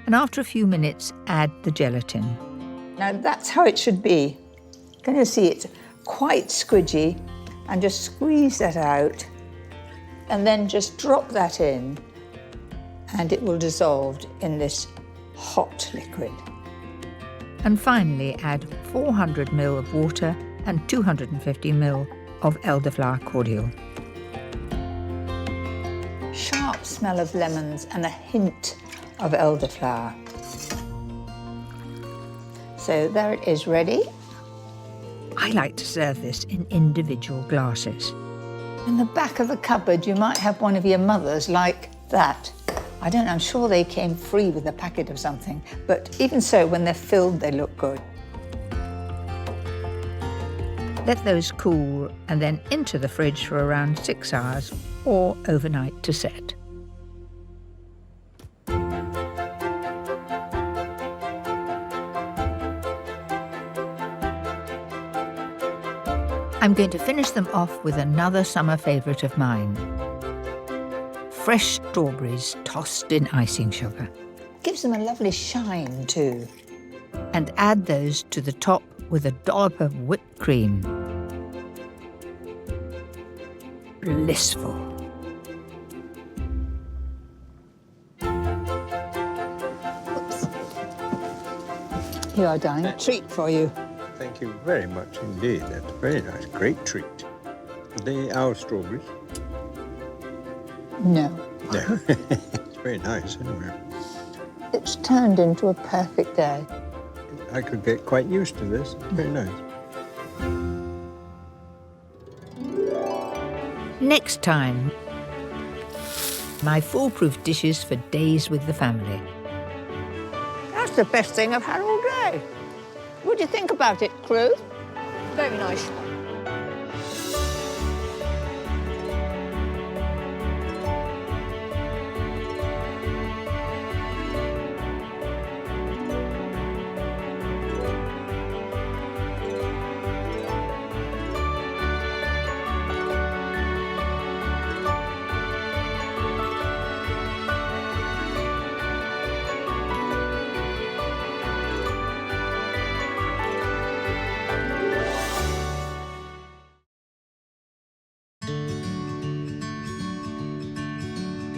And after a few minutes, add the gelatin. Now that's how it should be. You're going to see it's quite squidgy, and just squeeze that out and then just drop that in and it will dissolve in this hot liquid. And finally add 400 ml of water and 250 ml of elderflower cordial. Sharp smell of lemons and a hint of elderflower. So there it is, ready. I like to serve this in individual glasses. In the back of the cupboard, you might have one of your mothers like that. I don't know, I'm sure they came free with a packet of something, but even so, when they're filled, they look good. Let those cool and then into the fridge for around 6 hours or overnight to set. I'm going to finish them off with another summer favourite of mine. Fresh strawberries tossed in icing sugar. Gives them a lovely shine too. And add those to the top with a dollop of whipped cream. Blissful. Oops. Here are, darling, a treat for you. Thank you very much indeed. That's very nice. Great treat. Are they our strawberries? No. No. It's very nice anyway. It's turned into a perfect day. I could get quite used to this. It's very nice. Next time, my foolproof dishes for days with the family. That's the best thing I've had all day. What do you think about it, crew? Very nice.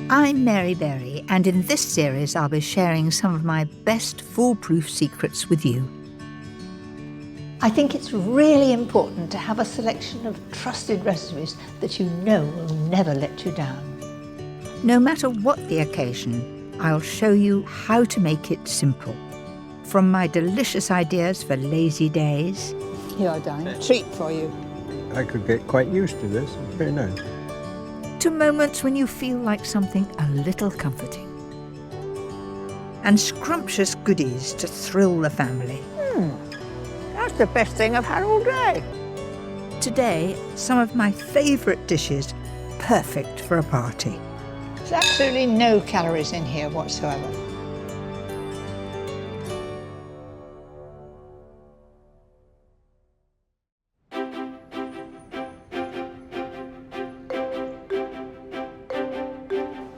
I'm Mary Berry, and in this series I'll be sharing some of my best foolproof secrets with you. I think it's really important to have a selection of trusted recipes that you know will never let you down. No matter what the occasion, I'll show you how to make it simple. From my delicious ideas for lazy days. Here, darling, treat for you. I could get quite used to this. It's very nice. To moments when you feel like something a little comforting. And scrumptious goodies to thrill the family. That's the best thing I've had all day. Today, some of my favourite dishes, perfect for a party. There's absolutely no calories in here whatsoever.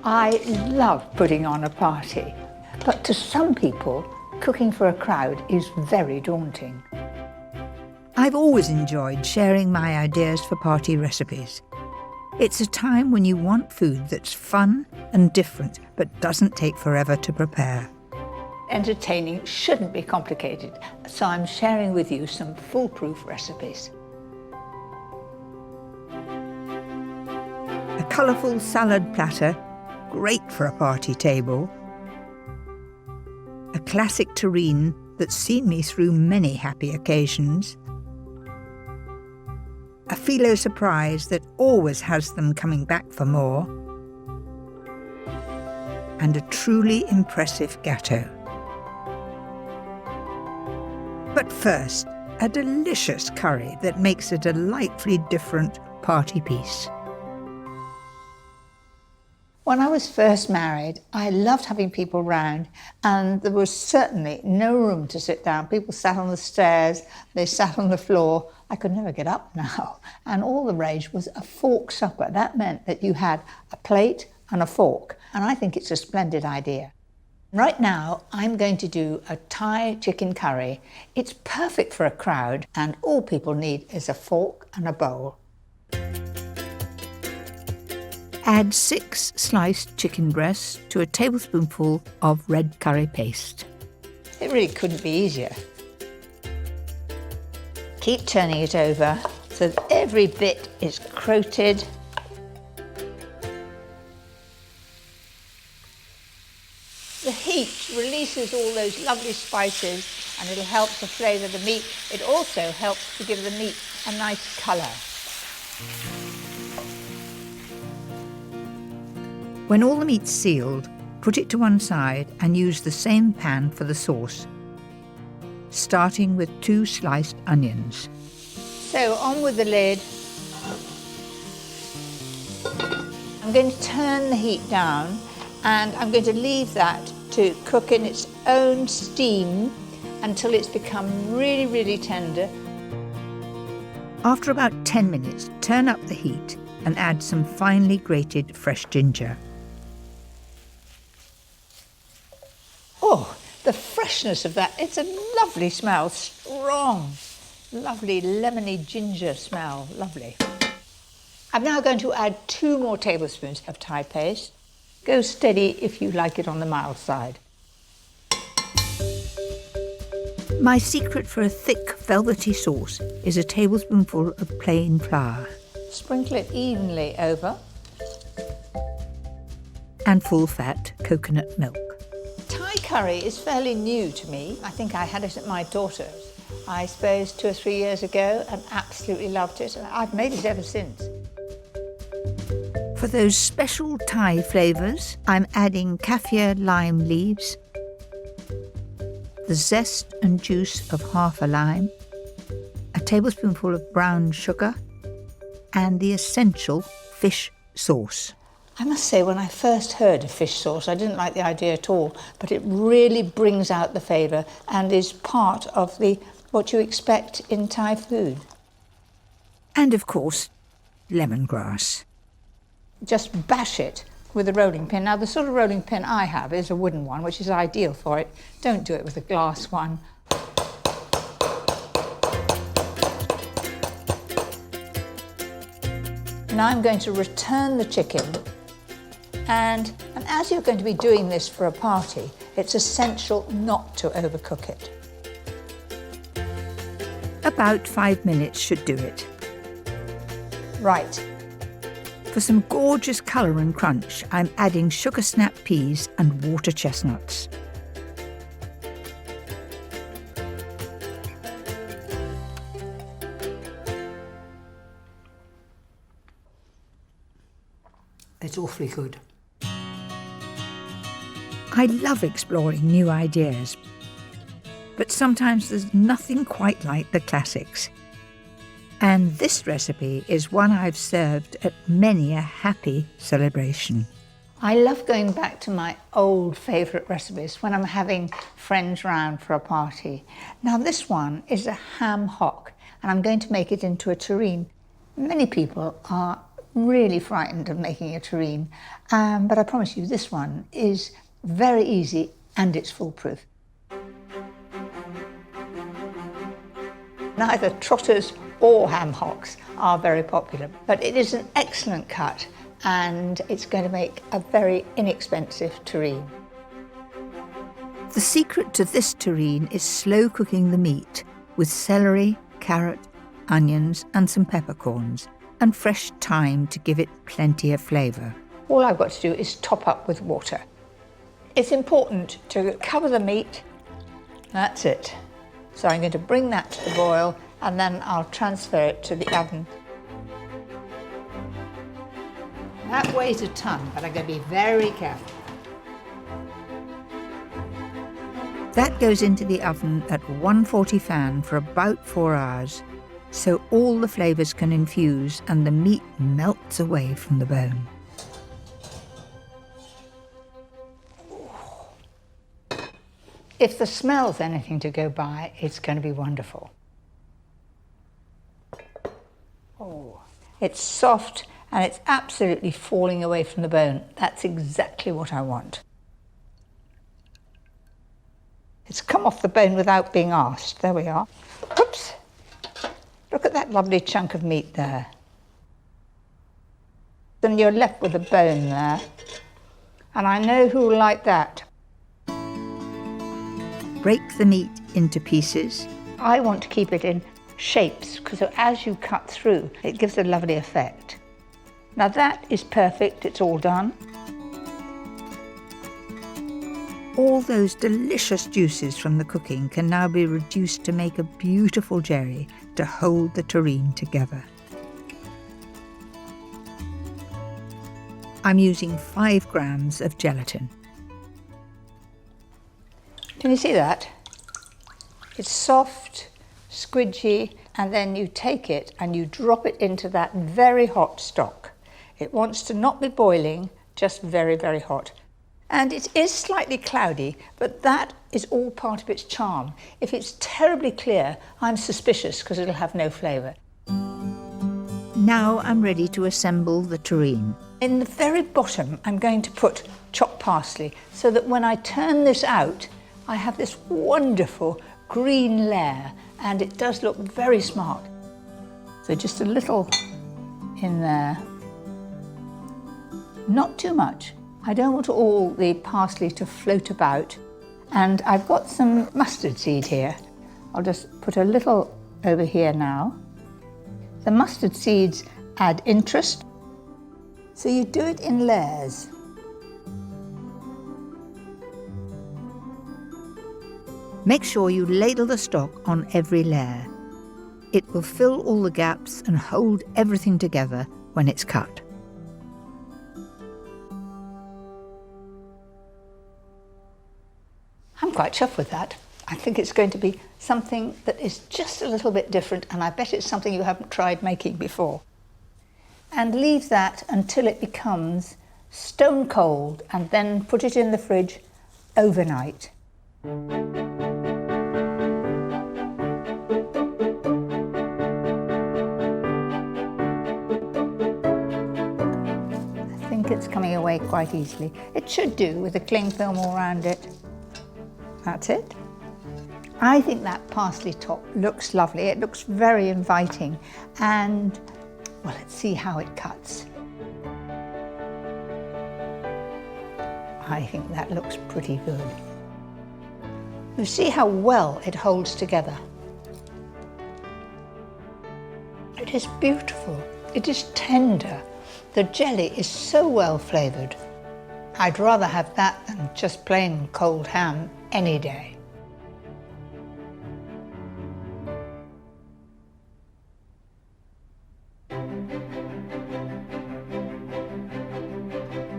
I love putting on a party, but to some people, cooking for a crowd is very daunting. I've always enjoyed sharing my ideas for party recipes. It's a time when you want food that's fun and different, but doesn't take forever to prepare. Entertaining shouldn't be complicated, so I'm sharing with you some foolproof recipes. A colourful salad platter, great for a party table. A classic terrine that's seen me through many happy occasions. A phyllo surprise that always has them coming back for more. And a truly impressive gâteau. But first, a delicious curry that makes a delightfully different party piece. When I was first married, I loved having people round, and there was certainly no room to sit down. People sat on the stairs, they sat on the floor. I could never get up now. And all the rage was a fork supper. That meant that you had a plate and a fork, and I think it's a splendid idea. Right now, I'm going to do a Thai chicken curry. It's perfect for a crowd, and all people need is a fork and a bowl. Add 6 sliced chicken breasts to a tablespoonful of red curry paste. It really couldn't be easier. Keep turning it over so that every bit is coated. The heat releases all those lovely spices and it'll help to flavour the meat. It also helps to give the meat a nice colour. When all the meat's sealed, put it to one side and use the same pan for the sauce, starting with 2 sliced onions. So on with the lid. I'm going to turn the heat down and I'm going to leave that to cook in its own steam until it's become really, really tender. After about 10 minutes, turn up the heat and add some finely grated fresh ginger. Oh, the freshness of that. It's a lovely smell, strong, lovely lemony ginger smell, lovely. I'm now going to add 2 more tablespoons of Thai paste. Go steady if you like it on the mild side. My secret for a thick, velvety sauce is a tablespoonful of plain flour. Sprinkle it evenly over. And full-fat coconut milk. Thai curry is fairly new to me. I think I had it at my daughter's, I suppose 2 or 3 years ago, and absolutely loved it. And I've made it ever since. For those special Thai flavours, I'm adding kaffir lime leaves, the zest and juice of half a lime, a tablespoonful of brown sugar, and the essential fish sauce. I must say, when I first heard of fish sauce, I didn't like the idea at all, but it really brings out the flavour and is part of what you expect in Thai food. And of course, lemongrass. Just bash it with a rolling pin. Now, the sort of rolling pin I have is a wooden one, which is ideal for it. Don't do it with a glass one. Now I'm going to return the chicken And as you're going to be doing this for a party, it's essential not to overcook it. About 5 minutes should do it. Right. For some gorgeous colour and crunch, I'm adding sugar snap peas and water chestnuts. It's awfully good. I love exploring new ideas, but sometimes there's nothing quite like the classics. And this recipe is one I've served at many a happy celebration. I love going back to my old favourite recipes when I'm having friends round for a party. Now this one is a ham hock, and I'm going to make it into a terrine. Many people are really frightened of making a terrine, but I promise you this one is very easy and it's foolproof. Neither trotters or ham hocks are very popular, but it is an excellent cut and it's going to make a very inexpensive terrine. The secret to this terrine is slow cooking the meat with celery, carrot, onions and some peppercorns and fresh thyme to give it plenty of flavour. All I've got to do is top up with water. It's important to cover the meat. That's it. So I'm going to bring that to the boil and then I'll transfer it to the oven. That weighs a ton, but I'm going to be very careful. That goes into the oven at 140 fan for about 4 hours, so all the flavours can infuse and the meat melts away from the bone. If the smell's anything to go by, it's going to be wonderful. Oh, it's soft and it's absolutely falling away from the bone. That's exactly what I want. It's come off the bone without being asked. There we are. Oops. Look at that lovely chunk of meat there. Then you're left with a bone there. And I know who will like that. Break the meat into pieces. I want to keep it in shapes because as you cut through, it gives a lovely effect. Now that is perfect, it's all done. All those delicious juices from the cooking can now be reduced to make a beautiful jelly to hold the terrine together. I'm using 5 grams of gelatin. Can you see that? It's soft, squidgy, and then you take it and you drop it into that very hot stock. It wants to not be boiling, just very, very hot. And it is slightly cloudy, but that is all part of its charm. If it's terribly clear, I'm suspicious because it'll have no flavour. Now I'm ready to assemble the terrine. In the very bottom, I'm going to put chopped parsley so that when I turn this out, I have this wonderful green layer and it does look very smart. So just a little in there. Not too much. I don't want all the parsley to float about. And I've got some mustard seed here. I'll just put a little over here now. The mustard seeds add interest. So you do it in layers. Make sure you ladle the stock on every layer. It will fill all the gaps and hold everything together when it's cut. I'm quite chuffed with that. I think it's going to be something that is just a little bit different, and I bet it's something you haven't tried making before. And leave that until it becomes stone cold, and then put it in the fridge overnight. I think it's coming away quite easily. It should do with the cling film all around it. That's it. I think that parsley top looks lovely. It looks very inviting. And, well, let's see how it cuts. I think that looks pretty good. You see how well it holds together. It is beautiful. It is tender. The jelly is so well flavoured. I'd rather have that than just plain cold ham any day.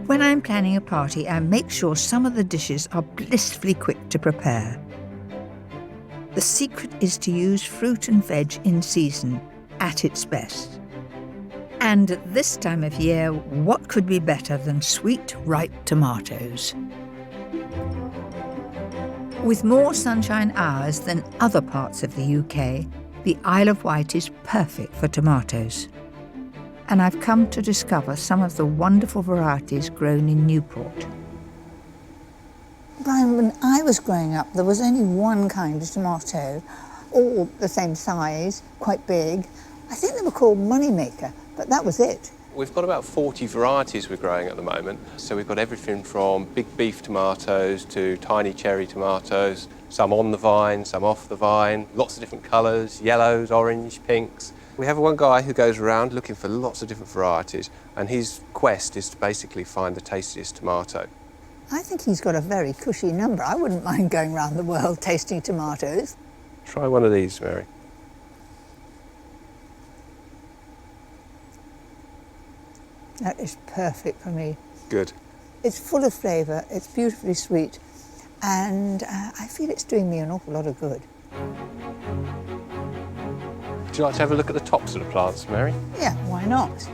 When I'm planning a party, I make sure some of the dishes are blissfully quick to prepare. The secret is to use fruit and veg in season at its best. And at this time of year, what could be better than sweet, ripe tomatoes? With more sunshine hours than other parts of the UK, the Isle of Wight is perfect for tomatoes. And I've come to discover some of the wonderful varieties grown in Newport. Brian, when I was growing up, there was only one kind of tomato, all the same size, quite big. I think they were called Moneymaker, but that was it. We've got about 40 varieties we're growing at the moment. So we've got everything from big beef tomatoes to tiny cherry tomatoes, some on the vine, some off the vine, lots of different colours, yellows, orange, pinks. We have one guy who goes around looking for lots of different varieties, and his quest is to basically find the tastiest tomato. I think he's got a very cushy number. I wouldn't mind going around the world tasting tomatoes. Try one of these, Mary. That is perfect for me. Good. It's full of flavour, it's beautifully sweet, and I feel it's doing me an awful lot of good. Would you like to have a look at the tops of the plants, Mary? Yeah, why not? Do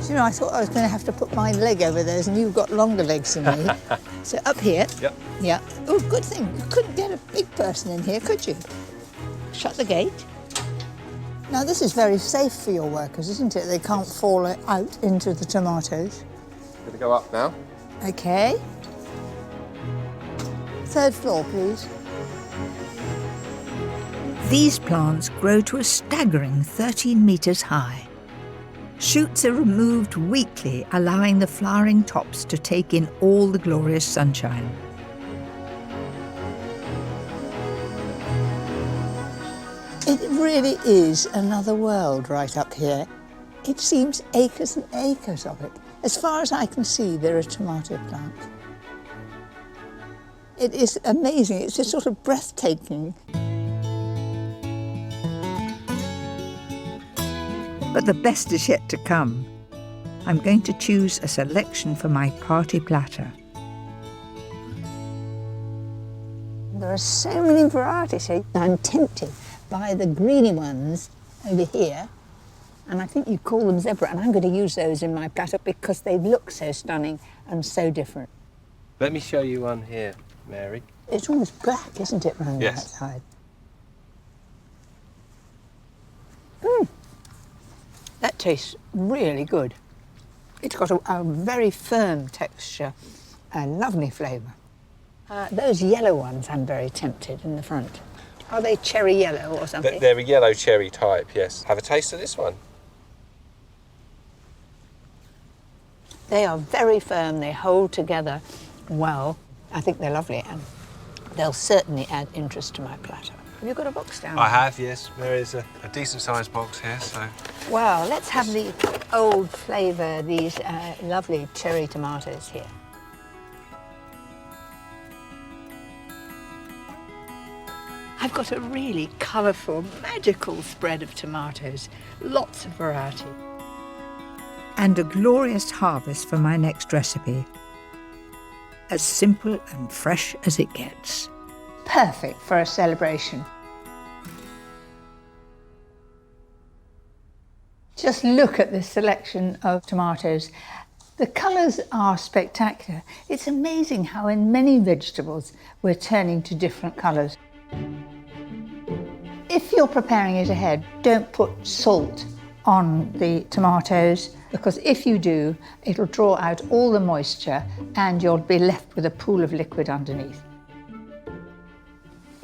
you know, I thought I was going to have to put my leg over theirs, and you've got longer legs than me. So up here. Yep. Yeah. Oh, good thing. You couldn't get a big person in here, could you? Shut the gate. Now, this is very safe for your workers, isn't it? They can't fall out into the tomatoes. Going to go up now. OK. Third floor, please. These plants grow to a staggering 13 metres high. Shoots are removed weekly, allowing the flowering tops to take in all the glorious sunshine. It really is another world right up here. It seems acres and acres of it. As far as I can see, there are tomato plants. It is amazing. It's just sort of breathtaking. But the best is yet to come. I'm going to choose a selection for my party platter. There are so many varieties here. I'm tempted by the greeny ones over here, and I think you call them zebra, and I'm going to use those in my platter because they look so stunning and so different. Let me show you one here, Mary. It's almost black, isn't it, round the outside? That tastes really good. It's got a very firm texture, a lovely flavour. Those yellow ones, I'm very tempted in the front. Are they cherry yellow or something? They're a yellow cherry type, yes. Have a taste of this one. They are very firm, they hold together well. I think they're lovely, and they'll certainly add interest to my platter. Have you got a box down there? I have, yes. There is a decent sized box here, so. Well, let's have the old flavour, these lovely cherry tomatoes here. I've got a really colourful, magical spread of tomatoes, lots of variety. And a glorious harvest for my next recipe. As simple and fresh as it gets. Perfect for a celebration. Just look at this selection of tomatoes. The colours are spectacular. It's amazing how in many vegetables we're turning to different colours. If you're preparing it ahead, don't put salt on the tomatoes, because if you do, it'll draw out all the moisture and you'll be left with a pool of liquid underneath.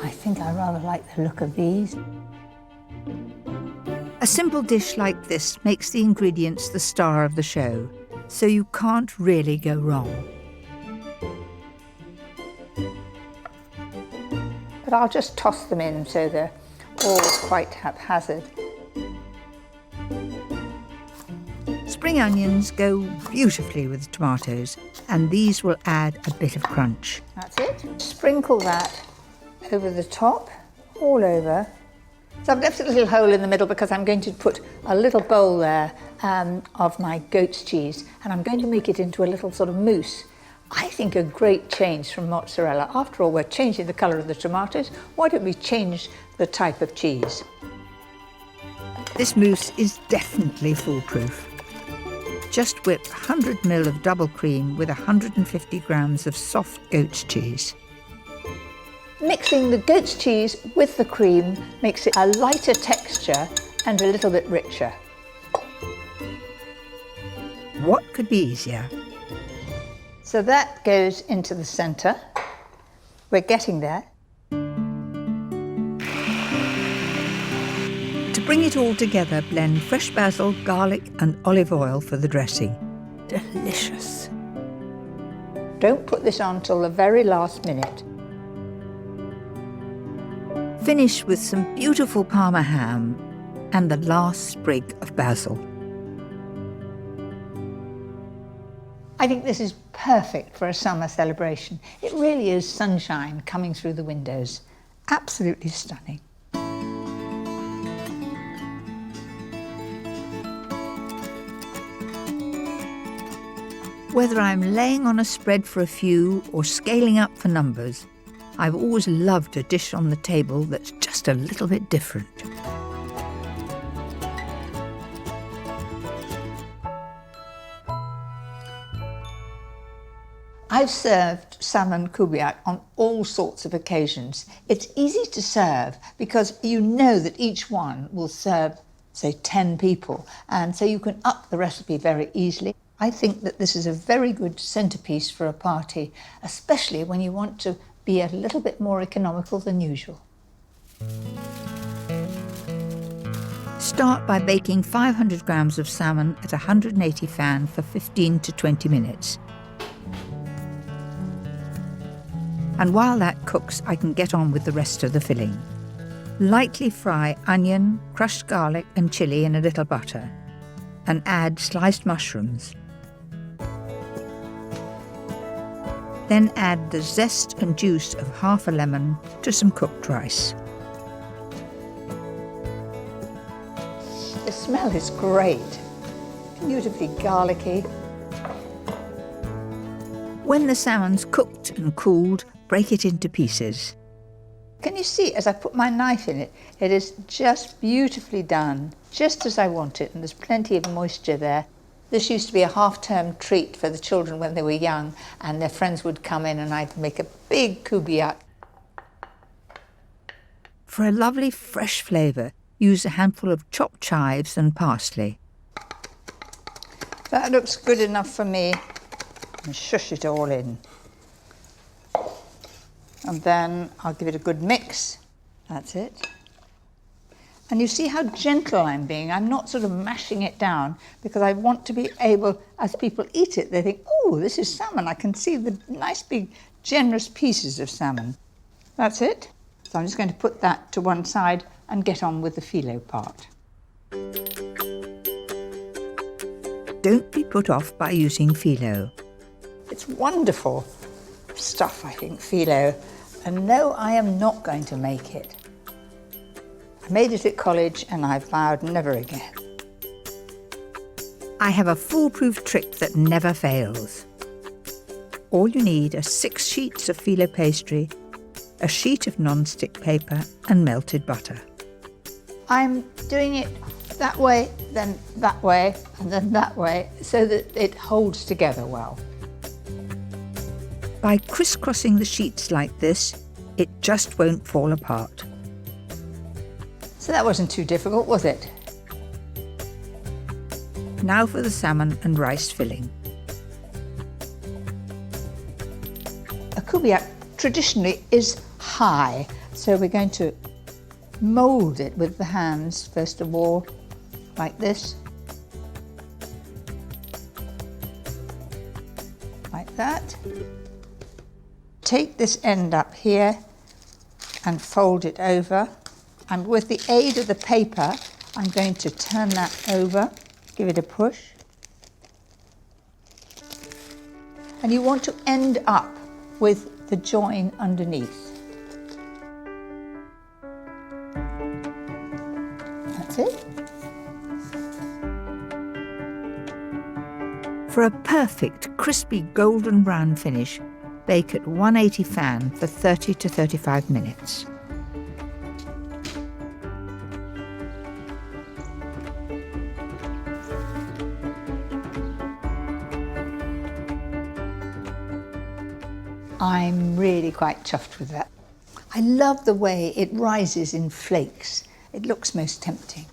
I think I rather like the look of these. A simple dish like this makes the ingredients the star of the show, so you can't really go wrong. I'll just toss them in so they're all quite haphazard. Spring onions go beautifully with tomatoes, and these will add a bit of crunch. That's it. Sprinkle that over the top, all over. So I've left a little hole in the middle because I'm going to put a little bowl there of my goat's cheese, and I'm going to make it into a little sort of mousse. I think a great change from mozzarella. After all, we're changing the colour of the tomatoes. Why don't we change the type of cheese? This mousse is definitely foolproof. Just whip 100 ml of double cream with 150 grams of soft goat's cheese. Mixing the goat's cheese with the cream makes it a lighter texture and a little bit richer. What could be easier? So that goes into the centre. We're getting there. To bring it all together, blend fresh basil, garlic and olive oil for the dressing. Delicious. Don't put this on till the very last minute. Finish with some beautiful Parma ham and the last sprig of basil. I think this is perfect for a summer celebration. It really is sunshine coming through the windows. Absolutely stunning. Whether I'm laying on a spread for a few or scaling up for numbers, I've always loved a dish on the table that's just a little bit different. I've served salmon Koulibiac on all sorts of occasions. It's easy to serve because you know that each one will serve, say, 10 people, and so you can up the recipe very easily. I think that this is a very good centrepiece for a party, especially when you want to be a little bit more economical than usual. Start by baking 500 grams of salmon at 180 fan for 15 to 20 minutes. And while that cooks, I can get on with the rest of the filling. Lightly fry onion, crushed garlic and chilli in a little butter, and add sliced mushrooms. Then add the zest and juice of half a lemon to some cooked rice. The smell is great, beautifully garlicky. When the salmon's cooked and cooled, break it into pieces. Can you see, as I put my knife in it, it is just beautifully done, just as I want it, and there's plenty of moisture there. This used to be a half-term treat for the children when they were young, and their friends would come in and I'd make a big Koulibiac. For a lovely fresh flavour, use a handful of chopped chives and parsley. That looks good enough for me. And shush it all in. And then I'll give it a good mix. That's it. And you see how gentle I'm being. I'm not sort of mashing it down because I want to be able, as people eat it, they think, oh, this is salmon. I can see the nice big generous pieces of salmon. That's it. So I'm just going to put that to one side and get on with the phyllo part. Don't be put off by using phyllo. It's wonderful stuff, I think, phyllo. And no, I am not going to make it. I made it at college and I vowed never again. I have a foolproof trick that never fails. All you need are 6 sheets of phyllo pastry, a sheet of non-stick paper and melted butter. I'm doing it that way, then that way, and then that way, so that it holds together well. By crisscrossing the sheets like this, it just won't fall apart. So that wasn't too difficult, was it? Now for the salmon and rice filling. A Koulibiac traditionally is high, so we're going to mould it with the hands, first of all, like this. Like that. Take this end up here and fold it over. And with the aid of the paper, I'm going to turn that over, give it a push. And you want to end up with the join underneath. That's it. For a perfect crispy golden brown finish, bake at 180 fan for 30 to 35 minutes. I'm really quite chuffed with that. I love the way it rises in flakes. It looks most tempting.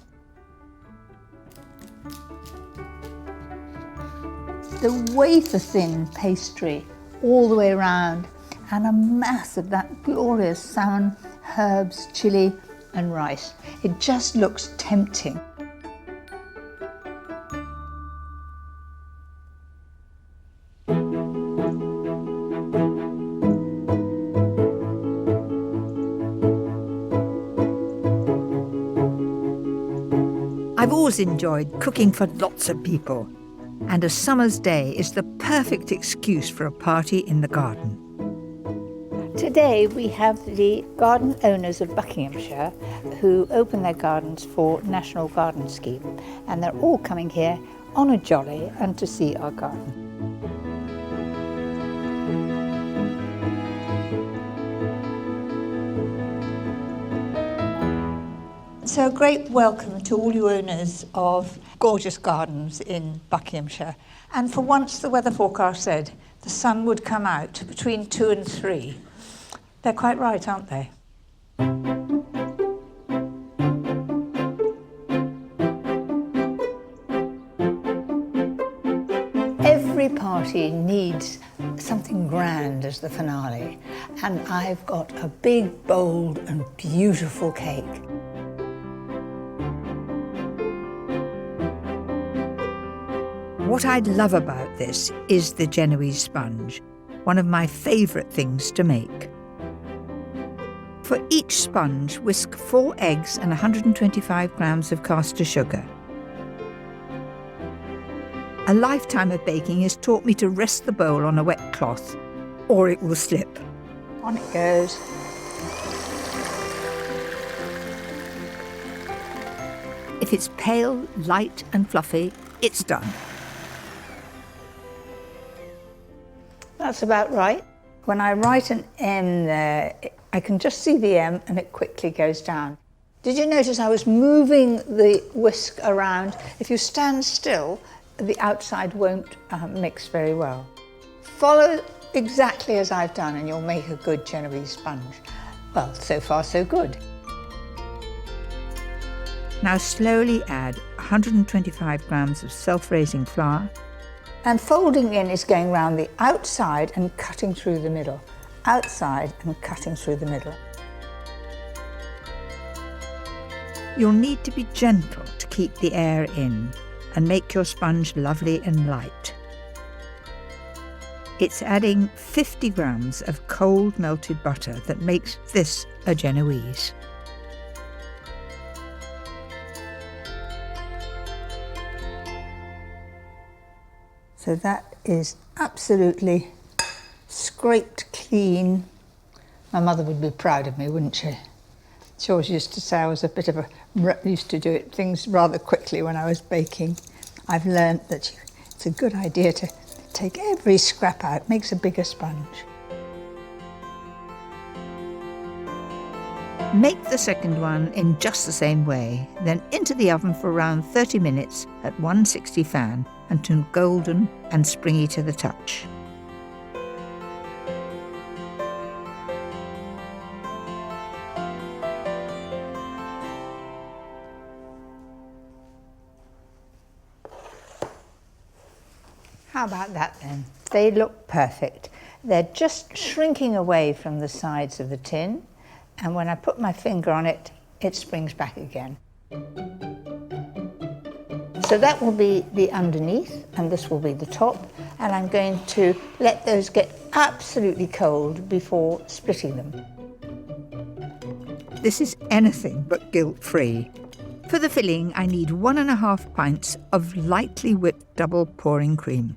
The wafer-thin pastry all the way around, and a mass of that glorious salmon, herbs, chilli and rice. It just looks tempting. I've always enjoyed cooking for lots of people, and a summer's day is the perfect excuse for a party in the garden. Today we have the garden owners of Buckinghamshire who open their gardens for National Garden Scheme, and they're all coming here on a jolly and to see our garden. So a great welcome to all you owners of gorgeous gardens in Buckinghamshire. And for once the weather forecast said the sun would come out between 2 and 3. They're quite right, aren't they? Every party needs something grand as the finale, and I've got a big, bold and beautiful cake. What I love about this is the Genoese sponge, one of my favourite things to make. For each sponge, whisk 4 eggs and 125 grams of caster sugar. A lifetime of baking has taught me to rest the bowl on a wet cloth, or it will slip. On it goes. If it's pale, light and fluffy, it's done. That's about right. When I write an M there, I can just see the M and it quickly goes down. Did you notice I was moving the whisk around? If you stand still, the outside won't mix very well. Follow exactly as I've done and you'll make a good Genoese sponge. Well, so far so good. Now slowly add 125 grams of self-raising flour. And folding in is going round the outside and cutting through the middle. Outside and cutting through the middle. You'll need to be gentle to keep the air in and make your sponge lovely and light. It's adding 50 grams of cold melted butter that makes this a Genoese. So that is absolutely scraped clean. My mother would be proud of me, wouldn't she? She always used to say I was a bit of a... used to do things rather quickly when I was baking. I've learnt that it's a good idea to take every scrap out, makes a bigger sponge. Make the second one in just the same way, then into the oven for around 30 minutes at 160 fan until golden and springy to the touch. How about that then? They look perfect. They're just shrinking away from the sides of the tin, and when I put my finger on it, it springs back again. So that will be the underneath, and this will be the top, and I'm going to let those get absolutely cold before splitting them. This is anything but guilt-free. For the filling, I need 1.5 pints of lightly whipped double pouring cream.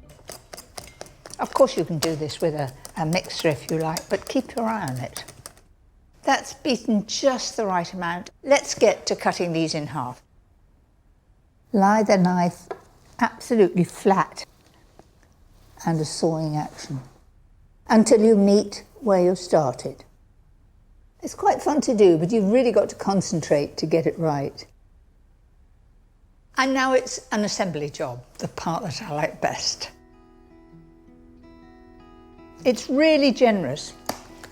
Of course you can do this with a mixer if you like, but keep your eye on it. That's beaten just the right amount. Let's get to cutting these in half. Lie the knife absolutely flat and a sawing action until you meet where you started. It's quite fun to do, but you've really got to concentrate to get it right. And now it's an assembly job, the part that I like best. It's really generous,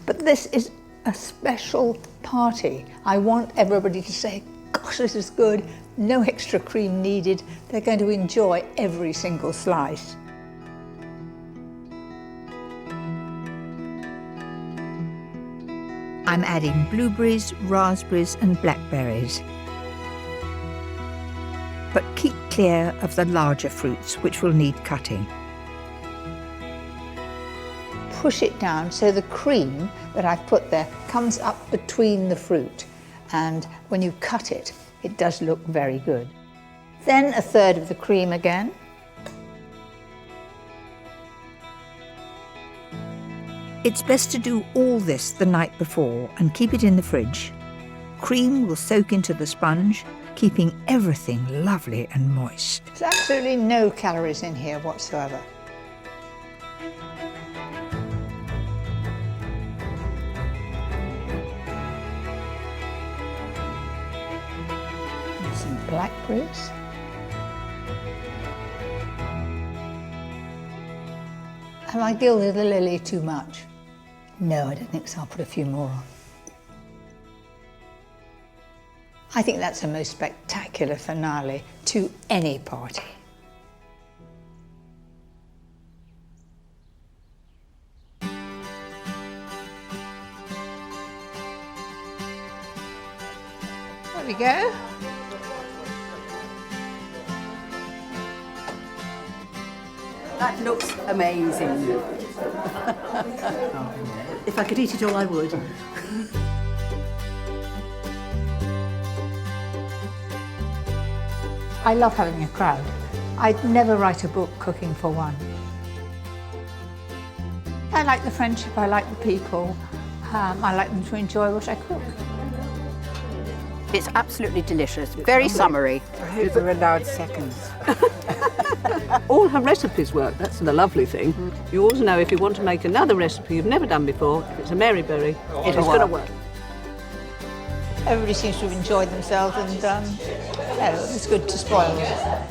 but this is a special party. I want everybody to say, gosh, this is good, no extra cream needed. They're going to enjoy every single slice. I'm adding blueberries, raspberries and blackberries. But keep clear of the larger fruits, which will need cutting. Push it down so the cream that I've put there comes up between the fruit, and when you cut it, it does look very good. Then 1/3 of the cream again. It's best to do all this the night before and keep it in the fridge. Cream will soak into the sponge, keeping everything lovely and moist. There's absolutely no calories in here whatsoever. And some blackberries. Have I gilded the lily too much? No, I don't think so. I'll put a few more on. I think that's a most spectacular finale to any party. There we go. That looks amazing. If I could eat it all, I would. I love having a crowd. I'd never write a book cooking for one. I like the friendship, I like the people. I like them to enjoy what I cook. It's absolutely delicious, very summery. I hope we're allowed seconds. All her recipes work, that's the lovely thing. You always know if you want to make another recipe you've never done before, if it's a Mary Berry, it's going to work. Everybody seems to have enjoyed themselves, and it's good to spoil them.